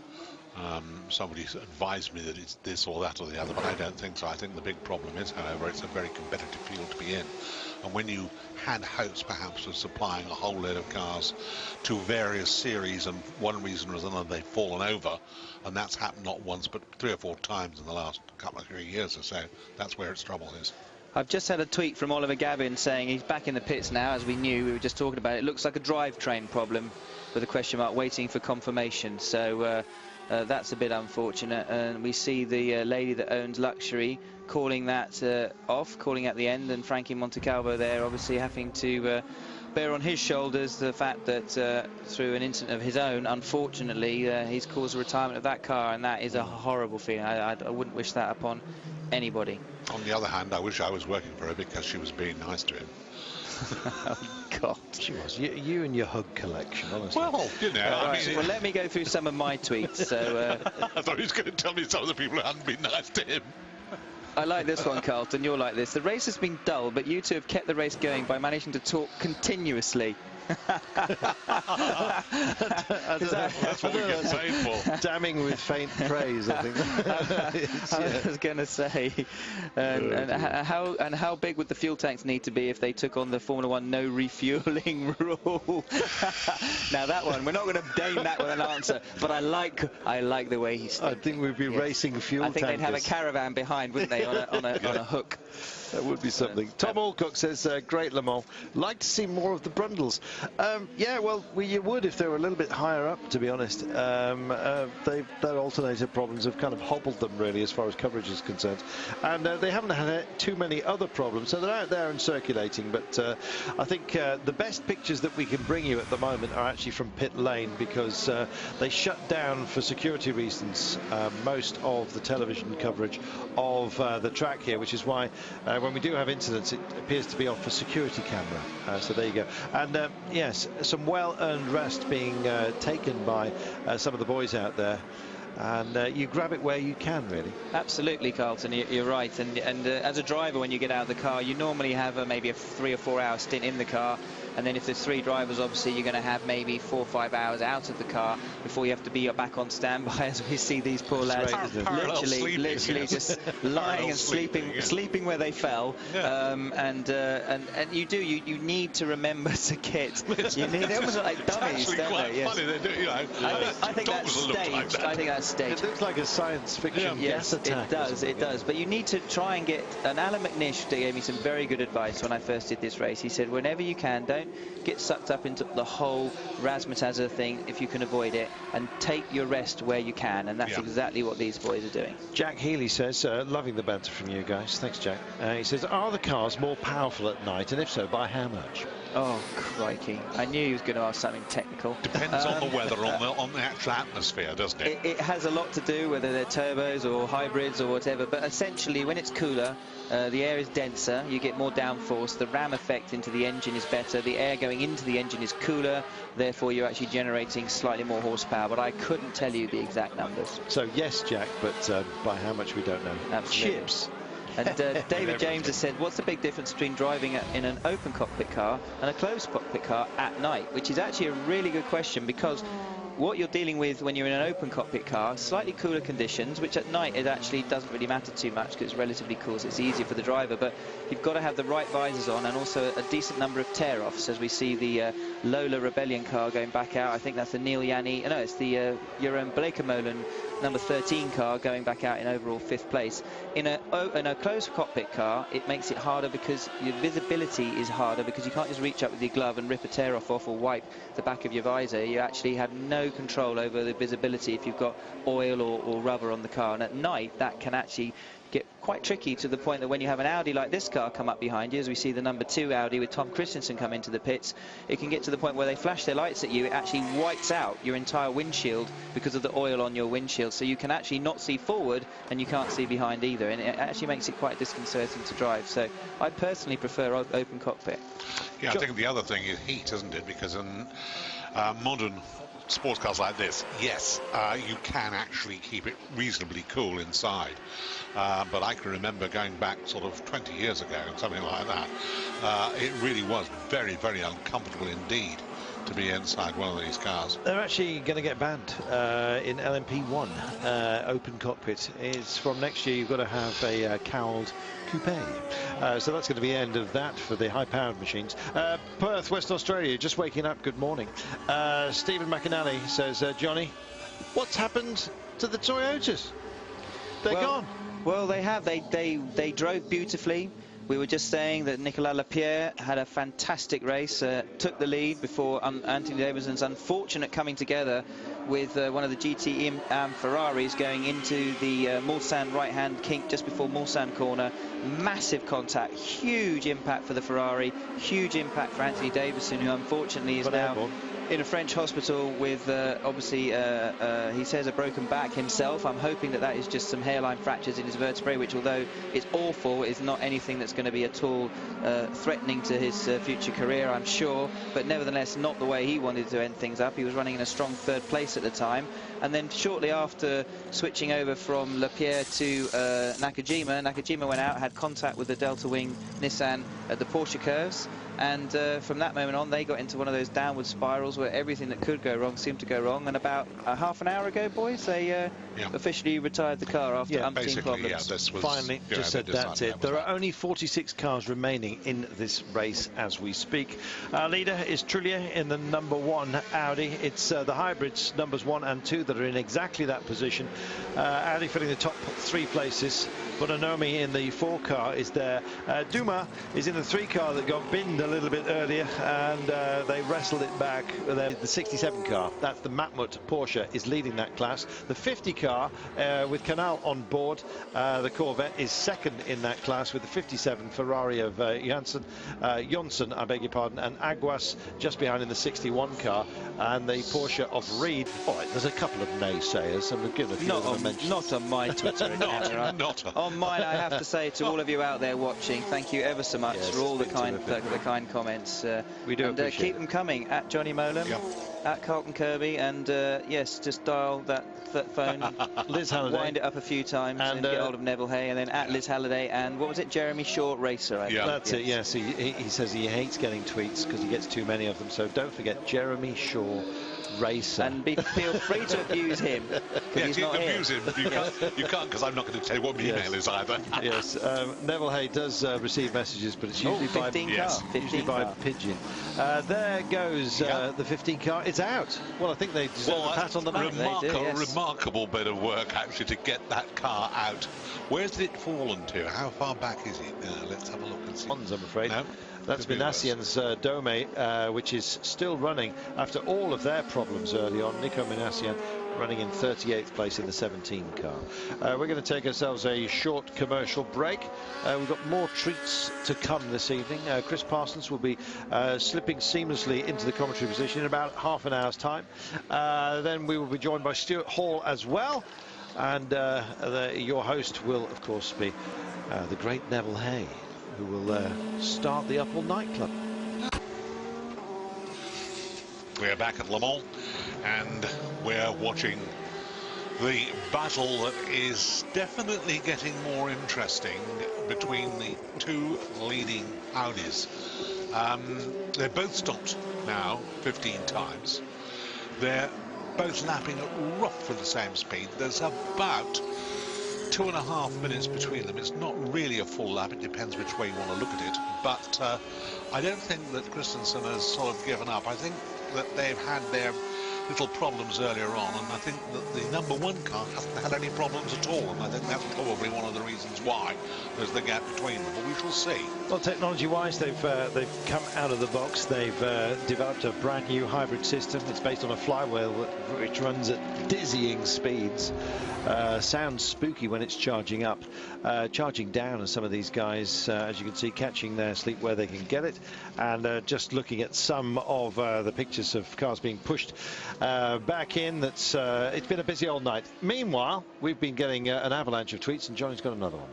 Somebody's advised me that it's this or that or the other, but I don't think so. I think the big problem is, however, it's a very competitive field to be in. And when you had hopes, perhaps, of supplying a whole load of cars to various series, and one reason or another they've fallen over, and that's happened not once but 3 or 4 times in the last couple of 3 years or so, that's where its trouble is. I've just had a tweet from Oliver Gavin saying he's back in the pits now, as we knew. We were just talking about it. It looks like a drivetrain problem with a question mark, waiting for confirmation. So that's a bit unfortunate. And we see the lady that owns Luxury calling that off, calling at the end, and Frankie Montecalvo there obviously having to bear on his shoulders the fact that through an incident of his own, unfortunately, he's caused the retirement of that car, and that is a horrible feeling. I wouldn't wish that upon anybody. On the other hand, I wish I was working for her because she was being nice to him. Oh, God. She was. You and your hug collection, honestly. Well, you know, I mean... Well, let me go through some of my tweets. So, I thought he was going to tell me some of the people who hadn't been nice to him. I like this one, Carlton. You're like this. The race has been dull, but you two have kept the race going by managing to talk continuously. That's what we get paid for. Damning with faint praise, I think. I was going to say, and how big would the fuel tanks need to be if they took on the Formula 1 no refueling rule? Now that one, we're not going to dame that with an answer, but I like the way he's. I think we'd be racing fuel tankers. I think they'd have a caravan behind, wouldn't they, on a hook? That would be something. Tom Alcock says, great Le Mans. Like to see more of the Brundles. Yeah, well, you would if they were a little bit higher up, to be honest. Their alternator problems have kind of hobbled them, really, as far as coverage is concerned. And they haven't had too many other problems, so they're out there and circulating. But I think the best pictures that we can bring you at the moment are actually from pit lane, because they shut down, for security reasons, most of the television coverage of the track here, which is why when we do have incidents, it appears to be off a security camera. So there you go. And yes, some well-earned rest being taken by some of the boys out there. And you grab it where you can, really. Absolutely, Carlton, you're right. And as a driver, when you get out of the car, you normally have maybe a 3 or 4 hour stint in the car. And then if there's 3 drivers, obviously you're going to have maybe 4 or 5 hours out of the car before you have to be back on standby, as we see these poor lads literally just lying and sleeping where they fell. Yeah. And you need to remember to get. You need, they're almost like dummies, don't they? Yes. Funny, they do, you know, I think that's staged. Like that. I think that's staged. It looks like a science fiction gas attack. It does. But you need to try and get. And Alan McNish gave me some very good advice when I first did this race. He said, whenever you can, don't get sucked up into the whole razzmatazz thing if you can avoid it, and take your rest where you can, and that's exactly what these boys are doing. Jack Healy says, loving the banter from you guys. Thanks, Jack. He says, are the cars more powerful at night, and if so, by how much? Oh, crikey. I knew he was going to ask something technical. Depends on the weather, on the actual atmosphere, doesn't it? It has a lot to do, whether they're turbos or hybrids or whatever, but essentially when it's cooler, the air is denser, you get more downforce, the ram effect into the engine is better, the air going into the engine is cooler, therefore you're actually generating slightly more horsepower, but I couldn't tell you the exact numbers. So yes, Jack, but by how much we don't know. Absolutely. Chips. And David James has said, what's the big difference between driving in an open cockpit car and a closed cockpit car at night? Which is actually a really good question, because what you're dealing with when you're in an open cockpit car, slightly cooler conditions, which at night it actually doesn't really matter too much because it's relatively cool, so it's easier for the driver, but you've got to have the right visors on and also a decent number of tear-offs, as we see the Lola Rebellion car going back out. I think that's the Neil Yanni, no, it's the Jeroen Blekemolen number 13 car going back out in overall 5th place. In a closed cockpit car, it makes it harder because your visibility is harder, because you can't just reach up with your glove and rip a tear off or wipe the back of your visor. You actually have no control over the visibility if you've got oil or rubber on the car, and at night that can actually get quite tricky, to the point that when you have an Audi like this car come up behind you, as we see the number 2 Audi with Tom Christensen come into the pits, it can get to the point where they flash their lights at you, it actually wipes out your entire windshield because of the oil on your windshield, so you can actually not see forward and you can't see behind either, and it actually makes it quite disconcerting to drive. So I personally prefer open cockpit. Yeah, I think the other thing is heat, isn't it? Because in modern sports cars like this, yes, you can actually keep it reasonably cool inside. But I can remember going back sort of 20 years ago, something like that. It really was very, very uncomfortable indeed to be inside one of these cars. They're actually going to get banned in LMP1. Open cockpit is from next year. You've got to have a cowled coupe. So that's going to be the end of that for the high-powered machines. Perth, Western Australia, just waking up. Good morning. Stephen McAnally says, Johnny, what's happened to the Toyotas? They're gone. Well, they have. They drove beautifully. We were just saying that Nicolas Lapierre had a fantastic race, took the lead before Anthony Davidson's unfortunate coming together with one of the GT Ferraris going into the Mulsanne right-hand kink just before Mulsanne corner. Massive contact, huge impact for the Ferrari, huge impact for Anthony Davidson, who unfortunately is now in a French hospital with obviously he says a broken back himself. I'm hoping that is just some hairline fractures in his vertebrae, which, although it's awful, is not anything that's going to be at all threatening to his future career, I'm sure, but nevertheless not the way he wanted to end things up. He was running in a strong third place at the time, and then shortly after switching over from Lapierre to Nakajima went out, had contact with the Delta Wing Nissan at the Porsche curves, and from that moment on they got into one of those downward spirals where everything that could go wrong seemed to go wrong. And about half an hour ago, boys, they officially retired the car after umpteen problems. Yeah, this was finally just said that's it. There are only 46 cars remaining in this race as we speak. Our leader is Trullier in the #1 Audi. It's the hybrids numbers 1 and 2 that are in exactly that position. Audi filling the top 3 places. Bononomi in the 4 car is there. Dumas is in the 3 car that got binned a little bit earlier, and they wrestled it back. The 67 car, that's the Matmut Porsche, is leading that class. The 50 car with Canal on board, the Corvette, is second in that class with the 57 Ferrari of Johnson, I beg your pardon, and Aguas just behind in the 61 car, and the Porsche of Reed. All right, there's a couple of naysayers, and we've given a few of them a mention. Not on my Twitter account. On mine, I have to say to all of you out there watching, thank you ever so much for all the kind comments. We do appreciate keep them coming at Johnny Molan, at Carlton Kirby, and yes, just dial that phone, Liz Halliday, wind it up a few times, and get hold of Neville Hay, and then at Liz Halliday, and what was it, Jeremy Shaw Racer? I think. That's it. Yes, he says he hates getting tweets because he gets too many of them. So don't forget Jeremy Shaw Racer, and feel free to abuse him because he's not here. Abuse him. You can't, because I'm not going to tell you what my email is either. Yes, Neville Hay does receive messages, but it's usually by pigeon. There goes the 15 car. It's out. Well, I think they deserve a pat on the back. Remarkable bit of work actually to get that car out. Where's it fallen to? How far back is it? Let's have a look and see. I'm afraid. No? That's Minassian's Dome, which is still running after all of their problems early on. Nico Minassian running in 38th place in the 17 car. We're going to take ourselves a short commercial break. We've got more treats to come this evening. Chris Parsons will be slipping seamlessly into the commentary position in about half an hour's time. Then we will be joined by Stuart Hall as well. And your host will, of course, be the great Neville Hay, who will start the Up All Night Club. We're back at Le Mans, and we're watching the battle that is definitely getting more interesting between the 2 leading Audis. They're both stopped now 15 times. They're both lapping at roughly the same speed. There's about 2.5 minutes between them. It's not really a full lap. It depends which way you want to look at it. But I don't think that Christensen has sort of given up. I think that they've had their little problems earlier on, and I think that the #1 car hasn't had any problems at all, and I think that's probably one of the reasons why there's the gap between them, but we shall see. Well, technology-wise, they've come out of the box. They've developed a brand new hybrid system. It's based on a flywheel which runs at dizzying speeds. Sounds spooky when it's charging up. Charging down, and some of these guys, as you can see, catching their sleep where they can get it. And just looking at some of the pictures of cars being pushed back in, it's been a busy old night. Meanwhile, we've been getting an avalanche of tweets, and Johnny's got another one.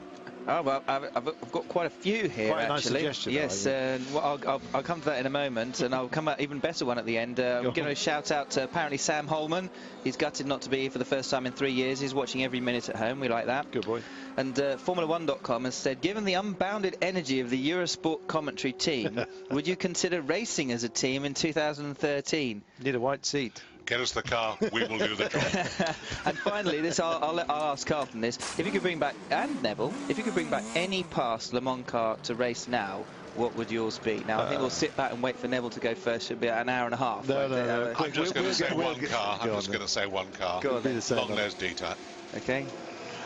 Oh, well, I've got quite a few here, Quite a nice actually. suggestion, Yes, well, I'll come to that in a moment, and I'll come out even better one at the end. I'm going to shout out to apparently Sam Holman. He's gutted not to be here for the first time in 3 years. He's watching every minute at home. We like that. Good boy. And Formula1.com has said, given the unbounded energy of the Eurosport commentary team, would you consider racing as a team in 2013? Need a white seat. Get us the car, we will do the job. And finally, this I'll ask Carlton this. If you could bring back, and Neville, if you could bring back any past Le Mans car to race now, what would yours be? Now, I think we'll sit back and wait for Neville to go first. It'll be an hour and a half. No. I'm just going to say one car. I'm just going to say one car. Go on, be the same. Long-nose D-type. Okay.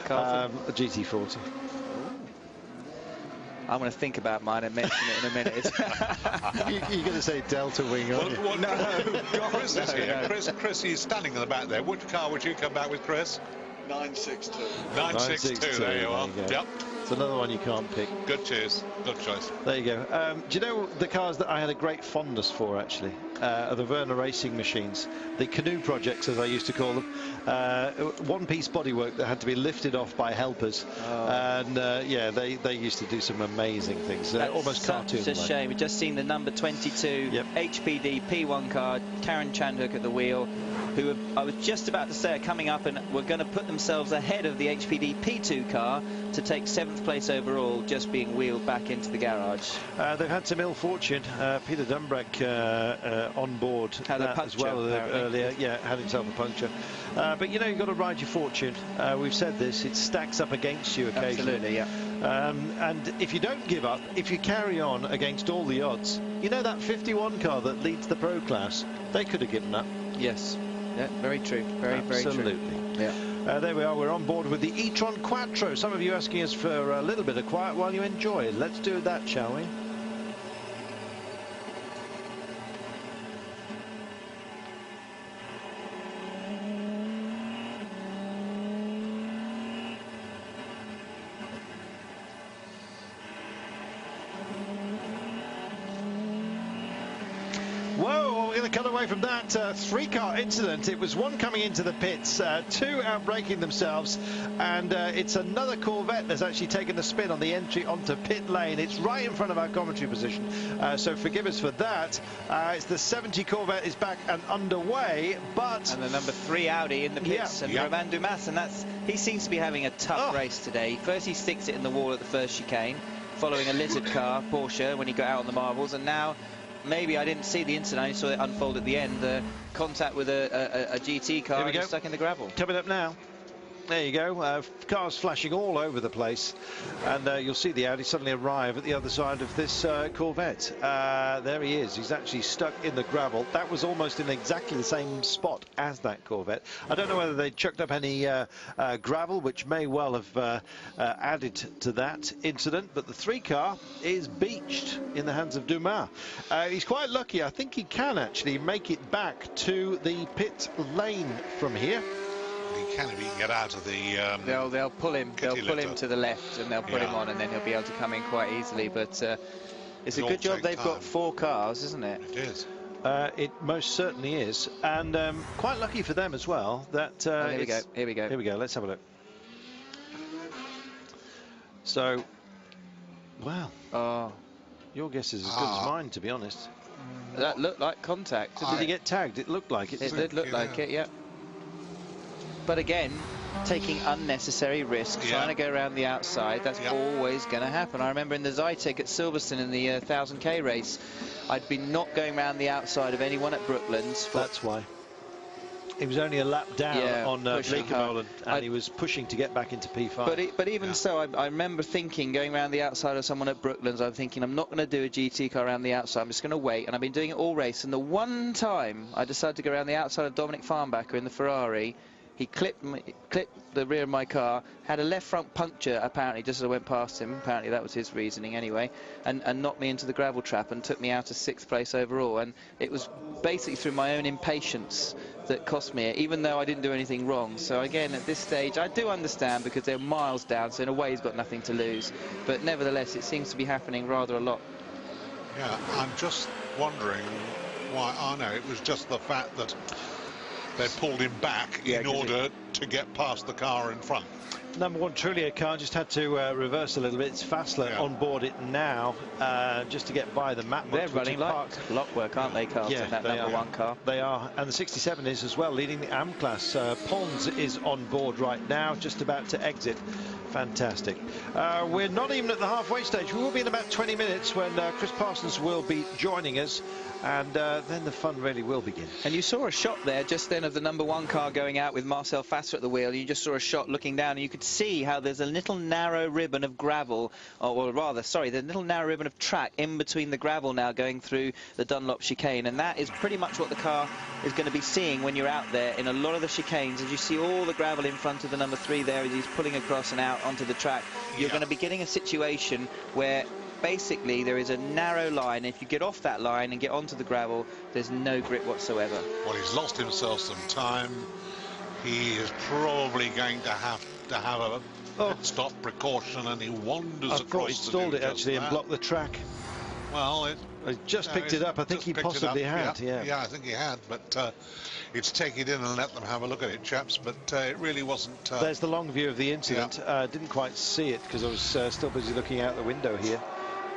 Carlton? A GT40. I'm going to think about mine and mention it in a minute. You're going to say Delta Wing, aren't you? No, Chris is here. No. Chris, he's standing in the back there. Which car would you come back with, Chris? 962. 962, there you are. Yep. It's another one you can't pick. Good choice. Good choice. There you go. Do you know the cars that I had a great fondness for, actually? Are the Werner racing machines. The canoe projects, as I used to call them. One-piece bodywork that had to be lifted off by helpers. And, yeah, they used to do some amazing things. Almost cartoon-like. Such a shame. We've just seen the number 22 HPD P1 car, Karen Chandhook at the wheel, who I was just about to say are coming up and were going to put themselves ahead of the HPD P2 car to take 7th place overall, just being wheeled back into the garage. They've had some ill fortune. Peter Dumbreck on board had a puncture, as well earlier. Yeah, had himself a puncture. But you know, you've got to ride your fortune. We've said this, it stacks up against you occasionally. Absolutely, yeah. And if you don't give up, if you carry on against all the odds, you know that 51 car that leads the pro class, they could have given up. Yes. Yeah, very true. Very true. Absolutely. Yeah. There we are. We're on board with the e-tron Quattro. Some of you asking us for a little bit of quiet while you enjoy it. Let's do that, shall we? Whoa, we're going to cut away from that three-car incident. It was one coming into the pits, two out-braking themselves, and it's another Corvette that's actually taken the spin on the entry onto pit lane. It's right in front of our commentary position, so forgive us for that. It's the 70 Corvette is back and underway, but... And the number 3 Audi in the pits, and Romain Dumas, and he seems to be having a tough race today. First he sticks it in the wall at the first chicane, following a lizard car, Porsche, when he got out on the marbles, and now... Maybe I didn't see the incident, I saw it unfold at the end. Contact with a GT car and stuck in the gravel. Coming up now. There you go, cars flashing all over the place, and you'll see the Audi suddenly arrive at the other side of this Corvette. There he is, he's actually stuck in the gravel. That was almost in exactly the same spot as that Corvette. I don't know whether they chucked up any gravel, which may well have added to that incident, but the 3-car is beached in the hands of Dumas. He's quite lucky. I think he can actually make it back to the pit lane from here. He can if he can get out of the... They'll pull him. They'll pull him to the left, and they'll put him on, and then he'll be able to come in quite easily. But it's a good job they've got 4 cars, isn't it? It is. It most certainly is, and quite lucky for them as well. That here we go. Here we go. Here we go. Let's have a look. So, wow. Your guess is as good as mine, to be honest. That looked like contact. Did he get tagged? It looked like it. It did look like it, yeah. But again, taking unnecessary risks, trying to go around the outside, that's always going to happen. I remember in the Zytek at Silverstone in the 1000k race, I'd been not going around the outside of anyone at Brooklands. That's why. He was only a lap down on Bleekemolen, and he was pushing to get back into P5. But even so, I remember thinking, going around the outside of someone at Brooklands, I'm thinking, I'm not going to do a GT car around the outside, I'm just going to wait. And I've been doing it all race, and the one time I decided to go around the outside of Dominic Farnbacher in the Ferrari, he clipped the rear of my car, had a left front puncture, apparently, just as I went past him. Apparently, that was his reasoning anyway, and knocked me into the gravel trap and took me out of 6th place overall. And it was basically through my own impatience that cost me it, even though I didn't do anything wrong. So again, at this stage, I do understand, because they're miles down, so in a way he's got nothing to lose. But nevertheless, it seems to be happening rather a lot. Yeah, I'm just wondering why. Oh no, it was just the fact that they pulled him back in order to get past the car in front. Number 1 Trulia car just had to reverse a little bit. It's Fassler on board it now, just to get by the map. They're running like clockwork, aren't they, Carlton? Yeah, that number 1 car. They are, and the 67 is as well, leading the AM class. Pons is on board right now, just about to exit. Fantastic. We're not even at the halfway stage. We will be in about 20 minutes when Chris Parsons will be joining us, and then the fun really will begin. And you saw a shot there just then of the number 1 car going out with Marcel Fassler at the wheel. You just saw a shot looking down, and you could see how there's a little narrow ribbon of gravel, or rather, sorry, there's a little narrow ribbon of track in between the gravel now going through the Dunlop chicane, and that is pretty much what the car is going to be seeing when you're out there in a lot of the chicanes. As you see all the gravel in front of the number 3 there as he's pulling across and out onto the track, you're going to be getting a situation where basically there is a narrow line. If you get off that line and get onto the gravel, there's no grip whatsoever. Well, he's lost himself some time. He is probably going to have a pit stop precaution, and he wanders across. I thought he stalled it actually and blocked the track. Well, he just picked it up. I think he possibly had. Yeah, I think he had, but it's take it in and let them have a look at it, chaps. But it really wasn't. There's the long view of the incident. Didn't quite see it because I was still busy looking out the window here.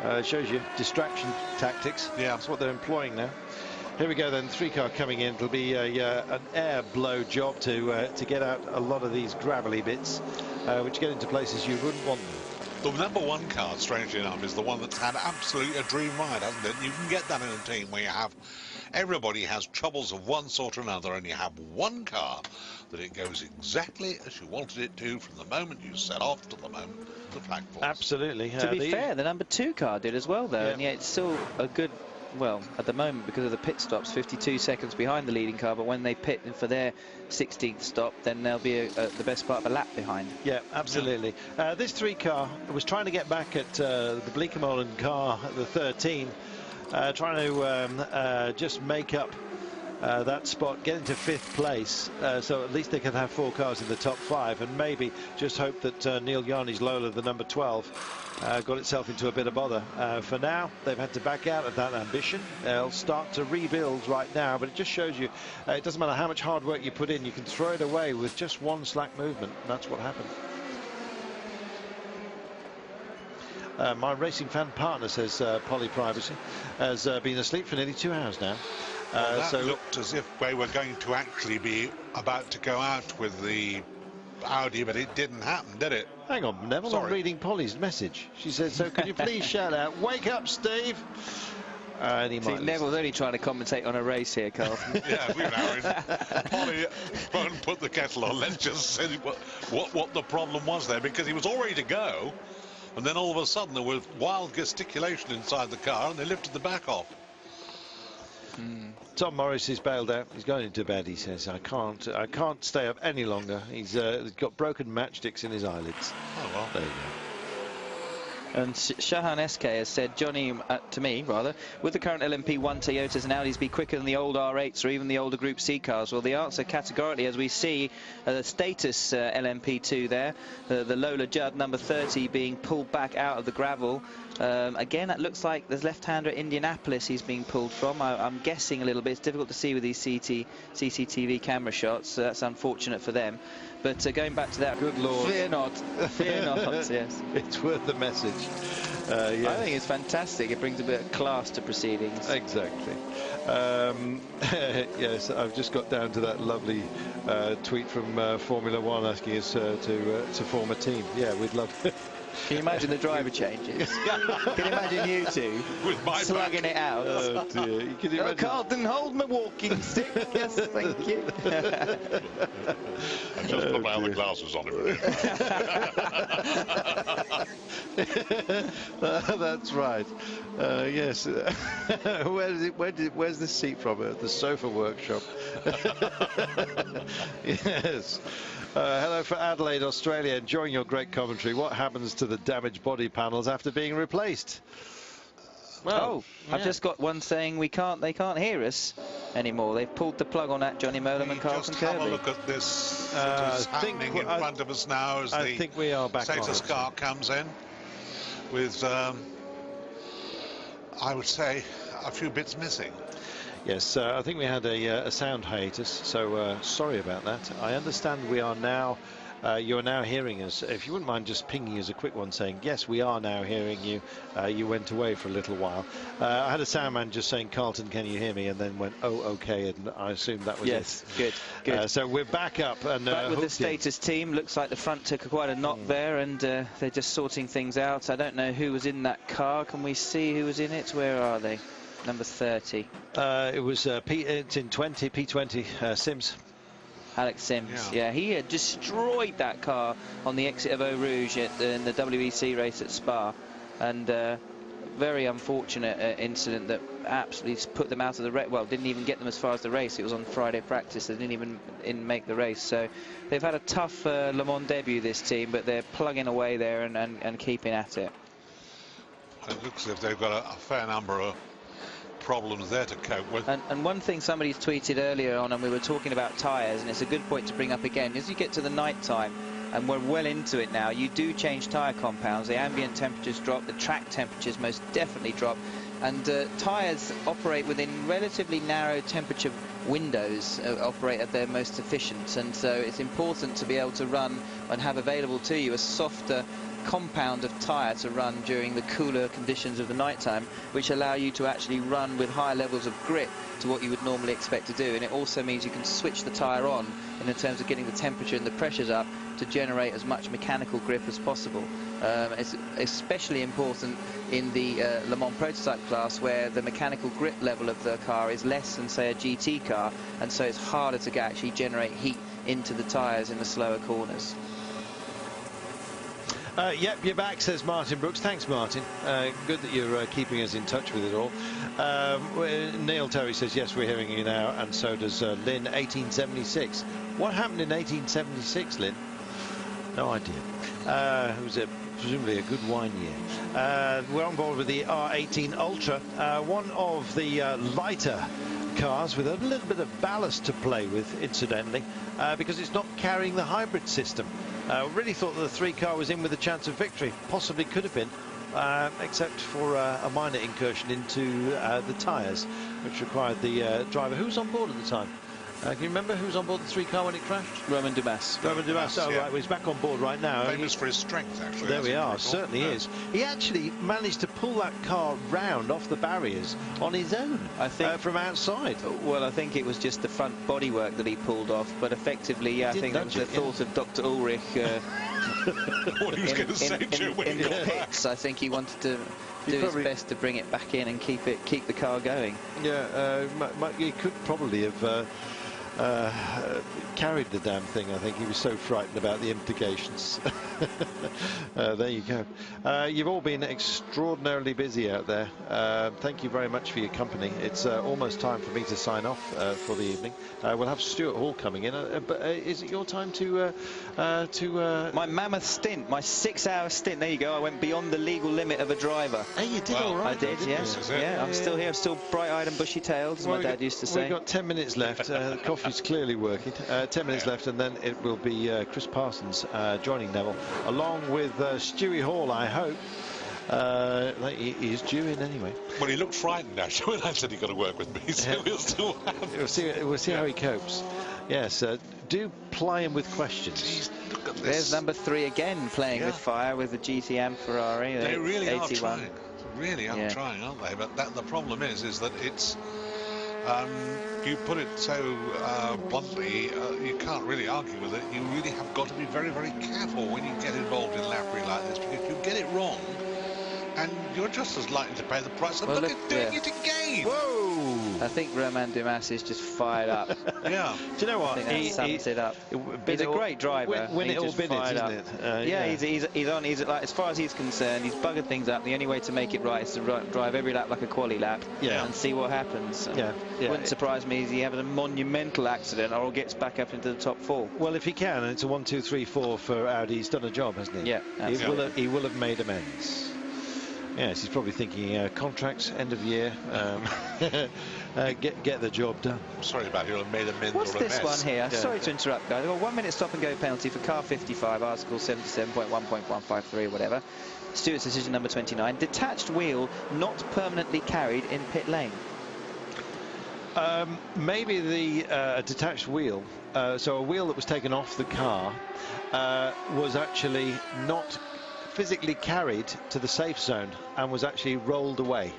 It shows you distraction tactics. Yeah, that's what they're employing now. Here we go then, 3 car coming in. It'll be an air blow job to get out a lot of these gravelly bits, which get into places you wouldn't want them. The number 1 car, strangely enough, is the one that's had absolutely a dream ride, hasn't it? You can get that in a team where you have everybody has troubles of one sort or another, and you have one car that it goes exactly as you wanted it to from the moment you set off to the moment the flag falls. Absolutely. To be fair, the number 2 car did as well, though, and yet it's still a good. Well, at the moment, because of the pit stops, 52 seconds behind the leading car, but when they pit for their 16th stop, then they'll be the best part of a lap behind. Yeah, absolutely. This 3 car was trying to get back at the Bleekemolen car, the 13, trying to just make up that spot, get into 5th place, so at least they could have 4 cars in the top 5, and maybe just hope that Neil Yarney's Lola, the number 12, got itself into a bit of bother. For now, they've had to back out of that ambition. They'll start to rebuild right now, but it just shows you it doesn't matter how much hard work you put in, you can throw it away with just one slack movement, and that's what happened. My racing fan partner, says Polly Privacy, has been asleep for nearly 2 hours now. Well, that looked as if they were going to actually be about to go out with the Audi, but it didn't happen, did it? Hang on, Neville, I'm reading Polly's message. She said, so could you please shout out, wake up, Steve? And he might Neville's only trying to commentate on a race here, Carlton. Yeah, we know. Polly won't put the kettle on. Let's just see what the problem was there, because he was all ready to go, and then all of a sudden there was wild gesticulation inside the car, and they lifted the back off. Tom Morris is bailed out. He's going into bed. He says, I can't stay up any longer. He's got broken matchsticks in his eyelids. Oh, well. There you go. And Shahan SK has said, Johnny, to me rather, would the current LMP1 Toyotas and Audis be quicker than the old R8s or even the older Group C cars? Well, the answer categorically, as we see the status LMP2 there, the Lola Judd number 30 being pulled back out of the gravel. Again, that looks like there's left-hander at Indianapolis he's being pulled from. I'm guessing a little bit. It's difficult to see with these CCTV camera shots, so that's unfortunate for them. But going back to that, good Lord, fear not, yes. It's worth the message. Yes. I think it's fantastic. It brings a bit of class to proceedings. Exactly. Yes, I've just got down to that lovely tweet from Formula One asking us to form a team. Yeah, we'd love it. Can you imagine the driver changes? Can you imagine you two slugging it out? Oh dear. Can you imagine... Carlton, hold my walking stick. Yes, thank you. I just put my other glasses on it. That's right. Yes. Where's this seat from? The sofa workshop. Yes. Hello for Adelaide, Australia. Enjoying your great commentary. What happens to the damaged body panels after being replaced? Well, I've just got one saying they can't hear us anymore. They've pulled the plug on that, Johnny Molam and Carlton Kirby. Have a look at this that is happening in front of us now as the think we are back status car comes in with, I would say, a few bits missing. Yes, I think we had a sound hiatus, so sorry about that. I understand we are now you are now hearing us. If you wouldn't mind just pinging us a quick one saying, yes, we are now hearing you. You went away for a little while. I had a soundman just saying, Carlton, can you hear me? And then went, oh, OK, and I assumed that was yes, it. Good. So we're back up. And back with the status team. Looks like the front took quite a knock there, and they're just sorting things out. I don't know who was in that car. Can we see who was in it? Where are they? Number 30. It was it's in 20, P20, Sims. Alex Sims, yeah, he had destroyed that car on the exit of Eau Rouge in the WEC race at Spa, and very unfortunate incident that absolutely put them out of the race. Well, didn't even get them as far as the race. It was on Friday practice. They didn't even make the race. So they've had a tough Le Mans debut, this team, but they're plugging away there and keeping at it. It looks as if they've got a fair number of problems there to cope with. And one thing somebody's tweeted earlier on, and we were talking about tyres, and it's a good point to bring up again, as you get to the night time, and we're well into it now, you do change tyre compounds. The ambient temperatures drop, the track temperatures most definitely drop, and tyres operate within relatively narrow temperature windows, operate at their most efficient, and so it's important to be able to run and have available to you a softer compound of tyre to run during the cooler conditions of the nighttime, which allow you to actually run with higher levels of grip to what you would normally expect to do. And it also means you can switch the tyre on in terms of getting the temperature and the pressures up to generate as much mechanical grip as possible. It's especially important in the Le Mans prototype class, where the mechanical grip level of the car is less than, say, a GT car, and so it's harder to actually generate heat into the tyres in the slower corners. Yep, you're back, says Martin Brooks. Thanks, Martin. Good that you're keeping us in touch with it all. Neil Terry says, yes, we're hearing you now, and so does Lynn, 1876. What happened in 1876, Lynn? No idea. It was presumably a good wine year. We're on board with the R18 Ultra, one of the lighter cars with a little bit of ballast to play with, incidentally, because it's not carrying the hybrid system. Really thought that the 3 car was in with a chance of victory. Possibly could have been, except for a minor incursion into the tyres, which required the driver. Who was on board at the time? Can you remember who was on board the 3 car when it crashed? Romain Dumas. Romain Dumas, oh, yeah. Right, well, he's back on board right now. Famous for his strength, actually. There we are, certainly is. He actually managed to pull that car round off the barriers on his own, I think, from outside. Well, I think it was just the front bodywork that he pulled off, but effectively, yeah, I think that was the thought of Dr. Ulrich. What he was going to say to him when in he the got pits, I think he wanted to do his best to bring it back in and keep the car going. Yeah, he could probably have carried the damn thing. I think he was so frightened about the implications. There you go. You've all been extraordinarily busy out there. Thank you very much for your company. It's almost time for me to sign off for the evening. We'll have Stuart Hall coming in, but is it your time to my mammoth stint, my 6-hour stint? There you go. I went beyond the legal limit of a driver. Hey, you did all right. I did, yes. Yeah, I'm still here. I'm still bright-eyed and bushy-tailed, as my dad used to say. We've got 10 minutes left. The coffee's clearly working. 10 minutes left, and then it will be Chris Parsons joining Neville, along with Stewie Hall, I hope. He is due in anyway. Well, he looked frightened actually when I said he got to work with me, so we'll still have. We'll see how he copes. Yes, do ply him with questions. Jeez, look at this. There's number 3 again playing with fire with the GTM Ferrari. They really 81. are trying. Really are trying, aren't they? But the problem is that it's. You put it so bluntly, you can't really argue with it. You really have got to be very, very careful when you get involved in lavery like this, because you get it wrong, and you're just as likely to pay the price. And look at doing it again. Whoa! I think Romain Dumas is just fired up. Yeah. Do you know what? I think that sums it up. He's a great driver. Win it or bin it, isn't it? Yeah, he's on. He's like, as far as he's concerned, he's buggered things up. The only way to make it right is to drive every lap like a quali lap and see what happens. Yeah. Wouldn't surprise me if he has a monumental accident or gets back up into the top 4. Well, if he can, and it's a 1, 2, 3, 4 for Audi, he's done a job, hasn't he? Yeah. He will have made amends. Yes, he's probably thinking contracts, end of year, get the job done. Sorry about you, made amends. What's this mess. one here? Yeah. Sorry to interrupt, guys. I've got 1 minute stop and go penalty for car 55, article 77.1.153 or whatever. Stewart's decision number 29. Detached wheel not permanently carried in pit lane. Maybe the detached wheel, so a wheel that was taken off the car, was actually not physically carried to the safe zone and was actually rolled away.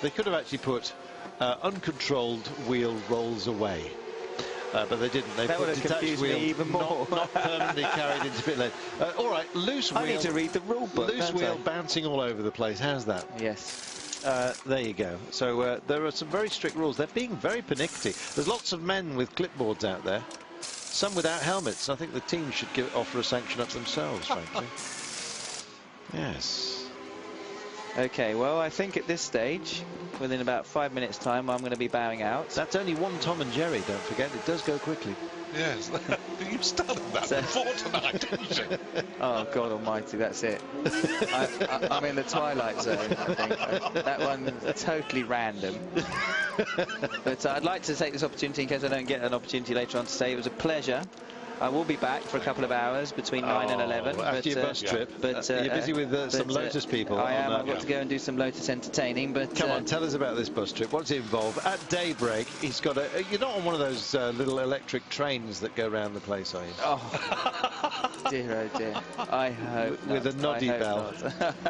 They could have actually put uncontrolled wheel rolls away. But they didn't. They that put would have detached confused wheel me even more. not permanently carried into pit lane. All right, loose wheel. I need to read the rule book. Loose wheel bouncing all over the place. How's that? Yes. There you go. So there are some very strict rules. They're being very pernickety. There's lots of men with clipboards out there, some without helmets. I think the team should offer a sanction up themselves, frankly. Yes. Okay, well, I think at this stage, within about 5 minutes' time, I'm going to be bowing out. That's only one Tom and Jerry, don't forget. It does go quickly. Yes, you started that before tonight, didn't you? Oh, God almighty, that's it. I'm in the twilight zone, I think. That one's totally random. But I'd like to take this opportunity, in case I don't get an opportunity later on to say it was a pleasure. I will be back for a couple of hours between 9 and 11. After your bus trip. But you're busy with some Lotus people. I am. I've got to go and do some Lotus entertaining. But come on, tell us about this bus trip. What's it involve? At daybreak, he's got a... You're not on one of those little electric trains that go around the place, are you? Oh, dear, oh dear. I hope with not. A noddy bell.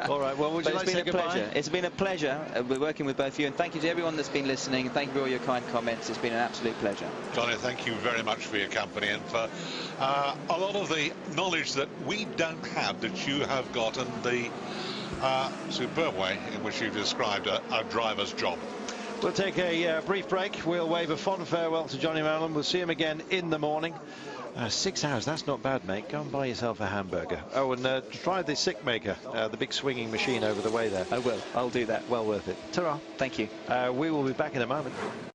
All right, well, would you like to say goodbye? It's been a pleasure. We're working with both of you, and thank you to everyone that's been listening. Thank you for all your kind comments. It's been an absolute pleasure. Johnny, thank you very much for your company and for a lot of the knowledge that we don't have that you have got, and the superb way in which you've described a driver's job. We'll take a brief break. We'll wave a fond farewell to Johnny Mallon. We'll see him again in the morning. 6 hours, that's not bad, mate. Go and buy yourself a hamburger. Oh, and try the Sick Maker, the big swinging machine over the way there. I will. I'll do that. Well worth it. Ta-ra. Thank you. We will be back in a moment.